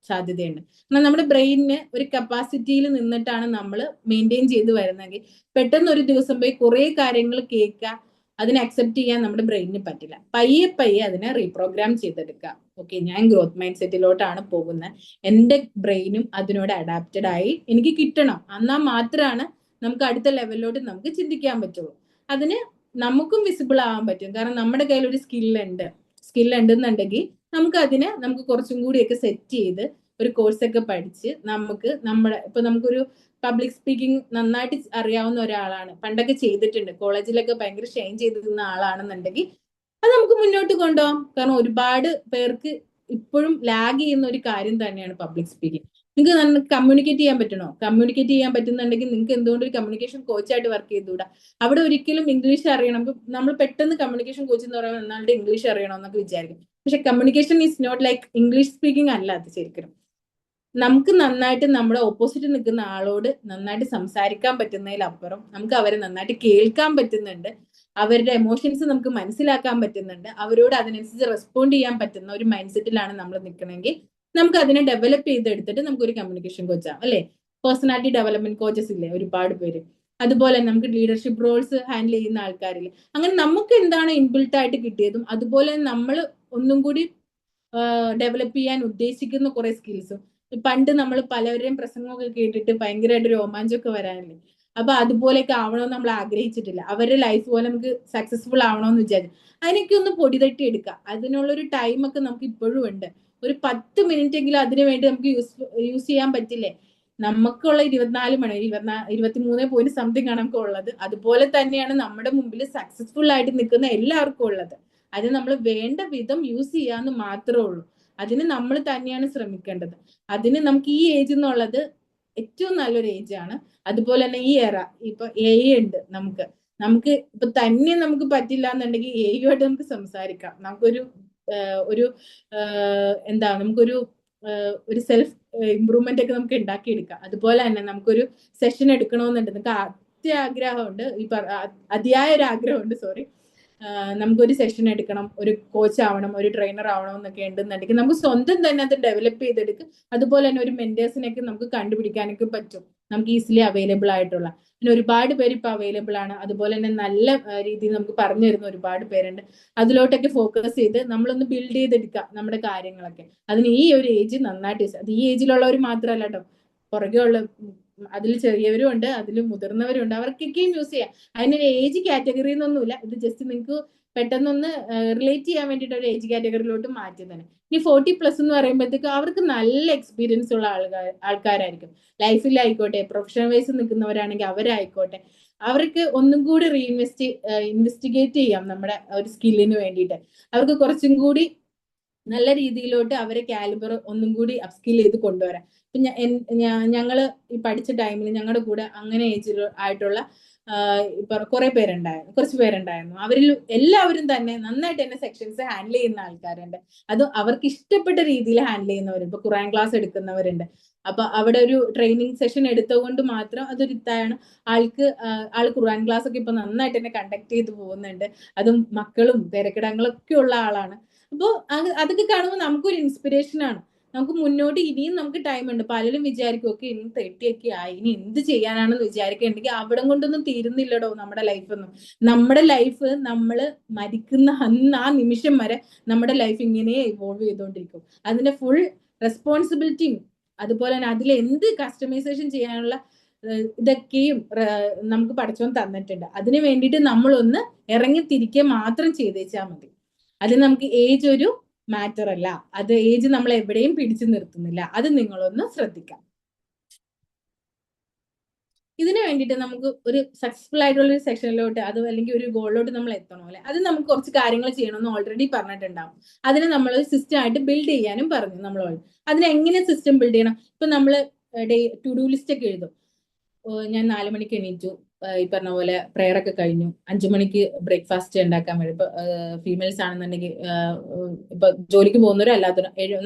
സാധ്യതയുണ്ട്. കാരണം നമ്മുടെ ബ്രെയിനിന് ഒരു കപ്പാസിറ്റിയിൽ നിന്നിട്ടാണ് നമ്മൾ മെയിൻറ്റെയിൻ ചെയ്ത് വരുന്നതെങ്കിൽ പെട്ടെന്ന് ഒരു ദിവസം പോയി കുറെ കാര്യങ്ങൾ കേൾക്കുക, അതിനെ അക്സെപ്റ്റ് ചെയ്യാൻ നമ്മുടെ ബ്രെയിനിന് പറ്റില്ല. പയ്യെ പയ്യെ അതിനെ റീപ്രോഗ്രാം ചെയ്തെടുക്കുക. ഓക്കെ, ഞാൻ ഗ്രോത്ത് മൈൻഡ് സെറ്റിലോട്ടാണ് പോകുന്നത്, എന്റെ ബ്രെയിനും അതിനോട് അഡാപ്റ്റഡ് ആയി എനിക്ക് കിട്ടണം, എന്നാൽ മാത്രമാണ് നമുക്ക് അടുത്ത ലെവലിലോട്ട് നമുക്ക് ചിന്തിക്കാൻ പറ്റുള്ളൂ. അതിന് നമുക്കും വിസിബിൾ ആവാൻ പറ്റും. കാരണം നമ്മുടെ കയ്യിൽ ഒരു സ്കിൽ ഉണ്ടെന്നുണ്ടെങ്കിൽ നമുക്ക് കുറച്ചും കൂടിയൊക്കെ സെറ്റ് ചെയ്ത് ഒരു കോഴ്സൊക്കെ പഠിച്ച് നമുക്കൊരു പബ്ലിക് സ്പീക്കിംഗ് നന്നായിട്ട് അറിയാവുന്ന ഒരാളാണ്, പണ്ടൊക്കെ ചെയ്തിട്ടുണ്ട്, കോളേജിലൊക്കെ ഭയങ്കര ഷെയിൻ ചെയ്തിരുന്ന ആളാണെന്നുണ്ടെങ്കിൽ അത് നമുക്ക് മുന്നോട്ട് കൊണ്ടുപോകാം. കാരണം ഒരുപാട് പേർക്ക് ഇപ്പോഴും ലാഗ് ചെയ്യുന്ന ഒരു കാര്യം തന്നെയാണ് പബ്ലിക് സ്പീക്കിംഗ്. നിങ്ങൾക്ക് കമ്മ്യൂണിക്കേറ്റ് ചെയ്യാൻ പറ്റണോ? കമ്മ്യൂണിക്കേറ്റ് ചെയ്യാൻ പറ്റുന്നുണ്ടെങ്കിൽ നിങ്ങൾക്ക് എന്തുകൊണ്ട് ഒരു കമ്മ്യൂണിക്കേഷൻ കോച്ചായിട്ട് വർക്ക് ചെയ്തുകൂടാ? അവിടെ ഒരിക്കലും ഇംഗ്ലീഷ് അറിയണം. നമ്മൾ പെട്ടെന്ന് കമ്മ്യൂണിക്കേഷൻ കോച്ച് എന്ന് പറയുമ്പോൾ എന്നാളുടെ ഇംഗ്ലീഷ് അറിയണമെന്നൊക്കെ വിചാരിക്കും. പക്ഷെ communication is not like English speaking അല്ല അത് ശരിക്കും. നമുക്ക് നന്നായിട്ട് നമ്മുടെ ഓപ്പോസിറ്റ് നിൽക്കുന്ന ആളോട് നന്നായിട്ട് സംസാരിക്കാൻ പറ്റുന്നതിലപ്പുറം നമുക്ക് അവരെ നന്നായിട്ട് കേൾക്കാൻ പറ്റുന്നുണ്ട്, അവരുടെ എമോഷൻസ് നമുക്ക് മനസ്സിലാക്കാൻ പറ്റുന്നുണ്ട്, അവരോട് അതിനനുസരിച്ച് റെസ്പോണ്ട് ചെയ്യാൻ പറ്റുന്ന ഒരു മൈൻഡ് സെറ്റിലാണ് നമ്മൾ നിൽക്കണമെങ്കിൽ നമുക്ക് അതിനെ ഡെവലപ്പ് ചെയ്തെടുത്തിട്ട് നമുക്കൊരു കമ്മ്യൂണിക്കേഷൻ കോച്ചാണ് അല്ലെ. പേഴ്സണാലിറ്റി ഡെവലപ്മെന്റ് കോച്ചസ് ഇല്ലേ ഒരുപാട് പേര്. അതുപോലെ നമുക്ക് ലീഡർഷിപ്പ് റോൾസ് ഹാൻഡിൽ ചെയ്യുന്ന ആൾക്കാരിൽ അങ്ങനെ നമുക്ക് എന്താണ് ഇൻബിൽട്ട് ആയിട്ട് കിട്ടിയതും അതുപോലെ നമ്മൾ ഒന്നും കൂടി ഡെവലപ്പ് ചെയ്യാൻ ഉദ്ദേശിക്കുന്ന കുറെ സ്കിൽസും. പണ്ട് നമ്മൾ പലവരെയും പ്രസംഗമൊക്കെ കേട്ടിട്ട് ഭയങ്കരമായിട്ട് രോമാഞ്ചമൊക്കെ വരാനില്ലേ. അപ്പൊ അതുപോലെയൊക്കെ ആവണമെന്ന് നമ്മൾ ആഗ്രഹിച്ചിട്ടില്ല. അവരുടെ ലൈഫ് പോലെ നമുക്ക് സക്സസ്ഫുൾ ആവണമെന്ന് വിചാരിച്ചു. അതിനൊക്കെ ഒന്ന് പൊടി തട്ടി എടുക്കാം. അതിനുള്ളൊരു ടൈമൊക്കെ നമുക്ക് ഇപ്പോഴും ഉണ്ട്. ഒരു 10 മിനിറ്റ് എങ്കിലും അതിനു വേണ്ടി നമുക്ക് യൂസ് ചെയ്യാൻ പറ്റില്ലേ? നമുക്കുള്ള 24 മണി 23 സംതിങ് ആണ് നമുക്ക് ഉള്ളത്. അതുപോലെ തന്നെയാണ് നമ്മുടെ മുമ്പിൽ സക്സസ്ഫുൾ ആയിട്ട് നിൽക്കുന്ന എല്ലാവർക്കും ഉള്ളത്. അത് നമ്മൾ വേണ്ട വിധം യൂസ് ചെയ്യാന്ന് മാത്രമേ ഉള്ളൂ. അതിന് നമ്മൾ തന്നെയാണ് ശ്രമിക്കേണ്ടത്. അതിന് നമുക്ക് ഈ ഏജ് എന്നുള്ളത് ഏറ്റവും നല്ലൊരു ഏജ് ആണ്. അതുപോലെ തന്നെ ഈ എറ ഇപ്പൊ AI ഉണ്ട്. നമുക്ക് ഇപ്പൊ തന്നെ നമുക്ക് പറ്റില്ല എന്നുണ്ടെങ്കിൽ AI നമുക്ക് സംസാരിക്കാം. നമുക്കൊരു ഒരു നമുക്കൊരു ഒരു സെൽഫ് ഇമ്പ്രൂവ്മെന്റ് ഒക്കെ നമുക്ക് ഉണ്ടാക്കിയെടുക്കാം. അതുപോലെ തന്നെ നമുക്കൊരു സെഷൻ എടുക്കണമെന്നുണ്ട്, നമുക്ക് അത്യാഗ്രഹമുണ്ട്, അതിയായ ഒരു ആഗ്രഹമുണ്ട്, സോറി, നമുക്കൊരു സെഷൻ എടുക്കണം, ഒരു കോച്ച് ആവണം, ഒരു ട്രെയിനർ ആവണം എന്നൊക്കെ ഉണ്ടെന്നുണ്ടെങ്കിൽ നമുക്ക് സ്വന്തം തന്നെ അത് ഡെവലപ്പ് ചെയ്തെടുക്കും. അതുപോലെ തന്നെ ഒരു മെന്റേഴ്സിനൊക്കെ നമുക്ക് കണ്ടുപിടിക്കാനൊക്കെ പറ്റും, നമുക്ക് ഈസിലി അവൈലബിൾ ആയിട്ടുള്ള. പിന്നെ ഒരുപാട് പേര് ഇപ്പൊ അവൈലബിൾ ആണ്. അതുപോലെ തന്നെ നല്ല രീതിയിൽ നമുക്ക് പറഞ്ഞു തരുന്ന ഒരുപാട് പേരുണ്ട്. അതിലോട്ടൊക്കെ ഫോക്കസ് ചെയ്ത് നമ്മളൊന്ന് ബിൽഡ് ചെയ്തെടുക്കാം നമ്മുടെ കാര്യങ്ങളൊക്കെ. അതിന് ഈ ഒരു ഏജ് നന്നായിട്ട് അത് ഈ ഏജിലുള്ളവർ മാത്രമല്ല കേട്ടോ, പുറകെ ഉള്ള അതിൽ ചെറിയവരും ഉണ്ട്, അതിൽ മുതിർന്നവരും ഉണ്ട്, അവർക്കൊക്കെയും യൂസ് ചെയ്യാം. അതിനൊരു ഏജ് കാറ്റഗറി എന്നൊന്നുമില്ല. ഇത് ജസ്റ്റ് നിങ്ങൾക്ക് പെട്ടെന്നൊന്ന് റിലേറ്റ് ചെയ്യാൻ വേണ്ടിയിട്ട് ഒരു ഏജ് കാറ്റഗറിയിലോട്ട് മാറ്റി തന്നെ. ഇനി 40+ എന്ന് പറയുമ്പോഴത്തേക്ക് അവർക്ക് നല്ല എക്സ്പീരിയൻസ് ഉള്ള ആൾക്കാരായിരിക്കും. ലൈഫിലായിക്കോട്ടെ, പ്രൊഫഷണൽ വൈസ് നിൽക്കുന്നവരാണെങ്കിൽ അവരായിക്കോട്ടെ, അവർക്ക് ഒന്നും കൂടി ഇൻവെസ്റ്റിഗേറ്റ് ചെയ്യാം നമ്മുടെ ഒരു സ്കില്ലിന് വേണ്ടിയിട്ട്. അവർക്ക് കുറച്ചും കൂടി നല്ല രീതിയിലോട്ട് അവരെ കാലിബർ ഒന്നും കൂടി അപ്സ്കിൽ ചെയ്ത് കൊണ്ടുവരാം. ഇപ്പൊ ഞങ്ങള് ഈ പഠിച്ച ടൈമിൽ ഞങ്ങളുടെ കൂടെ അങ്ങനെ ഏജിൽ ആയിട്ടുള്ള ഇപ്പൊ കുറച്ച് പേരുണ്ടായിരുന്നു. അവരിൽ എല്ലാവരും തന്നെ നന്നായിട്ട് തന്നെ സെക്ഷൻസ് ഹാൻഡിൽ ചെയ്യുന്ന ആൾക്കാരുണ്ട്. അത് അവർക്ക് ഇഷ്ടപ്പെട്ട രീതിയിൽ ഹാൻഡിൽ ചെയ്യുന്നവരുണ്ട്. ഇപ്പൊ ഖുറാൻ ക്ലാസ് എടുക്കുന്നവരുണ്ട്. അപ്പൊ അവിടെ ഒരു ട്രെയിനിങ് സെഷൻ എടുത്തുകൊണ്ട് മാത്രം അതൊരു ഇതാണ്. ആള് ഖുറാൻ ക്ലാസ് ഒക്കെ ഇപ്പൊ നന്നായിട്ട് തന്നെ കണ്ടക്ട് ചെയ്ത് പോകുന്നുണ്ട്. അതും മക്കളും തിരക്കിടങ്ങളൊക്കെ ഉള്ള ആളാണ്. അപ്പോൾ അതൊക്കെ കാണുമ്പോൾ നമുക്കൊരു ഇൻസ്പിറേഷൻ ആണ്. നമുക്ക് മുന്നോട്ട് ഇനിയും നമുക്ക് ടൈം ഉണ്ട്. പലരും വിചാരിക്കും ഒക്കെ ഇനി 30 ഒക്കെ ആയി, ഇനി എന്ത് ചെയ്യാനാണെന്ന് വിചാരിക്കുന്നുണ്ടെങ്കിൽ അവിടെ കൊണ്ടൊന്നും തീരുന്നില്ലടോ നമ്മുടെ ലൈഫൊന്നും. നമ്മുടെ ലൈഫ് നമ്മൾ മരിക്കുന്ന ആ നിമിഷം വരെ നമ്മുടെ ലൈഫ് ഇങ്ങനെ ഇവോൾവ് ചെയ്തുകൊണ്ടിരിക്കും. അതിന്റെ ഫുൾ റെസ്പോൺസിബിലിറ്റിയും അതുപോലെ തന്നെ അതിൽ എന്ത് കസ്റ്റമൈസേഷൻ ചെയ്യാനുള്ള ഇതൊക്കെയും നമുക്ക് പഠിച്ചോൻ തന്നിട്ടുണ്ട്. അതിന് വേണ്ടിയിട്ട് നമ്മളൊന്ന് ഇറങ്ങി തിരിക്കുക മാത്രം ചെയ്തേച്ചാൽ മതി. അതിന് നമുക്ക് ഏജ് ഒരു മാറ്റർ അല്ല. അത് ഏജ് നമ്മൾ എവിടെയും പിടിച്ചു നിർത്തുന്നില്ല. അത് നിങ്ങളൊന്ന് ശ്രദ്ധിക്കാം. ഇതിനു വേണ്ടിയിട്ട് നമുക്ക് ഒരു സക്സസ്ഫുൾ ആയിട്ടുള്ള ഒരു സെക്ഷനിലോട്ട്, അത് അല്ലെങ്കിൽ ഒരു ഗോളിലോട്ട് നമ്മൾ എത്തണോ അല്ലെ, അത് നമുക്ക് കുറച്ച് കാര്യങ്ങൾ ചെയ്യണമെന്ന് ഓൾറെഡി പറഞ്ഞിട്ടുണ്ടാവും. അതിന് നമ്മൾ ഒരു സിസ്റ്റം ആയിട്ട് ബിൽഡ് ചെയ്യാനും പറഞ്ഞു നമ്മൾ. അതിന് എങ്ങനെ സിസ്റ്റം ബിൽഡ് ചെയ്യണം? ഇപ്പൊ നമ്മൾ ടു ഡു ലിസ്റ്റ് ഒക്കെ എഴുതും. ഞാൻ 4 മണിക്ക് എണീറ്റു, ഈ പറഞ്ഞ പോലെ പ്രെയർ ഒക്കെ കഴിഞ്ഞു, 5 മണിക്ക് ബ്രേക്ക്ഫാസ്റ്റ് ഉണ്ടാക്കാൻ വേണ്ടി. ഇപ്പൊ ഫീമെയിൽസ് ആണെന്നുണ്ടെങ്കിൽ ഇപ്പൊ ജോലിക്ക് പോകുന്നവരും അല്ലാത്തവരും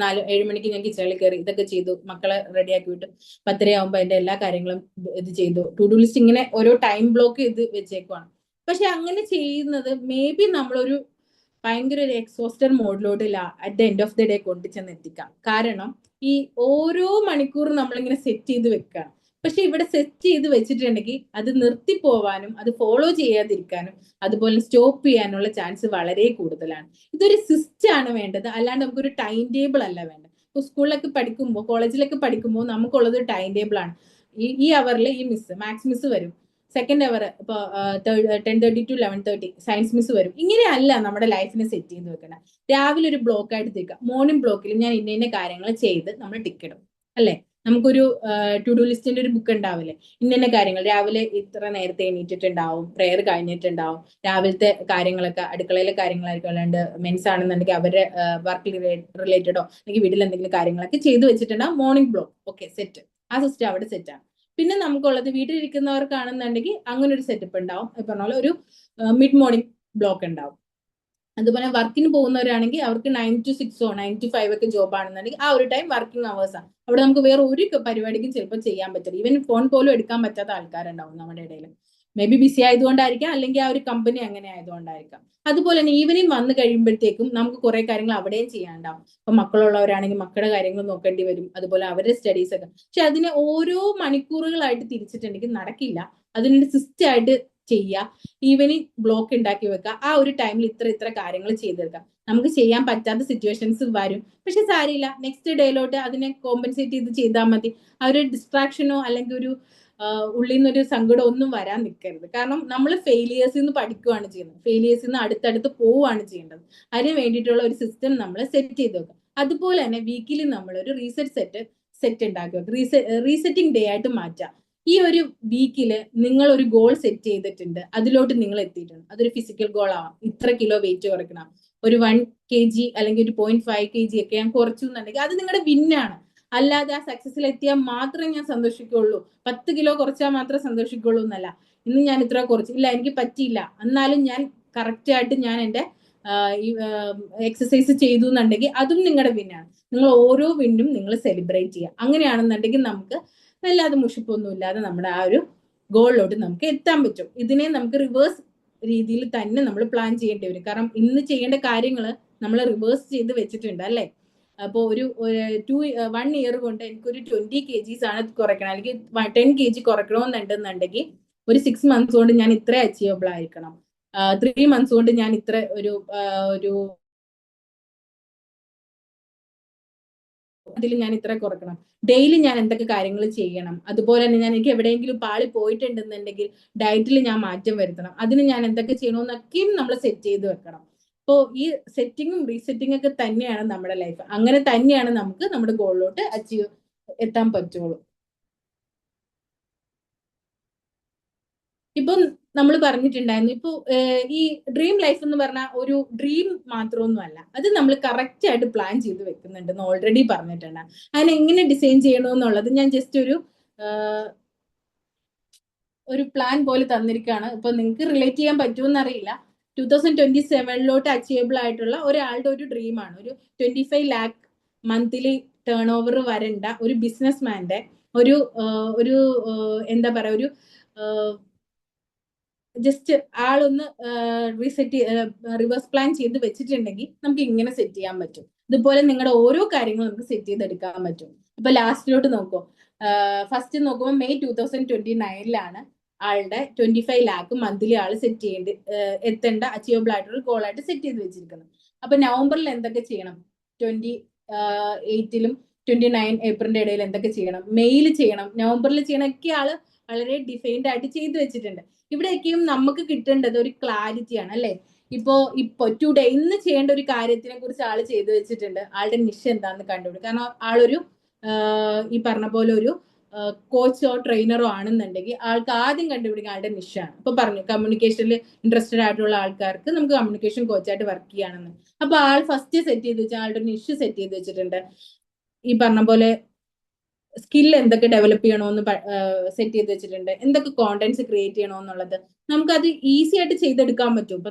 7 മണിക്ക് ഞാൻ കിച്ചണിൽ കയറി ഇതൊക്കെ ചെയ്തു, മക്കളെ റെഡിയാക്കി വിട്ടു, 10:30 ആകുമ്പോൾ അതിന്റെ എല്ലാ കാര്യങ്ങളും ഇത് ചെയ്തു. ടു ഡു ലിസ്റ്റ് ഇങ്ങനെ ഓരോ ടൈം ബ്ലോക്ക് ചെയ്ത് വെച്ചേക്കുവാണ്. പക്ഷെ അങ്ങനെ ചെയ്യുന്നത് മേ ബി നമ്മളൊരു ഭയങ്കര ഒരു എക്സോസ്റ്റഡ് മോഡിലോട്ട് at the end of the day കൊണ്ടുചെന്ന് എത്തിക്കാം. കാരണം ഈ ഓരോ മണിക്കൂറും നമ്മളിങ്ങനെ സെറ്റ് ചെയ്ത് വെക്കുകയാണ്. പക്ഷെ ഇവിടെ സെറ്റ് ചെയ്ത് വെച്ചിട്ടുണ്ടെങ്കിൽ അത് നിർത്തിപ്പോവാനും അത് ഫോളോ ചെയ്യാതിരിക്കാനും അതുപോലെ സ്റ്റോപ്പ് ചെയ്യാനുള്ള ചാൻസ് വളരെ കൂടുതലാണ്. ഇതൊരു സിസ്റ്റം ആണ് വേണ്ടത്, അല്ലാണ്ട് നമുക്കൊരു ടൈം ടേബിൾ അല്ല വേണ്ടത്. ഇപ്പൊ സ്കൂളിലൊക്കെ പഠിക്കുമ്പോൾ, കോളേജിലൊക്കെ പഠിക്കുമ്പോൾ നമുക്കുള്ളത് ടൈം ടേബിൾ ആണ്. ഈ അവറിൽ ഈ മാത്സ് മിസ് വരും, സെക്കൻഡ് അവർ ഇപ്പൊ 10:30 to 11:30 സയൻസ് മിസ് വരും. ഇങ്ങനെയല്ല നമ്മുടെ ലൈഫിനെ സെറ്റ് ചെയ്ത് വെക്കണം. രാവിലെ ഒരു ബ്ലോക്ക് ആയിട്ട് തീർക്കുക. മോർണിംഗ് ബ്ലോക്കിൽ ഞാൻ ഇന്ന കാര്യങ്ങൾ ചെയ്ത് നമ്മൾ ടിക്കിടും അല്ലെ. നമുക്കൊരു ടു ഡു ലിസ്റ്റിന്റെ ഒരു ബുക്ക് ഉണ്ടാവില്ലേ, ഇന്ന കാര്യങ്ങൾ രാവിലെ ഇത്ര നേരത്തെ എണീറ്റിട്ടുണ്ടാവും, പ്രെയർ കഴിഞ്ഞിട്ടുണ്ടാവും, രാവിലത്തെ കാര്യങ്ങളൊക്കെ അടുക്കളയിലെ കാര്യങ്ങളായിരിക്കും, അല്ലാണ്ട് മെൻസ് ആണെന്നുണ്ടെങ്കിൽ അവരുടെ വർക്ക് റിലേറ്റഡോ അല്ലെങ്കിൽ വീട്ടിൽ എന്തെങ്കിലും കാര്യങ്ങളൊക്കെ ചെയ്തു വെച്ചിട്ടുണ്ടാവും. മോർണിംഗ് ബ്ലോക്ക് ഓക്കെ സെറ്റ്, ആ സിസ്റ്റം അവിടെ സെറ്റാണ്. പിന്നെ നമുക്കുള്ളത് വീട്ടിലിരിക്കുന്നവർക്കാണെന്നുണ്ടെങ്കിൽ അങ്ങനെ ഒരു സെറ്റപ്പ് ഉണ്ടാവും. പറഞ്ഞ പോലെ ഒരു മിഡ് മോർണിംഗ് ബ്ലോക്ക് ഉണ്ടാവും. അതുപോലെ വർക്കിന് പോകുന്നവരാണെങ്കിൽ അവർക്ക് 9 to 6 9 to 5 ഒക്കെ ജോബ് ആണെന്നുണ്ടെങ്കിൽ ആ ഒരു ടൈം വർക്കിംഗ് അവേഴ്സ് ആണ്. അവിടെ നമുക്ക് വേറെ ഒരു പരിപാടിക്കും ചിലപ്പോൾ ചെയ്യാൻ പറ്റില്ല. ഈവൻ ഫോൺ പോലും എടുക്കാൻ പറ്റാത്ത ആൾക്കാരുണ്ടാവും നമ്മുടെ ഇടയിൽ. മേ ബി ബിസി ആയതുകൊണ്ടായിരിക്കാം, അല്ലെങ്കിൽ ആ ഒരു കമ്പനി അങ്ങനെ ആയതുകൊണ്ടായിരിക്കാം. അതുപോലെ തന്നെ ഈവനിങ് വന്നു കഴിയുമ്പോഴത്തേക്കും നമുക്ക് കുറെ കാര്യങ്ങൾ അവിടെയും ചെയ്യാനുണ്ടാവും. ഇപ്പൊ മക്കളുള്ളവരാണെങ്കിൽ മക്കളുടെ കാര്യങ്ങൾ നോക്കേണ്ടി വരും, അതുപോലെ അവരുടെ സ്റ്റഡീസ് ഒക്കെ. പക്ഷെ അതിനെ ഓരോ മണിക്കൂറുകളായിട്ട് തിരിച്ചിട്ടുണ്ടെങ്കിൽ നടക്കില്ല. അതിനൊരു സിസ്റ്റം ആയിട്ട് ചെയ്യുക, ഈവനിങ് ബ്ലോക്ക് ഉണ്ടാക്കി വെക്കുക, ആ ഒരു ടൈമിൽ ഇത്ര കാര്യങ്ങൾ ചെയ്തെടുക്കാം. നമുക്ക് ചെയ്യാൻ പറ്റാത്ത സിറ്റുവേഷൻസ് വരും, പക്ഷെ സാരിയില്ല, നെക്സ്റ്റ് ഡേയിലോട്ട് അതിനെ കോമ്പൻസേറ്റ് ചെയ്ത് ചെയ്താൽ മതി. ആ ഒരു ഡിസ്ട്രാക്ഷനോ അല്ലെങ്കിൽ ഒരു ഉള്ളിൽ നിന്നൊരു സങ്കടം ഒന്നും വരാൻ നിൽക്കരുത്. കാരണം നമ്മൾ ഫെയിലിയേഴ്സിൽ നിന്ന് പഠിക്കുകയാണ് ചെയ്യുന്നത്, ഫെയിലിയേഴ്സിൽ നിന്ന് അടുത്തടുത്ത് പോവുകയാണ് ചെയ്യേണ്ടത്. അതിന് വേണ്ടിയിട്ടുള്ള ഒരു സിസ്റ്റം നമ്മൾ സെറ്റ് ചെയ്ത് വെക്കുക. അതുപോലെ തന്നെ വീക്കിലി നമ്മൾ ഒരു സെറ്റ് ഉണ്ടാക്കി വെക്കുക, റീസെറ്റിംഗ് ഡേ ആയിട്ട് മാറ്റുക. ഈ ഒരു വീക്കില് നിങ്ങൾ ഒരു ഗോൾ സെറ്റ് ചെയ്തിട്ടുണ്ട്, അതിലോട്ട് നിങ്ങൾ എത്തിയിട്ടുണ്ട്. അതൊരു ഫിസിക്കൽ ഗോൾ ആവാം, ഇത്ര കിലോ വെയിറ്റ് കുറയ്ക്കണം, ഒരു 1 kg അല്ലെങ്കിൽ ഒരു 0.5 kg ഒക്കെ ഞാൻ കുറച്ചു എന്നുണ്ടെങ്കിൽ അത് നിങ്ങളുടെ വിന്നാണ്. അല്ലാതെ ആ സക്സസിൽ എത്തിയാൽ മാത്രമേ ഞാൻ സന്തോഷിക്കുള്ളൂ, 10 കിലോ കുറച്ചാൽ മാത്രമേ സന്തോഷിക്കുള്ളൂ എന്നല്ല. ഇന്ന് ഞാൻ ഇത്ര കുറച്ചു, ഇല്ല എനിക്ക് പറ്റിയില്ല, എന്നാലും ഞാൻ കറക്റ്റ് ആയിട്ട് ഞാൻ എൻ്റെ എക്സസൈസ് ചെയ്തു എന്നുണ്ടെങ്കിൽ അതും നിങ്ങളുടെ വിന്നാണ്. നിങ്ങൾ ഓരോ വിന്നും നിങ്ങൾ സെലിബ്രേറ്റ് ചെയ്യുക. അങ്ങനെയാണെന്നുണ്ടെങ്കിൽ നമുക്ക് അല്ലാതെ മുഷിപ്പൊന്നും ഇല്ലാതെ നമ്മുടെ ആ ഒരു ഗോളിലോട്ട് നമുക്ക് എത്താൻ പറ്റും. ഇതിനെ നമുക്ക് റിവേഴ്സ് രീതിയിൽ തന്നെ നമ്മൾ പ്ലാൻ ചെയ്യേണ്ടി വരും. കാരണം ഇന്ന് ചെയ്യേണ്ട കാര്യങ്ങൾ നമ്മൾ റിവേഴ്സ് ചെയ്ത് വെച്ചിട്ടുണ്ട് അല്ലെ. അപ്പോൾ ഒരു 1 ഇയർ കൊണ്ട് എനിക്കൊരു 20 kgs ആണ് കുറയ്ക്കണം, അല്ലെങ്കിൽ 10 kg കുറയ്ക്കണമെന്നുണ്ടെന്നുണ്ടെങ്കിൽ ഒരു 6 months കൊണ്ട് ഞാൻ ഇത്ര അച്ചീവബിൾ ആയിരിക്കണം, 3 months കൊണ്ട് ഞാൻ ഇത്ര ഒരു അതിൽ ഞാൻ ഇത്ര കുറക്കണം, ഡെയിലി ഞാൻ എന്തൊക്കെ കാര്യങ്ങൾ ചെയ്യണം, അതുപോലെ തന്നെ ഞാൻ എനിക്ക് എവിടെയെങ്കിലും പാളി പോയിട്ടുണ്ടെന്നുണ്ടെങ്കിൽ ഡയറ്റിൽ ഞാൻ മാറ്റം വരുത്തണം, അതിന് ഞാൻ എന്തൊക്കെ ചെയ്യണമെന്നൊക്കെയും നമ്മൾ സെറ്റ് ചെയ്ത് വെക്കണം. അപ്പോൾ ഈ സെറ്റിങ്ങും റീസെറ്റിംഗ് ഒക്കെ തന്നെയാണ് നമ്മുടെ ലൈഫ്. അങ്ങനെ തന്നെയാണ് നമുക്ക് നമ്മുടെ ഗോളിലോട്ട് അച്ചീവ് എത്താൻ പറ്റുള്ളൂ. ഇപ്പൊ നമ്മൾ പറഞ്ഞിട്ടുണ്ടായിരുന്നു, ഇപ്പൊ ഈ ഡ്രീം ലൈഫ് എന്ന് പറഞ്ഞാൽ ഒരു ഡ്രീം മാത്രമൊന്നും അല്ല, അത് നമ്മൾ കറക്റ്റ് ആയിട്ട് പ്ലാൻ ചെയ്ത് വെക്കുന്നുണ്ടെന്ന് ഓൾറെഡി പറഞ്ഞിട്ടുണ്ട്. അതിനെ എങ്ങനെ ഡിസൈൻ ചെയ്യണമെന്നുള്ളത് ഞാൻ ജസ്റ്റ് ഒരു പ്ലാൻ പോലെ തന്നിരിക്കുകയാണ്. ഇപ്പൊ നിങ്ങൾക്ക് റിലേറ്റ് ചെയ്യാൻ പറ്റുമെന്ന് അറിയില്ല. 2027 അച്ചീവബിൾ ആയിട്ടുള്ള ഒരാളുടെ ഒരു ഡ്രീമാണ് ഒരു 25 lakh മന്ത്ലി ടേൺ ഓവർ വരേണ്ട ഒരു ബിസിനസ് മാന്റെ ഒരു ഒരു എന്താ പറയാ ഒരു ജസ്റ്റ് ആളൊന്ന് റിവേഴ്സ് പ്ലാൻ ചെയ്ത് വെച്ചിട്ടുണ്ടെങ്കിൽ നമുക്ക് ഇങ്ങനെ സെറ്റ് ചെയ്യാൻ പറ്റും. ഇതുപോലെ നിങ്ങളുടെ ഓരോ കാര്യങ്ങളും നമുക്ക് സെറ്റ് ചെയ്തെടുക്കാൻ പറ്റും. ഇപ്പൊ ലാസ്റ്റിലോട്ട് നോക്കൂ. ഫസ്റ്റ് നോക്കുമ്പോൾ മെയ് 2029 ആളുടെ 25 lakh മന്ത്ലി ആള് സെറ്റ് ചെയ്യേണ്ടി എത്തേണ്ട അച്ചീവബിൾ ആയിട്ടുള്ള ഗോൾ ആയിട്ട് സെറ്റ് ചെയ്ത് വെച്ചിരിക്കുന്നത്. അപ്പൊ നവംബറിൽ എന്തൊക്കെ ചെയ്യണം, 28ലും 29 ഏപ്രിലിന്റെ ഇടയിൽ എന്തൊക്കെ ചെയ്യണം, മെയ്യിൽ ചെയ്യണം, നവംബറിൽ ചെയ്യണമൊക്കെ ആള് വളരെ ഡിഫൈൻഡ് ആയിട്ട് ചെയ്തു വെച്ചിട്ടുണ്ട്. ഇവിടെയൊക്കെയും നമുക്ക് കിട്ടേണ്ടത് ഒരു ക്ലാരിറ്റിയാണ് അല്ലെ. ഇപ്പൊ ടുഡേ ഇന്ന് ചെയ്യേണ്ട ഒരു കാര്യത്തിനെ കുറിച്ച് ആള് ചെയ്തു വെച്ചിട്ടുണ്ട്. ആളുടെ നിഷ എന്താണെന്ന് കണ്ടുപിടിക്കും. കാരണം ആളൊരു ഈ പറഞ്ഞ പോലെ ഒരു കോച്ചോ ട്രെയിനറോ ആണെന്നുണ്ടെങ്കിൽ ആൾക്ക് ആദ്യം കണ്ടുപിടിക്കുക ആളുടെ നിഷാണ്. ഇപ്പൊ പറഞ്ഞു കമ്മ്യൂണിക്കേഷനിൽ ഇൻട്രസ്റ്റഡ് ആയിട്ടുള്ള ആൾക്കാർക്ക് നമുക്ക് കമ്മ്യൂണിക്കേഷൻ കോച്ചായിട്ട് വർക്ക് ചെയ്യാണെന്ന്. അപ്പൊ ആൾ ഫസ്റ്റ് സെറ്റ് ചെയ്ത് വെച്ചാൽ ആളുടെ നിഷ സെറ്റ് ചെയ്ത് വെച്ചിട്ടുണ്ട്. ഈ പറഞ്ഞ പോലെ സ്കിൽ എന്തൊക്കെ ഡെവലപ്പ് ചെയ്യണമെന്ന് സെറ്റ് ചെയ്ത് വെച്ചിട്ടുണ്ട്, എന്തൊക്കെ കോണ്ടന്റ്സ് ക്രിയേറ്റ് ചെയ്യണമെന്നുള്ളത് നമുക്കത് ഈസി ആയിട്ട് ചെയ്തെടുക്കാൻ പറ്റും. ഇപ്പൊ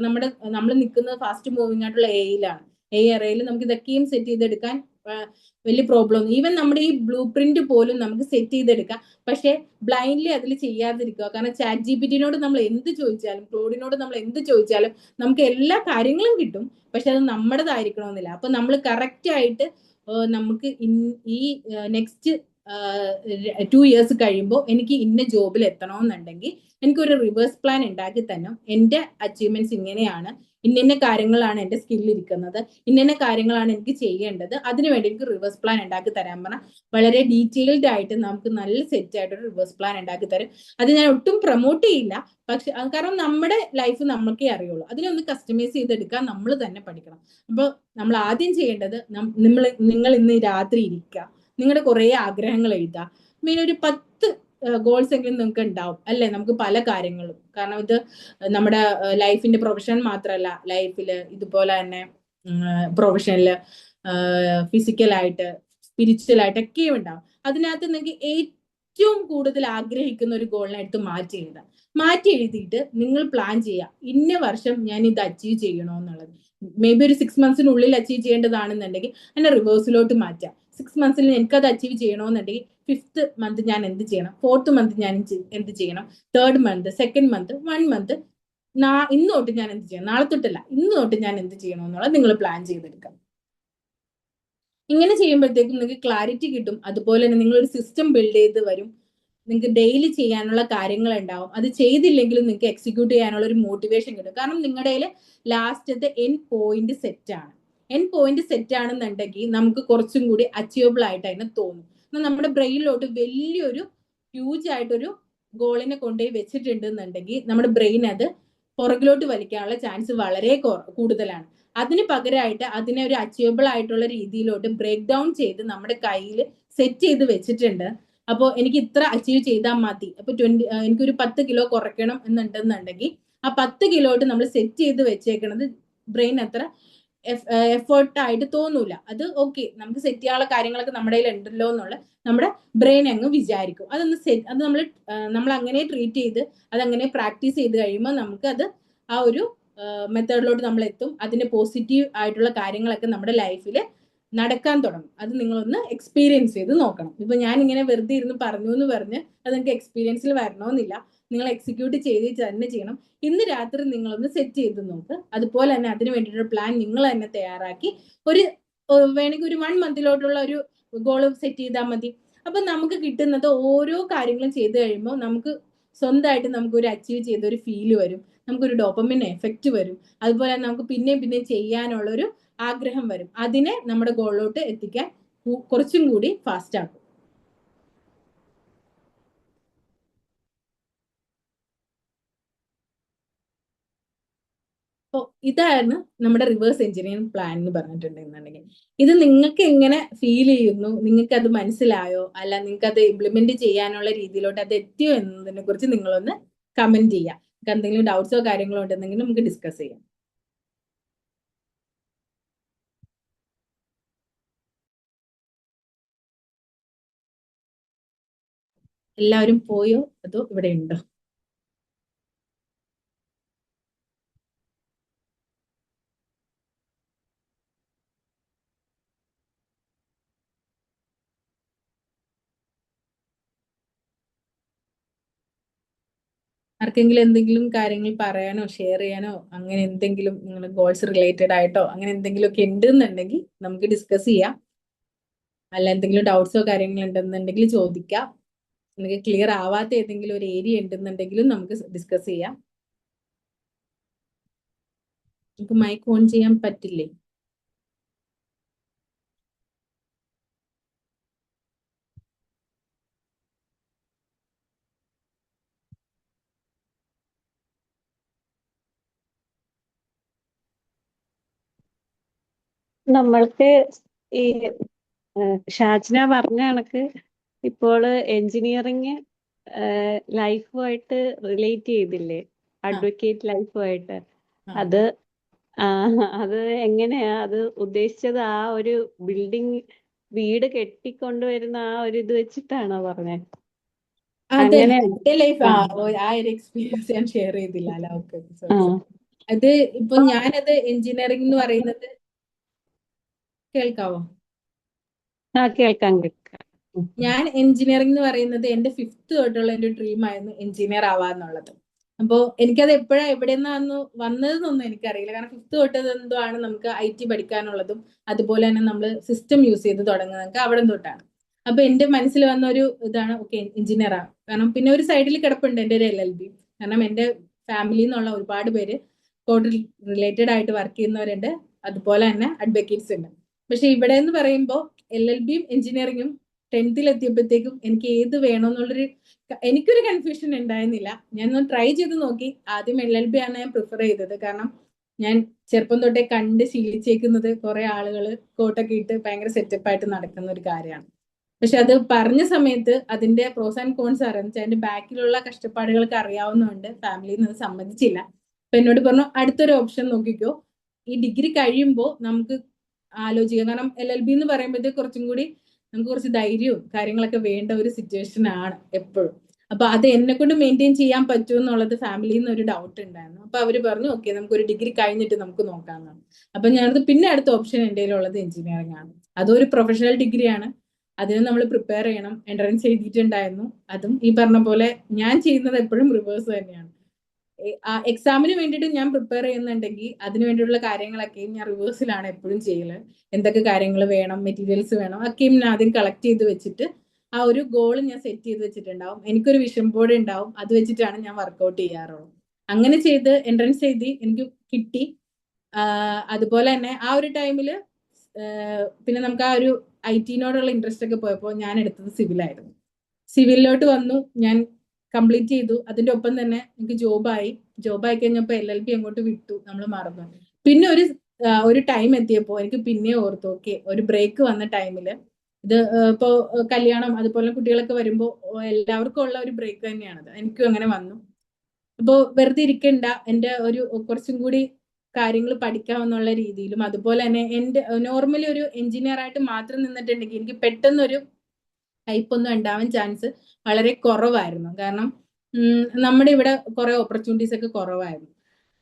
നമ്മൾ നിൽക്കുന്നത് ഫാസ്റ്റ് മൂവിങ് ആയിട്ടുള്ള എയിലാണ്. എറയിൽ നമുക്ക് ഇതൊക്കെയും സെറ്റ് ചെയ്തെടുക്കാൻ വലിയ പ്രോബ്ലം. ഈവൻ നമ്മുടെ ഈ ബ്ലൂ പ്രിന്റ് പോലും നമുക്ക് സെറ്റ് ചെയ്തെടുക്കാം. പക്ഷെ ബ്ലൈൻഡ്ലി അതിൽ ചെയ്യാതിരിക്കുക. കാരണം ചാറ്റ് ജിപിടിനോട് നമ്മൾ എന്ത് ചോദിച്ചാലും ക്ലോഡിനോട് നമ്മൾ എന്ത് ചോദിച്ചാലും നമുക്ക് എല്ലാ കാര്യങ്ങളും കിട്ടും. പക്ഷെ അത് നമ്മുടേതായിരിക്കണമെന്നില്ല. അപ്പൊ നമ്മൾ കറക്റ്റ് ആയിട്ട് നമുക്ക് ഈ നെക്സ്റ്റ് 2 years കഴിയുമ്പോൾ എനിക്ക് ഇന്ന ജോബിൽ എത്തണമെന്നുണ്ടെങ്കിൽ എനിക്കൊരു റിവേഴ്സ് പ്ലാൻ ഉണ്ടാക്കി തന്നെ എന്റെ അച്ചീവ്മെന്റ്സ് ഇങ്ങനെയാണ്, ഇന്ന കാര്യങ്ങളാണ് എന്റെ സ്കിൽ ഇരിക്കുന്നത്, ഇന്ന കാര്യങ്ങളാണ് എനിക്ക് ചെയ്യേണ്ടത്, അതിനുവേണ്ടി എനിക്ക് റിവേഴ്സ് പ്ലാൻ ഉണ്ടാക്കി തരാൻ പറഞ്ഞാൽ വളരെ ഡീറ്റെയിൽഡ് ആയിട്ട് നമുക്ക് നല്ല സെറ്റ് ആയിട്ടൊരു റിവേഴ്സ് പ്ലാൻ ഉണ്ടാക്കി തരും. അത് ഞാൻ ഒട്ടും പ്രൊമോട്ട് ചെയ്യില്ല, പക്ഷെ കാരണം നമ്മുടെ ലൈഫ് നമുക്കേ അറിയുള്ളൂ. അതിനൊന്ന് കസ്റ്റമൈസ് ചെയ്തെടുക്കാൻ നമ്മൾ തന്നെ പഠിക്കണം. അപ്പോൾ നമ്മൾ ആദ്യം ചെയ്യേണ്ടത് നിങ്ങൾ ഇന്ന് രാത്രി ഇരിക്കുക, നിങ്ങളുടെ കുറെ ആഗ്രഹങ്ങൾ എഴുതുക. ഒരു 10 ഗോൾസ് എങ്കിലും നിങ്ങൾക്ക് ഉണ്ടാവും അല്ലെ. നമുക്ക് പല കാര്യങ്ങളും, കാരണം ഇത് നമ്മുടെ ലൈഫിന്റെ പ്രൊഫഷൻ മാത്രമല്ല, ലൈഫില് ഇതുപോലെ തന്നെ പ്രൊഫഷനില് ഫിസിക്കലായിട്ട് സ്പിരിച്വൽ ഒക്കെയും ഉണ്ടാവും. അതിനകത്ത് നിങ്ങൾക്ക് ഏറ്റവും കൂടുതൽ ആഗ്രഹിക്കുന്ന ഒരു ഗോളിനെ എടുത്ത് മാറ്റി എഴുതിയിട്ട് നിങ്ങൾ പ്ലാൻ ചെയ്യുക, ഇന്ന വർഷം ഞാൻ ഇത് അച്ചീവ് ചെയ്യണമെന്നുള്ളത്. മേ ബി ഒരു 6 monthsനുള്ളിൽ അച്ചീവ് ചെയ്യേണ്ടതാണെന്നുണ്ടെങ്കിൽ അതിനെ റിവേഴ്സിലോട്ട് മാറ്റാം. 6 monthsൽ എനിക്കത് അച്ചീവ് ചെയ്യണമെന്നുണ്ടെങ്കിൽ 5th month ഞാൻ എന്ത് ചെയ്യണം, 4th month ഞാൻ എന്ത് ചെയ്യണം, 3rd month, 2nd month, 1 month ഇന്ന് തൊട്ട് ഞാൻ എന്ത് ചെയ്യണം, നാളെ തൊട്ടല്ല ഇന്ന് തൊട്ട് ഞാൻ എന്ത് ചെയ്യണം എന്നുള്ളത് നിങ്ങൾ പ്ലാൻ ചെയ്തെടുക്കാം. ഇങ്ങനെ ചെയ്യുമ്പോഴത്തേക്കും നിങ്ങൾക്ക് ക്ലാരിറ്റി കിട്ടും. അതുപോലെ തന്നെ നിങ്ങളൊരു സിസ്റ്റം ബിൽഡ് ചെയ്ത് വരും. നിങ്ങൾക്ക് ഡെയിലി ചെയ്യാനുള്ള കാര്യങ്ങൾ ഉണ്ടാവും. അത് ചെയ്തില്ലെങ്കിലും നിങ്ങൾക്ക് എക്സിക്യൂട്ട് ചെയ്യാനുള്ള ഒരു മോട്ടിവേഷൻ കിട്ടും. കാരണം നിങ്ങളുടെ ലാസ്റ്റത്തെ എൻ പോയിന്റ് സെറ്റ് ആണ്. എൻ പോയിന്റ് സെറ്റ് ആണെന്നുണ്ടെങ്കിൽ നമുക്ക് കുറച്ചും കൂടി അച്ചീവബിൾ ആയിട്ട് അതിനെ തോന്നും. എന്നാൽ നമ്മുടെ ബ്രെയിനിലോട്ട് വലിയൊരു ഹ്യൂജ് ആയിട്ടൊരു ഗോളിനെ കൊണ്ടുപോയി വെച്ചിട്ടുണ്ടെന്നുണ്ടെങ്കിൽ നമ്മുടെ ബ്രെയിൻ അത് പുറകിലോട്ട് വലിക്കാനുള്ള ചാൻസ് വളരെ കൂടുതലാണ്. അതിന് പകരമായിട്ട് അതിനെ ഒരു അച്ചീവബിൾ ആയിട്ടുള്ള രീതിയിലോട്ട് ബ്രേക്ക് ഡൗൺ ചെയ്ത് നമ്മുടെ കയ്യിൽ സെറ്റ് ചെയ്ത് വെച്ചിട്ടുണ്ട്. അപ്പോൾ എനിക്ക് ഇത്ര അച്ചീവ് ചെയ്താൽ മതി. അപ്പൊ എനിക്കൊരു 10 കിലോ കുറയ്ക്കണം എന്നുണ്ടെന്നുണ്ടെങ്കിൽ ആ 10 കിലോട്ട് നമ്മൾ സെറ്റ് ചെയ്ത് വെച്ചേക്കണത് ബ്രെയിൻ അത്ര എഫേർട്ടായിട്ട് തോന്നൂല. അത് ഓക്കെ, നമുക്ക് സെറ്റ് ചെയ്യാനുള്ള കാര്യങ്ങളൊക്കെ നമ്മുടെ കയ്യിൽ ഉണ്ടല്ലോ എന്നുള്ള നമ്മുടെ ബ്രെയിൻ അങ്ങ് വിചാരിക്കും. അത് നമ്മൾ അങ്ങനെ ട്രീറ്റ് ചെയ്ത് അതങ്ങനെ പ്രാക്ടീസ് ചെയ്ത് കഴിയുമ്പോൾ നമുക്ക് അത് ആ ഒരു മെത്തേഡിലോട്ട് നമ്മൾ എത്തും. അതിന്റെ പോസിറ്റീവ് ആയിട്ടുള്ള കാര്യങ്ങളൊക്കെ നമ്മുടെ ലൈഫിൽ നടക്കാൻ തുടങ്ങും. അത് നിങ്ങളൊന്ന് എക്സ്പീരിയൻസ് ചെയ്ത് നോക്കണം. ഇപ്പൊ ഞാൻ ഇങ്ങനെ വെറുതെ ഇരുന്ന് പറഞ്ഞു എന്ന് പറഞ്ഞ് അത് നിങ്ങൾക്ക് എക്സ്പീരിയൻസിൽ വരണമെന്നില്ല. നിങ്ങൾ എക്സിക്യൂട്ട് ചെയ്ത് തന്നെ ചെയ്യണം. ഇന്ന് രാത്രി നിങ്ങളൊന്ന് സെറ്റ് ചെയ്ത് നോക്ക്. അതുപോലെ തന്നെ അതിന് വേണ്ടിയിട്ടുള്ള പ്ലാൻ നിങ്ങൾ തന്നെ തയ്യാറാക്കി വേണമെങ്കിൽ ഒരു 1 monthലോട്ടുള്ള ഒരു ഗോൾ സെറ്റ് ചെയ്താൽ മതി. അപ്പൊ നമുക്ക് കിട്ടുന്നത് ഓരോ കാര്യങ്ങളും ചെയ്ത് കഴിയുമ്പോൾ നമുക്ക് സ്വന്തമായിട്ട് നമുക്ക് ഒരു അച്ചീവ് ചെയ്ത ഒരു ഫീല് വരും. നമുക്കൊരു ഡോപ്പമിൻ എഫക്റ്റ് വരും. അതുപോലെ നമുക്ക് പിന്നെയും ചെയ്യാനുള്ള ഒരു ആഗ്രഹം വരും. അതിനെ നമ്മുടെ ഗോളിലോട്ട് എത്തിക്കാൻ കുറച്ചും കൂടി ഫാസ്റ്റ് ആക്കും. അപ്പോൾ ഇതാണ് നമ്മുടെ റിവേഴ്സ് എഞ്ചിനീയറിംഗ് പ്ലാൻ എന്ന് പറഞ്ഞിട്ടുണ്ടെന്നുണ്ടെങ്കിൽ, ഇത് നിങ്ങൾക്ക് എങ്ങനെ ഫീൽ ചെയ്യുന്നു, നിങ്ങൾക്ക് അത് മനസ്സിലായോ, അല്ല നിങ്ങൾക്ക് അത് ഇംപ്ലിമെന്റ് ചെയ്യാനുള്ള രീതിയിലോട്ട് അത് എത്തിയോ എന്നതിനെ കുറിച്ച് നിങ്ങളൊന്ന് കമന്റ് ചെയ്യാം. നിങ്ങൾക്ക് എന്തെങ്കിലും ഡൗട്ട്സോ കാര്യങ്ങളോ ഉണ്ടെന്നെങ്കിൽ നമുക്ക് ഡിസ്കസ് ചെയ്യാം. എല്ലാവരും പോയോ അതോ ഇവിടെ ഉണ്ടോ? ആർക്കെങ്കിലും എന്തെങ്കിലും കാര്യങ്ങൾ പറയാനോ ഷെയർ ചെയ്യാനോ അങ്ങനെ എന്തെങ്കിലും നിങ്ങളുടെ ഗോൾസ് റിലേറ്റഡ് ആയിട്ടോ അങ്ങനെ എന്തെങ്കിലുമൊക്കെ ഉണ്ടെന്നുണ്ടെങ്കിൽ നമുക്ക് ഡിസ്കസ് ചെയ്യാം. അല്ല എന്തെങ്കിലും ഡൗട്ട്സോ കാര്യങ്ങളോ ഉണ്ടെന്നുണ്ടെങ്കിൽ ചോദിക്കാം. നിങ്ങൾക്ക് ക്ലിയർ ആവാത്ത ഏതെങ്കിലും ഒരു ഏരിയ ഉണ്ടെന്നുണ്ടെങ്കിലും നമുക്ക് ഡിസ്കസ് ചെയ്യാം. നമുക്ക് മൈക്ക് ഓൺ ചെയ്യാൻ പറ്റില്ലേ? നമ്മൾക്ക് ഈ ഷാജ്ന പറഞ്ഞ കണക്ക് ഇപ്പോൾ എഞ്ചിനീയറിങ് ലൈഫുമായിട്ട് റിലേറ്റ് ചെയ്തില്ലേ, അഡ്വക്കേറ്റ് ലൈഫുമായിട്ട്. അത് അത് എങ്ങനെയാ അത് ഉദ്ദേശിച്ചത്? ആ ഒരു ബിൽഡിംഗ് വീട് കെട്ടിക്കൊണ്ടുവരുന്ന ആ ഒരു ഇത് വെച്ചിട്ടാണോ പറഞ്ഞത്? അതെ, അങ്ങനെ എന്റെ ലൈഫ് ആ ഒരു എക്സ്പീരിയൻസ് ഞാൻ ഷെയർ ചെയ്തില്ല അല്ല. ഓക്കെ, ആ അത് ഇപ്പൊ ഞാനത് എഞ്ചിനീയറിംഗ് എന്ന് പറയുന്നത്, കേൾക്കാവോ? കേൾക്കാം. ഞാൻ എഞ്ചിനീയറിംഗ് എന്ന് പറയുന്നത് എന്റെ 5th തൊട്ടുള്ള എന്റെ ഡ്രീം ആയിരുന്നു എഞ്ചിനീയർ ആവാന്നുള്ളത്. അപ്പോ എനിക്കത് എപ്പോഴാ എവിടെ നിന്നാന്ന് വന്നതെന്നൊന്നും എനിക്കറിയില്ല. കാരണം 5th തൊട്ടത് എന്തോ ആണ് നമുക്ക് IT പഠിക്കാനുള്ളതും അതുപോലെ തന്നെ നമ്മൾ സിസ്റ്റം യൂസ് ചെയ്ത് തുടങ്ങുന്നത് അവിടെ തൊട്ടാണ്. അപ്പൊ എന്റെ മനസ്സിൽ വന്ന ഒരു ഇതാണ്, ഓക്കെ എഞ്ചിനീയർ ആണ്. കാരണം പിന്നെ ഒരു സൈഡിൽ കിടപ്പുണ്ട് എന്റെ ഒരു LLB. കാരണം എന്റെ ഫാമിലിയിൽ നിന്നുള്ള ഒരുപാട് പേര് കോർട്ട് റിലേറ്റഡ് ആയിട്ട് വർക്ക് ചെയ്യുന്നവരുണ്ട്, അതുപോലെ തന്നെ അഡ്വക്കേറ്റ്സ് ഉണ്ട്. പക്ഷെ ഇവിടെ എന്ന് പറയുമ്പോൾ LLBയും എഞ്ചിനീയറിംഗും 10th എത്തിയപ്പോഴത്തേക്കും എനിക്ക് ഏത് വേണമെന്നുള്ളൊരു എനിക്കൊരു കൺഫ്യൂഷൻ ഉണ്ടായിരുന്നില്ല. ഞാൻ ഒന്ന് ട്രൈ ചെയ്ത് നോക്കി. ആദ്യം LLB ആണ് ഞാൻ പ്രിഫർ ചെയ്തത്. കാരണം ഞാൻ ചെറുപ്പം തൊട്ടേ കണ്ട് ശീലിച്ചേക്കുന്നത് കുറെ ആളുകൾ കോട്ടൊക്കെ ഇട്ട് ഭയങ്കര സെറ്റപ്പ് ആയിട്ട് നടക്കുന്ന ഒരു കാര്യമാണ്. പക്ഷെ അത് പറഞ്ഞ സമയത്ത് അതിന്റെ പ്രോസ് ആൻഡ് കോൺസ് അറിയാം, അതിന്റെ ബാക്കിലുള്ള കഷ്ടപ്പാടുകളൊക്കെ അറിയാവുന്നതുകൊണ്ട് ഫാമിലിയിൽ നിന്ന് സമ്മതിച്ചില്ല. അപ്പൊ എന്നോട് പറഞ്ഞു അടുത്തൊരു ഓപ്ഷൻ നോക്കിക്കോ, ഈ ഡിഗ്രി കഴിയുമ്പോൾ നമുക്ക് ആലോചിക്കാം. കാരണം LLB എന്ന് പറയുമ്പോഴത്തേക്ക് കുറച്ചും കൂടി നമുക്ക് കുറച്ച് ധൈര്യവും കാര്യങ്ങളൊക്കെ വേണ്ട ഒരു സിറ്റുവേഷൻ ആണ് എപ്പോഴും. അപ്പൊ അത് എന്നെ കൊണ്ട് മെയിൻറ്റെയിൻ ചെയ്യാൻ പറ്റുമോ എന്നുള്ളത് ഫാമിലിയിൽ നിന്ന് ഒരു ഡൗട്ട് ഉണ്ടായിരുന്നു. അപ്പൊ അവര് പറഞ്ഞു ഓക്കെ നമുക്ക് ഒരു ഡിഗ്രി കഴിഞ്ഞിട്ട് നമുക്ക് നോക്കാമെന്നാണ്. അപ്പൊ ഞാനത് പിന്നെ അടുത്ത ഓപ്ഷൻ എൻ്റെ ഉള്ളത് എഞ്ചിനീയറിംഗ് ആണ്. അതൊരു പ്രൊഫഷണൽ ഡിഗ്രിയാണ്, അതിന് നമ്മൾ പ്രിപ്പയർ ചെയ്യണം. എൻട്രൻസ് എഴുതിയിട്ടുണ്ടായിരുന്നു. അതും ഈ പറഞ്ഞ പോലെ ഞാൻ ചെയ്യുന്നത് എപ്പോഴും റിവേഴ്സ് തന്നെയാണ്. എക്സാമിന് വേണ്ടിയിട്ട് ഞാൻ പ്രിപ്പയർ ചെയ്യുന്നുണ്ടെങ്കിൽ അതിന് വേണ്ടിയിട്ടുള്ള കാര്യങ്ങളൊക്കെയും ഞാൻ റിവേഴ്സിലാണ് എപ്പോഴും ചെയ്യല്. എന്തൊക്കെ കാര്യങ്ങൾ വേണം, മെറ്റീരിയൽസ് വേണം, ഒക്കെയും ഞാൻ ആദ്യം കളക്ട് ചെയ്ത് വെച്ചിട്ട് ആ ഒരു ഗോൾ ഞാൻ സെറ്റ് ചെയ്ത് വെച്ചിട്ടുണ്ടാവും. എനിക്കൊരു വിഷൻ ബോർഡ് ഉണ്ടാവും, അത് വെച്ചിട്ടാണ് ഞാൻ വർക്ക്ഔട്ട് ചെയ്യാറുള്ളത്. അങ്ങനെ ചെയ്ത് എൻട്രൻസ് എഴുതി എനിക്ക് കിട്ടി. അതുപോലെ തന്നെ ആ ഒരു ടൈമില് പിന്നെ നമുക്ക് ആ ഒരു IT-നോടുള്ള ഇൻട്രസ്റ്റ് ഒക്കെ പോയപ്പോൾ ഞാൻ എടുത്തത് സിവിലായിരുന്നു. സിവിലിലോട്ട് വന്നു, ഞാൻ കംപ്ലീറ്റ് ചെയ്തു. അതിന്റെ ഒപ്പം തന്നെ എനിക്ക് ജോബായി കഴിഞ്ഞപ്പോൾ LLB അങ്ങോട്ട് വിട്ടു, നമ്മൾ മറന്നു. പിന്നെ ഒരു ടൈം എത്തിയപ്പോൾ എനിക്ക് പിന്നെ ഓർത്തു, ഓക്കെ ഒരു ബ്രേക്ക് വന്ന ടൈമില് ഇത് ഇപ്പോ കല്യാണം അതുപോലെ കുട്ടികളൊക്കെ വരുമ്പോൾ എല്ലാവർക്കും ഉള്ള ഒരു ബ്രേക്ക് തന്നെയാണത്. എനിക്കും അങ്ങനെ വന്നു. അപ്പോൾ വെറുതെ ഇരിക്കണ്ട, എൻ്റെ ഒരു കുറച്ചും കൂടി കാര്യങ്ങൾ പഠിക്കാമെന്നുള്ള രീതിയിലും അതുപോലെ തന്നെ എൻ്റെ നോർമലി ഒരു എഞ്ചിനീയർ ആയിട്ട് മാത്രം നിന്നിട്ടുണ്ടെങ്കിൽ എനിക്ക് പെട്ടെന്നൊരു ഹൈപ്പൊന്നും ഉണ്ടാവാൻ ചാൻസ് വളരെ കുറവായിരുന്നു. കാരണം നമ്മുടെ ഇവിടെ കുറെ ഓപ്പർച്യൂണിറ്റീസ് ഒക്കെ കുറവായിരുന്നു.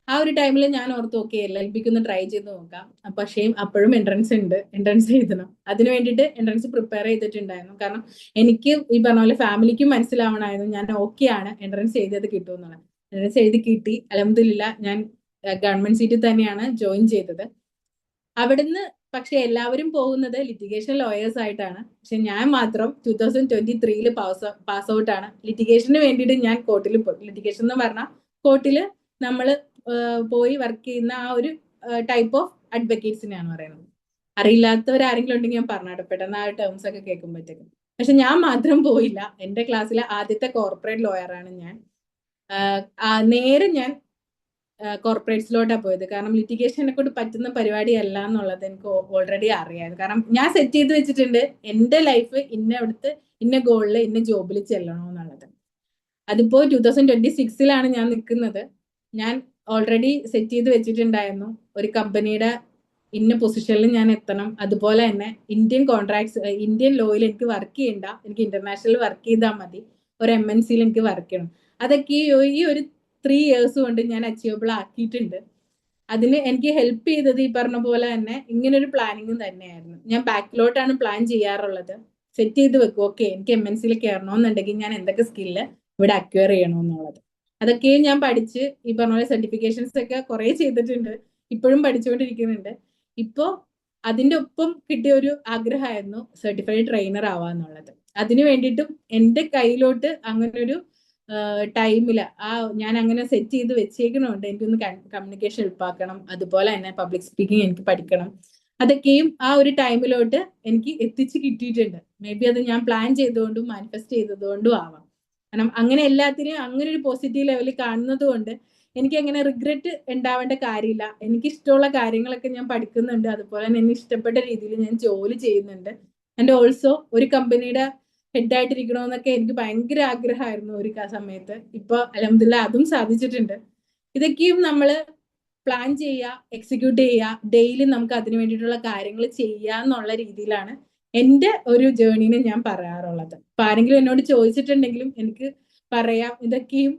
ആ ഒരു ടൈമിൽ ഞാൻ ഓർത്തു ഓക്കെ LLBക്ക് ഒന്ന് ട്രൈ ചെയ്ത് നോക്കാം. പക്ഷേ അപ്പോഴും എൻട്രൻസ് ഉണ്ട്, എൻട്രൻസ് എഴുതണം. അതിന് വേണ്ടിയിട്ട് എൻട്രൻസ് പ്രിപ്പയർ ചെയ്തിട്ടുണ്ടായിരുന്നു. കാരണം എനിക്ക് ഈ പറഞ്ഞ പോലെ ഫാമിലിക്കും മനസ്സിലാവണമായിരുന്നു ഞാൻ ഓക്കെ ആണ്, എൻട്രൻസ് എഴുതിയത് കിട്ടുമെന്നുള്ളത്. എൻട്രൻസ് എഴുതി കിട്ടി, അൽഹംദുലില്ലാ. ഞാൻ ഗവൺമെന്റ് സീറ്റിൽ തന്നെയാണ് ജോയിൻ ചെയ്തത്. അവിടുന്ന് പക്ഷെ എല്ലാവരും പോകുന്നത് ലിറ്റിഗേഷൻ ലോയേഴ്സ് ആയിട്ടാണ്. പക്ഷെ ഞാൻ മാത്രം 2023 പാസ് ഔട്ട് ആണ്. ലിറ്റിഗേഷന് വേണ്ടിയിട്ട് ഞാൻ കോർട്ടിൽ പോയി. ലിറ്റിഗേഷൻ എന്ന് പറഞ്ഞാൽ കോർട്ടിൽ നമ്മൾ പോയി വർക്ക് ചെയ്യുന്ന ആ ഒരു ടൈപ്പ് ഓഫ് അഡ്വക്കേറ്റ്സിനെയാണ് പറയുന്നത്. അറിയില്ലാത്തവരാരെങ്കിലും ഉണ്ടെങ്കിൽ ഞാൻ പറഞ്ഞാട്ടോ പെട്ടെന്ന് ആ ടേംസ് ഒക്കെ കേൾക്കുമ്പോഴത്തേക്കും. പക്ഷെ ഞാൻ മാത്രം പോയില്ല. എന്റെ ക്ലാസ്സിലെ ആദ്യത്തെ കോർപ്പറേറ്റ് ലോയറാണ് ഞാൻ. നേരെ ഞാൻ കോർപ്പറേറ്റ്സിലോട്ടാണ് പോയത്. കാരണം ലിറ്റിഗേഷനെ കൊണ്ട് പറ്റുന്ന പരിപാടിയല്ല എന്നുള്ളത് എനിക്ക് ഓൾറെഡി അറിയാം. കാരണം ഞാൻ സെറ്റ് ചെയ്ത് വെച്ചിട്ടുണ്ട് എന്റെ ലൈഫ് ഇന്നടുത്ത് ഇന്ന ഗോളിൽ ഇന്ന ജോബിൽ ചെല്ലണോ എന്നുള്ളത്. അതിപ്പോ 2026 ഞാൻ നിൽക്കുന്നത്. ഞാൻ ഓൾറെഡി സെറ്റ് ചെയ്ത് വെച്ചിട്ടുണ്ടായിരുന്നു ഒരു കമ്പനിയുടെ ഇന്ന പൊസിഷനിൽ ഞാൻ എത്തണം. അതുപോലെ തന്നെ ഇന്ത്യൻ കോൺട്രാക്ട്സ്, ഇന്ത്യൻ ലോയിൽ എനിക്ക് വർക്ക് ചെയ്യണ്ട, എനിക്ക് ഇന്റർനാഷണൽ വർക്ക് ചെയ്താൽ മതി, ഒരു MNCയിൽ എനിക്ക് വർക്ക് ചെയ്യണം. അതൊക്കെ ഈ ഒരു 3 years കൊണ്ട് ഞാൻ അച്ചീവബിൾ ആക്കിയിട്ടുണ്ട്. അതിന് എനിക്ക് ഹെൽപ്പ് ചെയ്തത് ഈ പറഞ്ഞ പോലെ തന്നെ ഇങ്ങനൊരു പ്ലാനിങ്ങും തന്നെയായിരുന്നു. ഞാൻ ബാക്കിലോട്ടാണ് പ്ലാൻ ചെയ്യാറുള്ളത്. സെറ്റ് ചെയ്ത് വെക്കും, ഓക്കെ എനിക്ക് MNCയിൽ കയറണമെന്നുണ്ടെങ്കിൽ ഞാൻ എന്തൊക്കെ സ്കില്ല് ഇവിടെ അക്വയർ ചെയ്യണമെന്നുള്ളത്. അതൊക്കെ ഞാൻ പഠിച്ച് ഈ പറഞ്ഞ പോലെ സർട്ടിഫിക്കേഷൻസ് ഒക്കെ കുറെ ചെയ്തിട്ടുണ്ട്, ഇപ്പോഴും പഠിച്ചുകൊണ്ടിരിക്കുന്നുണ്ട്. ഇപ്പോ അതിന്റെ ഒപ്പം കിട്ടിയ ഒരു ആഗ്രഹമായിരുന്നു സർട്ടിഫൈഡ് ട്രെയിനർ ആവാന്നുള്ളത്. അതിനു വേണ്ടിയിട്ടും എന്റെ കയ്യിലോട്ട് അങ്ങനെ ഒരു ടൈമില് ഞാൻ അങ്ങനെ സെറ്റ് ചെയ്ത് വെച്ചേക്കണോണ്ട് എനിക്കൊന്ന് കമ്മ്യൂണിക്കേഷൻ എളുപ്പാക്കണം, അതുപോലെ തന്നെ പബ്ലിക് സ്പീക്കിംഗ് എനിക്ക് പഠിക്കണം. അതൊക്കെയും ആ ഒരു ടൈമിലോട്ട് എനിക്ക് എത്തിച്ച് കിട്ടിയിട്ടുണ്ട്. മേ ബി അത് ഞാൻ പ്ലാൻ ചെയ്തുകൊണ്ടും മാനിഫെസ്റ്റ് ചെയ്തതുകൊണ്ടും ആവാം. കാരണം അങ്ങനെ എല്ലാത്തിനെയും അങ്ങനെ ഒരു പോസിറ്റീവ് ലെവലിൽ കാണുന്നത് കൊണ്ട് എനിക്ക് അങ്ങനെ റിഗ്രറ്റ് ഉണ്ടാവേണ്ട കാര്യമില്ല. എനിക്ക് ഇഷ്ടമുള്ള കാര്യങ്ങളൊക്കെ ഞാൻ പഠിക്കുന്നുണ്ട്, അതുപോലെ തന്നെ എന്നെ ഇഷ്ടപ്പെട്ട രീതിയിൽ ഞാൻ ജോലി ചെയ്യുന്നുണ്ട്. ആൻഡ് ഓൾസോ ഒരു കമ്പനിയുടെ ഹെഡായിട്ടിരിക്കണമെന്നൊക്കെ എനിക്ക് ഭയങ്കര ആഗ്രഹമായിരുന്നു ഒരു സമയത്ത്. ഇപ്പൊ അൽഹംദുലില്ലാ അതും സാധിച്ചിട്ടുണ്ട്. ഇതൊക്കെയും നമ്മള് പ്ലാൻ ചെയ്യുക, എക്സിക്യൂട്ട് ചെയ്യുക, ഡെയിലി നമുക്ക് അതിനു വേണ്ടിയിട്ടുള്ള കാര്യങ്ങൾ ചെയ്യുക എന്നുള്ള രീതിയിലാണ് എന്റെ ഒരു ജേർണിനെ ഞാൻ പറയാറുള്ളത്. അപ്പൊ ആരെങ്കിലും എന്നോട് ചോദിച്ചിട്ടുണ്ടെങ്കിലും എനിക്ക് പറയാം, ഇതൊക്കെയും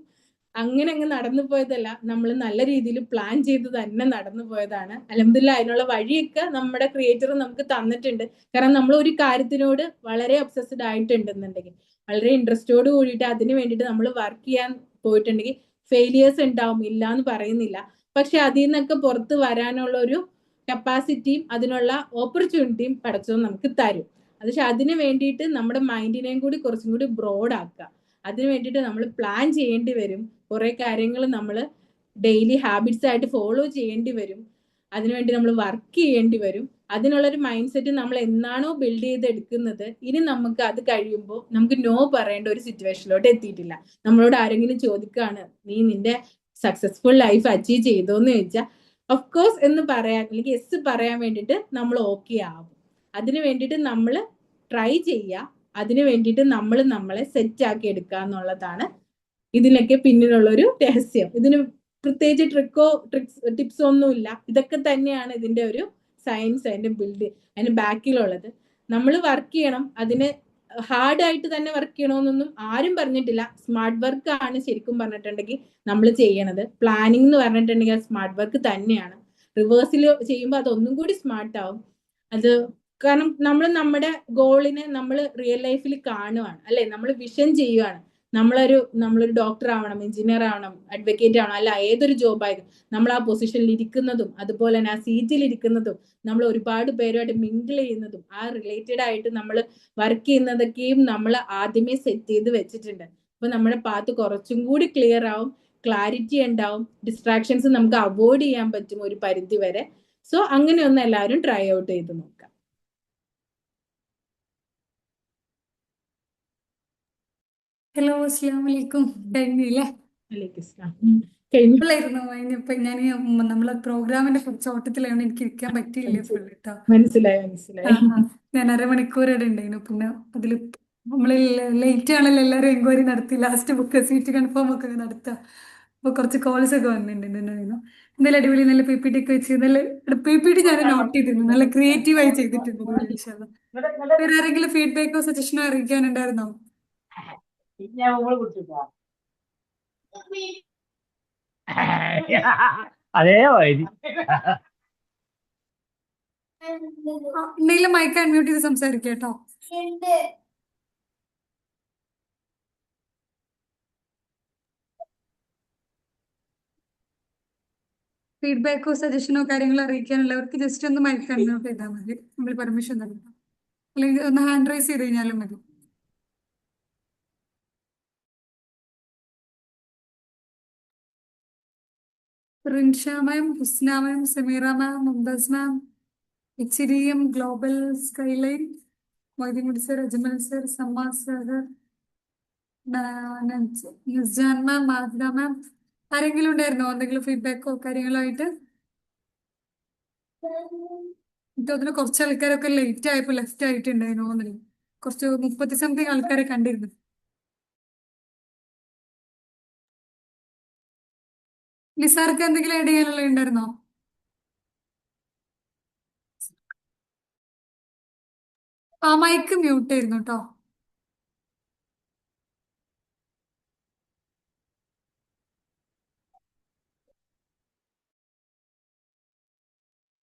അങ്ങനെ അങ്ങ് നടന്നു പോയതല്ല, നമ്മൾ നല്ല രീതിയിൽ പ്ലാൻ ചെയ്ത് തന്നെ നടന്നു പോയതാണ്. അൽഹംദുലില്ലാ അതിനുള്ള വഴിയൊക്കെ നമ്മുടെ ക്രിയേറ്റർ നമുക്ക് തന്നിട്ടുണ്ട്. കാരണം നമ്മൾ ഒരു കാര്യത്തിനോട് വളരെ ഒബ്സസ്ഡ് ആയിട്ടുണ്ടെന്നുണ്ടെങ്കിൽ, വളരെ ഇൻട്രസ്റ്റോട് കൂടിയിട്ട് അതിന് വേണ്ടിയിട്ട് നമ്മൾ വർക്ക് ചെയ്യാൻ പോയിട്ടുണ്ടെങ്കിൽ ഫെയിലിയേഴ്സ് ഉണ്ടാവും, ഇല്ല എന്ന് പറയുന്നില്ല. പക്ഷെ അതിൽ നിന്നൊക്കെ പുറത്ത് വരാനുള്ള ഒരു കപ്പാസിറ്റിയും അതിനുള്ള ഓപ്പർച്യൂണിറ്റിയും പടച്ചോൻ നമുക്ക് തരും. പക്ഷെ അതിന് വേണ്ടിയിട്ട് നമ്മുടെ മൈൻഡിനെയും കൂടി കുറച്ചും കൂടി ബ്രോഡ് ആക്കുക. അതിന് വേണ്ടിയിട്ട് നമ്മൾ പ്ലാൻ ചെയ്യേണ്ടി വരും. കുറെ കാര്യങ്ങൾ നമ്മൾ ഡെയിലി ഹാബിറ്റ്സ് ആയിട്ട് ഫോളോ ചെയ്യേണ്ടി വരും. അതിനുവേണ്ടി നമ്മൾ വർക്ക് ചെയ്യേണ്ടി വരും. അതിനുള്ളൊരു മൈൻഡ് സെറ്റ് നമ്മൾ എന്നാണോ ബിൽഡ് ചെയ്തെടുക്കുന്നത്, ഇനി നമുക്ക് അത് കഴിയുമ്പോൾ നമുക്ക് നോ പറയേണ്ട ഒരു സിറ്റുവേഷനിലോട്ട് എത്തിയിട്ടില്ല. നമ്മളോട് ആരെങ്കിലും ചോദിക്കുകയാണ് നീ നിന്റെ സക്സസ്ഫുൾ ലൈഫ് അച്ചീവ് ചെയ്തോന്ന് ചോദിച്ചാൽ ഓഫ് കോഴ്സ് എന്ന് പറയാൻ, അല്ലെങ്കിൽ യെസ് പറയാൻ വേണ്ടിയിട്ട് നമ്മൾ ഓക്കെ ആവും. അതിന് വേണ്ടിയിട്ട് നമ്മൾ ട്രൈ ചെയ്യുക, അതിന് വേണ്ടിയിട്ട് നമ്മൾ നമ്മളെ സെറ്റ് ആക്കി എടുക്കുക എന്നുള്ളതാണ് ഇതിനൊക്കെ പിന്നിലുള്ള ഒരു രഹസ്യം. ഇതിന് പ്രത്യേകിച്ച് ടിപ്സോ ഒന്നുമില്ല. ഇതൊക്കെ തന്നെയാണ് ഇതിന്റെ ഒരു സയൻസ്, അതിന്റെ അതിന്റെ ബാക്കിലുള്ളത്. നമ്മൾ വർക്ക് ചെയ്യണം, അതിന് ഹാർഡായിട്ട് തന്നെ വർക്ക് ചെയ്യണമെന്നൊന്നും ആരും പറഞ്ഞിട്ടില്ല. സ്മാർട്ട് വർക്ക് ആണ് ശരിക്കും പറഞ്ഞിട്ടുണ്ടെങ്കിൽ നമ്മൾ ചെയ്യണത്. പ്ലാനിങ് എന്ന് പറഞ്ഞിട്ടുണ്ടെങ്കിൽ അത് സ്മാർട്ട് വർക്ക് തന്നെയാണ്. റിവേഴ്സിൽ ചെയ്യുമ്പോൾ അതൊന്നും കൂടി സ്മാർട്ട് ആവും. അത് കാരണം നമ്മൾ നമ്മുടെ ഗോളിനെ നമ്മൾ റിയൽ ലൈഫിൽ കാണുവാണ്, അല്ലെ, നമ്മൾ വിഷൻ ചെയ്യുവാണ്. നമ്മളൊരു ഡോക്ടർ ആവണം, എഞ്ചിനീയർ ആവണം, അഡ്വക്കേറ്റ് ആവണം, അല്ല ഏതൊരു ജോബായാലും നമ്മൾ ആ പൊസിഷനിൽ ഇരിക്കുന്നതും അതുപോലെ തന്നെ ആ സീറ്റിൽ ഇരിക്കുന്നതും നമ്മൾ ഒരുപാട് പേരുമായിട്ട് മിങ്കിൾ ചെയ്യുന്നതും ആ റിലേറ്റഡ് ആയിട്ട് നമ്മൾ വർക്ക് ചെയ്യുന്നതൊക്കെയും നമ്മൾ ആദ്യമേ സെറ്റ് ചെയ്ത് വെച്ചിട്ടുണ്ട്. അപ്പൊ നമ്മുടെ പാത്ത് കുറച്ചും കൂടി ക്ലിയർ ആവും, ക്ലാരിറ്റി ഉണ്ടാവും, ഡിസ്ട്രാക്ഷൻസ് നമുക്ക് അവോയ്ഡ് ചെയ്യാൻ പറ്റും ഒരു പരിധി വരെ. സോ അങ്ങനെ ഒന്ന് എല്ലാവരും ട്രൈ ഔട്ട് ചെയ്ത് നോക്കാം. ഹലോ, അസ്സലാമു അലൈക്കും. കഴിഞ്ഞില്ലേ? കഴിഞ്ഞു. ഇപ്പോഴായിരുന്നു കഴിഞ്ഞപ്പോ ഞാൻ നമ്മളെ പ്രോഗ്രാമിന്റെ കുറച്ച് ഓട്ടത്തിലാണ്, എനിക്ക് ഇരിക്കാൻ പറ്റിയില്ല ഫുൾ കേട്ടോ. മനസ്സിലായി. ഞാൻ അരമണിക്കൂർ ഇവിടെ ഉണ്ടായിരുന്നു. പിന്നെ അതിൽ നമ്മൾ ലേറ്റ് ആണല്ലോ എല്ലാവരും എൻക്വയറി നടത്തി, ലാസ്റ്റ് ബുക്ക് സീറ്റ് കൺഫേം ഒക്കെ നടത്തുക. അപ്പൊ കുറച്ച് കോൾസ് ഒക്കെ വന്നിട്ടുണ്ടായിരുന്നു. എന്തായാലും അടിപൊളി, നല്ല PPT ഒക്കെ വെച്ച് നല്ല PPT ഞാൻ നോട്ട് ചെയ്തിരുന്നു, നല്ല ക്രിയേറ്റീവായി ചെയ്തിട്ടുണ്ട്. വേറെ ആരെങ്കിലും ഫീഡ്ബാക്കോ സജഷനോ അറിയിക്കാനുണ്ടായിരുന്നോ? അതേ വഴി എന്തെങ്കിലും മൈക്ക് അൺമ്യൂട്ട് ചെയ്ത് സംസാരിക്കാം കേട്ടോ. ഫീഡ്ബാക്കോ സജഷനോ കാര്യങ്ങളോ അറിയിക്കാനുള്ളവർക്ക് ജസ്റ്റ് ഒന്ന് മൈക്ക് അൺമ്യൂട്ട് ചെയ്താൽ മതി, നമ്മൾ പെർമിഷൻ തരണം. അല്ലെങ്കിൽ ഒന്ന് ഹാൻഡ് റൈസ് ചെയ്ത് കഴിഞ്ഞാലും മതി. Rinsha ma'am, Husna ma'am, Sameera ma'am, Mumtaz ma'am, HDM global skyline, Moideenkutty sir, Ajmal sir, Samma sir, Nusjan ma'am, Madhura ma'am, ആരെങ്കിലും ഉണ്ടായിരുന്നോ എന്തെങ്കിലും ഫീഡ്ബാക്കോ കാര്യങ്ങളോ ആയിട്ട്? എനിക്ക് തോന്നുന്നു കുറച്ച് ആൾക്കാരൊക്കെ ലേറ്റ് ആയപ്പോ ലെഫ്റ്റ് ആയിട്ടുണ്ടായിരുന്നു തോന്നുന്നു. കുറച്ച് 30 സംതിങ് ആൾക്കാരെ കണ്ടിരുന്നു. നിസാർക്ക് എന്തെങ്കിലും ആഡ് ചെയ്യാനുള്ള ഉണ്ടായിരുന്നോ? ആ മൈക്ക് മ്യൂട്ട് ആയിരുന്നു കേട്ടോ.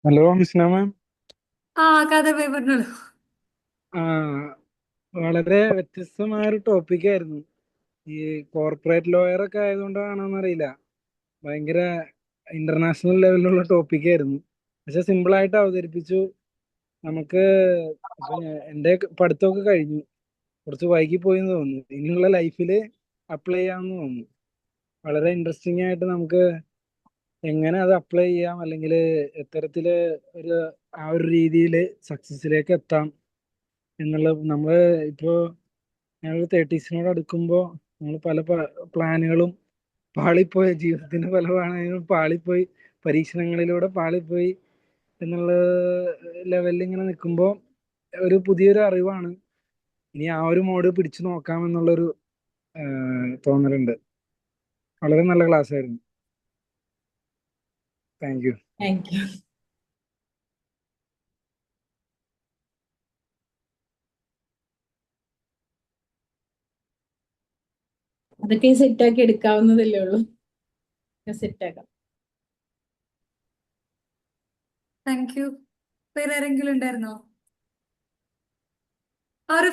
ഹലോ മിസ്ന മാം. ആ കഥ പറഞ്ഞോളൂ. ആ വളരെ വ്യത്യസ്തമായ ഒരു ടോപ്പിക്കായിരുന്നു. ഈ കോർപ്പറേറ്റ് ലോയർ ഒക്കെ ആയതുകൊണ്ടാണോന്നറിയില്ല, ഭയങ്കര ഇന്റർനാഷണൽ ലെവലിലുള്ള ടോപ്പിക്കായിരുന്നു. പക്ഷെ സിമ്പിളായിട്ട് അവതരിപ്പിച്ചു. നമുക്ക് ഇപ്പൊ എൻ്റെ പഠിത്തമൊക്കെ കഴിഞ്ഞു, കുറച്ച് വൈകി പോയി എന്ന് തോന്നുന്നു. ഇനിയുള്ള ലൈഫിൽ അപ്ലൈ ചെയ്യാമെന്ന് തോന്നുന്നു. വളരെ ഇൻട്രസ്റ്റിംഗ് ആയിട്ട് നമുക്ക് എങ്ങനെ അത് അപ്ലൈ ചെയ്യാം, അല്ലെങ്കിൽ എത്തരത്തില് ഒരു ആ ഒരു രീതിയിൽ സക്സസിലേക്ക് എത്താം എന്നുള്ളത്. നമ്മൾ ഇപ്പോൾ ഞങ്ങൾ 30സിനോട് അടുക്കുമ്പോൾ നമ്മൾ പല പ്ലാനുകളും പാളിപ്പോയി, ജീവിതത്തിന്റെ പല പ്ലാനുകളും പാളിപ്പോയി, പരീക്ഷണങ്ങളിലൂടെ പാളിപ്പോയി എന്നുള്ള ലെവലിൽ ഇങ്ങനെ നിൽക്കുമ്പോൾ ഒരു പുതിയൊരു അറിവാണ്. ഇനി ആ ഒരു മോഡ് പിടിച്ചു നോക്കാം എന്നുള്ളൊരു തോന്നലുണ്ട്. വളരെ നല്ല ക്ലാസ് ആയിരുന്നു. Thank you. Thank you. അതൊക്കെ സെറ്റാക്കി എടുക്കാവുന്നതല്ലേ ഉള്ളൂ. സെറ്റാക്കാം. Thank you. വേറെ ആരെങ്കിലും ഉണ്ടായിരുന്നോ? ആ ഒരു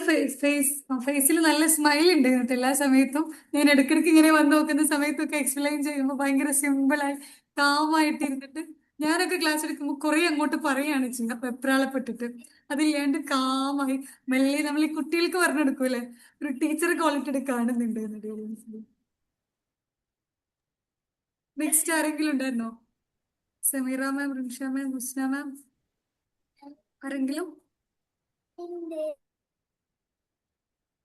ഫേസിൽ നല്ല സ്മൈൽ ഉണ്ട് ഇന്നത്തെ എല്ലാ സമയത്തും. ഞാൻ ഇടയ്ക്കിടയ്ക്ക് ഇങ്ങനെ വന്ന് നോക്കുന്ന സമയത്തൊക്കെ എക്സ്പ്ലെയിൻ ചെയ്യുമ്പോൾ ഭയങ്കര സിമ്പിളായി കാമായിട്ട് ഇരുന്നിട്ട്, ഞാനൊക്കെ ക്ലാസ് എടുക്കുമ്പോൾ കുറെ അങ്ങോട്ട് പറയുകയാണ് ചെയ്യുക വെപ്രാളപ്പെട്ടിട്ട്. അതില്ലാണ്ട് കാമായി മെല്ലെ നമ്മൾ ഈ കുട്ടികൾക്ക് പറഞ്ഞെടുക്കൂലേ, ഒരു ടീച്ചറെ ക്വാളിറ്റി കാണുന്നുണ്ട്. നെക്സ്റ്റ് ആരെങ്കിലും ഉണ്ടായിരുന്നോ? സമീറ മാം, റിൻഷ മാം, ഹുസ്ന മാം, ആരെങ്കിലും?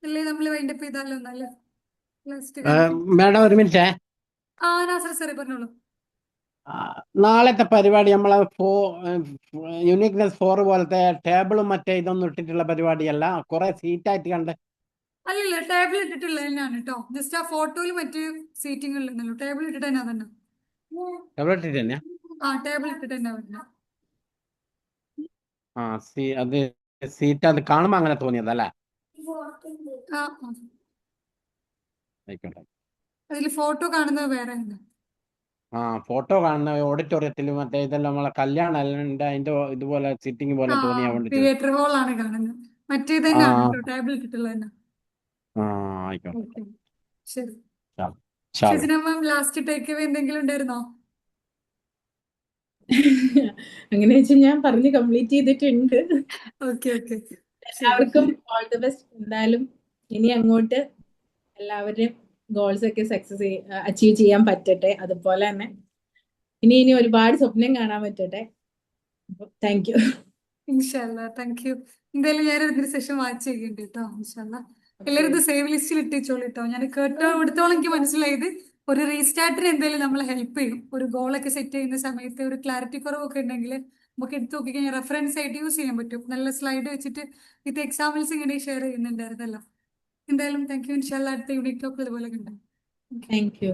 അല്ലേ നമ്മൾ വൈൻഡപ്പ് ചെയ്താലോ? നല്ല ലാസ്റ്റ് മാഡം ഒരു മിനിറ്റ്. ആ നാസർ സാറേ പറഞ്ഞോളൂ. നാളത്തെ പരിപാടി നമ്മളെ യുണീക്നെസ് 4 പോലത്തെ ടേബിളും മറ്റേ ഇതൊന്നും ഇട്ടിട്ടുള്ള പരിപാടിയല്ല, കുറെ സീറ്റായിട്ട് കണ്ട്. അല്ലല്ല, ടേബിൾ ഇട്ടിട്ടുള്ള തന്നെയാണ് കേട്ടോ. ജസ്റ്റ് ആ ഫോട്ടോയിൽ മറ്റു സീറ്റിംഗിലുണ്ടല്ലോ, ടേബിൾ ഇട്ടിട്ട് തന്നെ തന്നെ. ടേബിൾ ഇട്ടിട്ട് തന്നെയാ? ആ ടേബിൾ ഇട്ടിട്ട് തന്നെ വരുന്നത്. അത് സീറ്റ് അത് കാണുമ്പോ അങ്ങനെ തോന്നിയതല്ലേ? ആ ആയിക്കോട്ടെ. അതിൽ ഫോട്ടോ കാണുന്നത് വേറെ തന്നെ. ഫോട്ടോ കാണുന്ന ഓഡിറ്റോറിയത്തിൽ മറ്റേ ഇതെല്ലാം നമ്മളെ കല്യാണം അതിന്റെ ഇതുപോലെ സിറ്റിംഗ് പോലെ തോന്നിയാ വേണ്ടി. തിയേറ്റർ ഹോൾ ആണ് കാണുന്നത്. മറ്റേത് തന്നെയാണ് കേട്ടോ, ടേബിൾ ഇട്ടിട്ടുള്ളത് തന്നെ. ആയിക്കോട്ടെ. ശരി. ശരി. ഷെജിന മാം, ലാസ്റ്റ് ടേക്ക് അവേ എന്തെങ്കിലും ഉണ്ടായിരുന്നോ? അങ്ങനെ വെച്ചാൽ ഞാൻ പറഞ്ഞ് കംപ്ലീറ്റ് ചെയ്തിട്ടുണ്ട്. ഓക്കെ. എല്ലാവർക്കും ഓൾ ദി ബെസ്റ്റ്. എന്തായാലും ഇനി അങ്ങോട്ട് എല്ലാവരുടെയും ഗോൾസ് ഒക്കെ അച്ചീവ് ചെയ്യാൻ പറ്റട്ടെ. അതുപോലെ തന്നെ ഇനി ഒരുപാട് സ്വപ്നം കാണാൻ പറ്റട്ടെ. Thank you. ഇൻഷാല്ലാ, താങ്ക് യു. എന്തായാലും ഞാനൊരു സെഷൻ വാച്ച് ചെയ്യുന്നുണ്ട് കേട്ടോ. ഇൻഷാല്ലാ എല്ലാവരും ഇത് സേവ് ലിസ്റ്റിൽ ഇട്ടിച്ചോളൂ കേട്ടോ. ഞാൻ എടുത്തോളം എനിക്ക് മനസ്സിലായത് ഒരു റീസ്റ്റാർട്ടിന് എന്തായാലും നമ്മളെ ഹെൽപ്പ് ചെയ്യും. ഒരു ഗോളൊക്കെ സെറ്റ് ചെയ്യുന്ന സമയത്ത് ഒരു ക്ലാരിറ്റി കുറവൊക്കെ ഉണ്ടെങ്കിൽ നമുക്ക് എടുത്ത് നോക്കി കഴിഞ്ഞാൽ റെഫറൻസ് ആയിട്ട് യൂസ് ചെയ്യാൻ പറ്റും. നല്ല സ്ലൈഡ് വെച്ചിട്ട് വിത്ത് എക്സാമ്പിൾസ് ഇങ്ങനെ ഷെയർ ചെയ്യുന്നുണ്ടായിരുന്നല്ലോ. എന്തായാലും താങ്ക് യു. ഇൻഷാല്ലാ അടുത്ത യൂണിറ്റ് ഒക്കെ ഇതുപോലെ കണ്ടു. Thank you.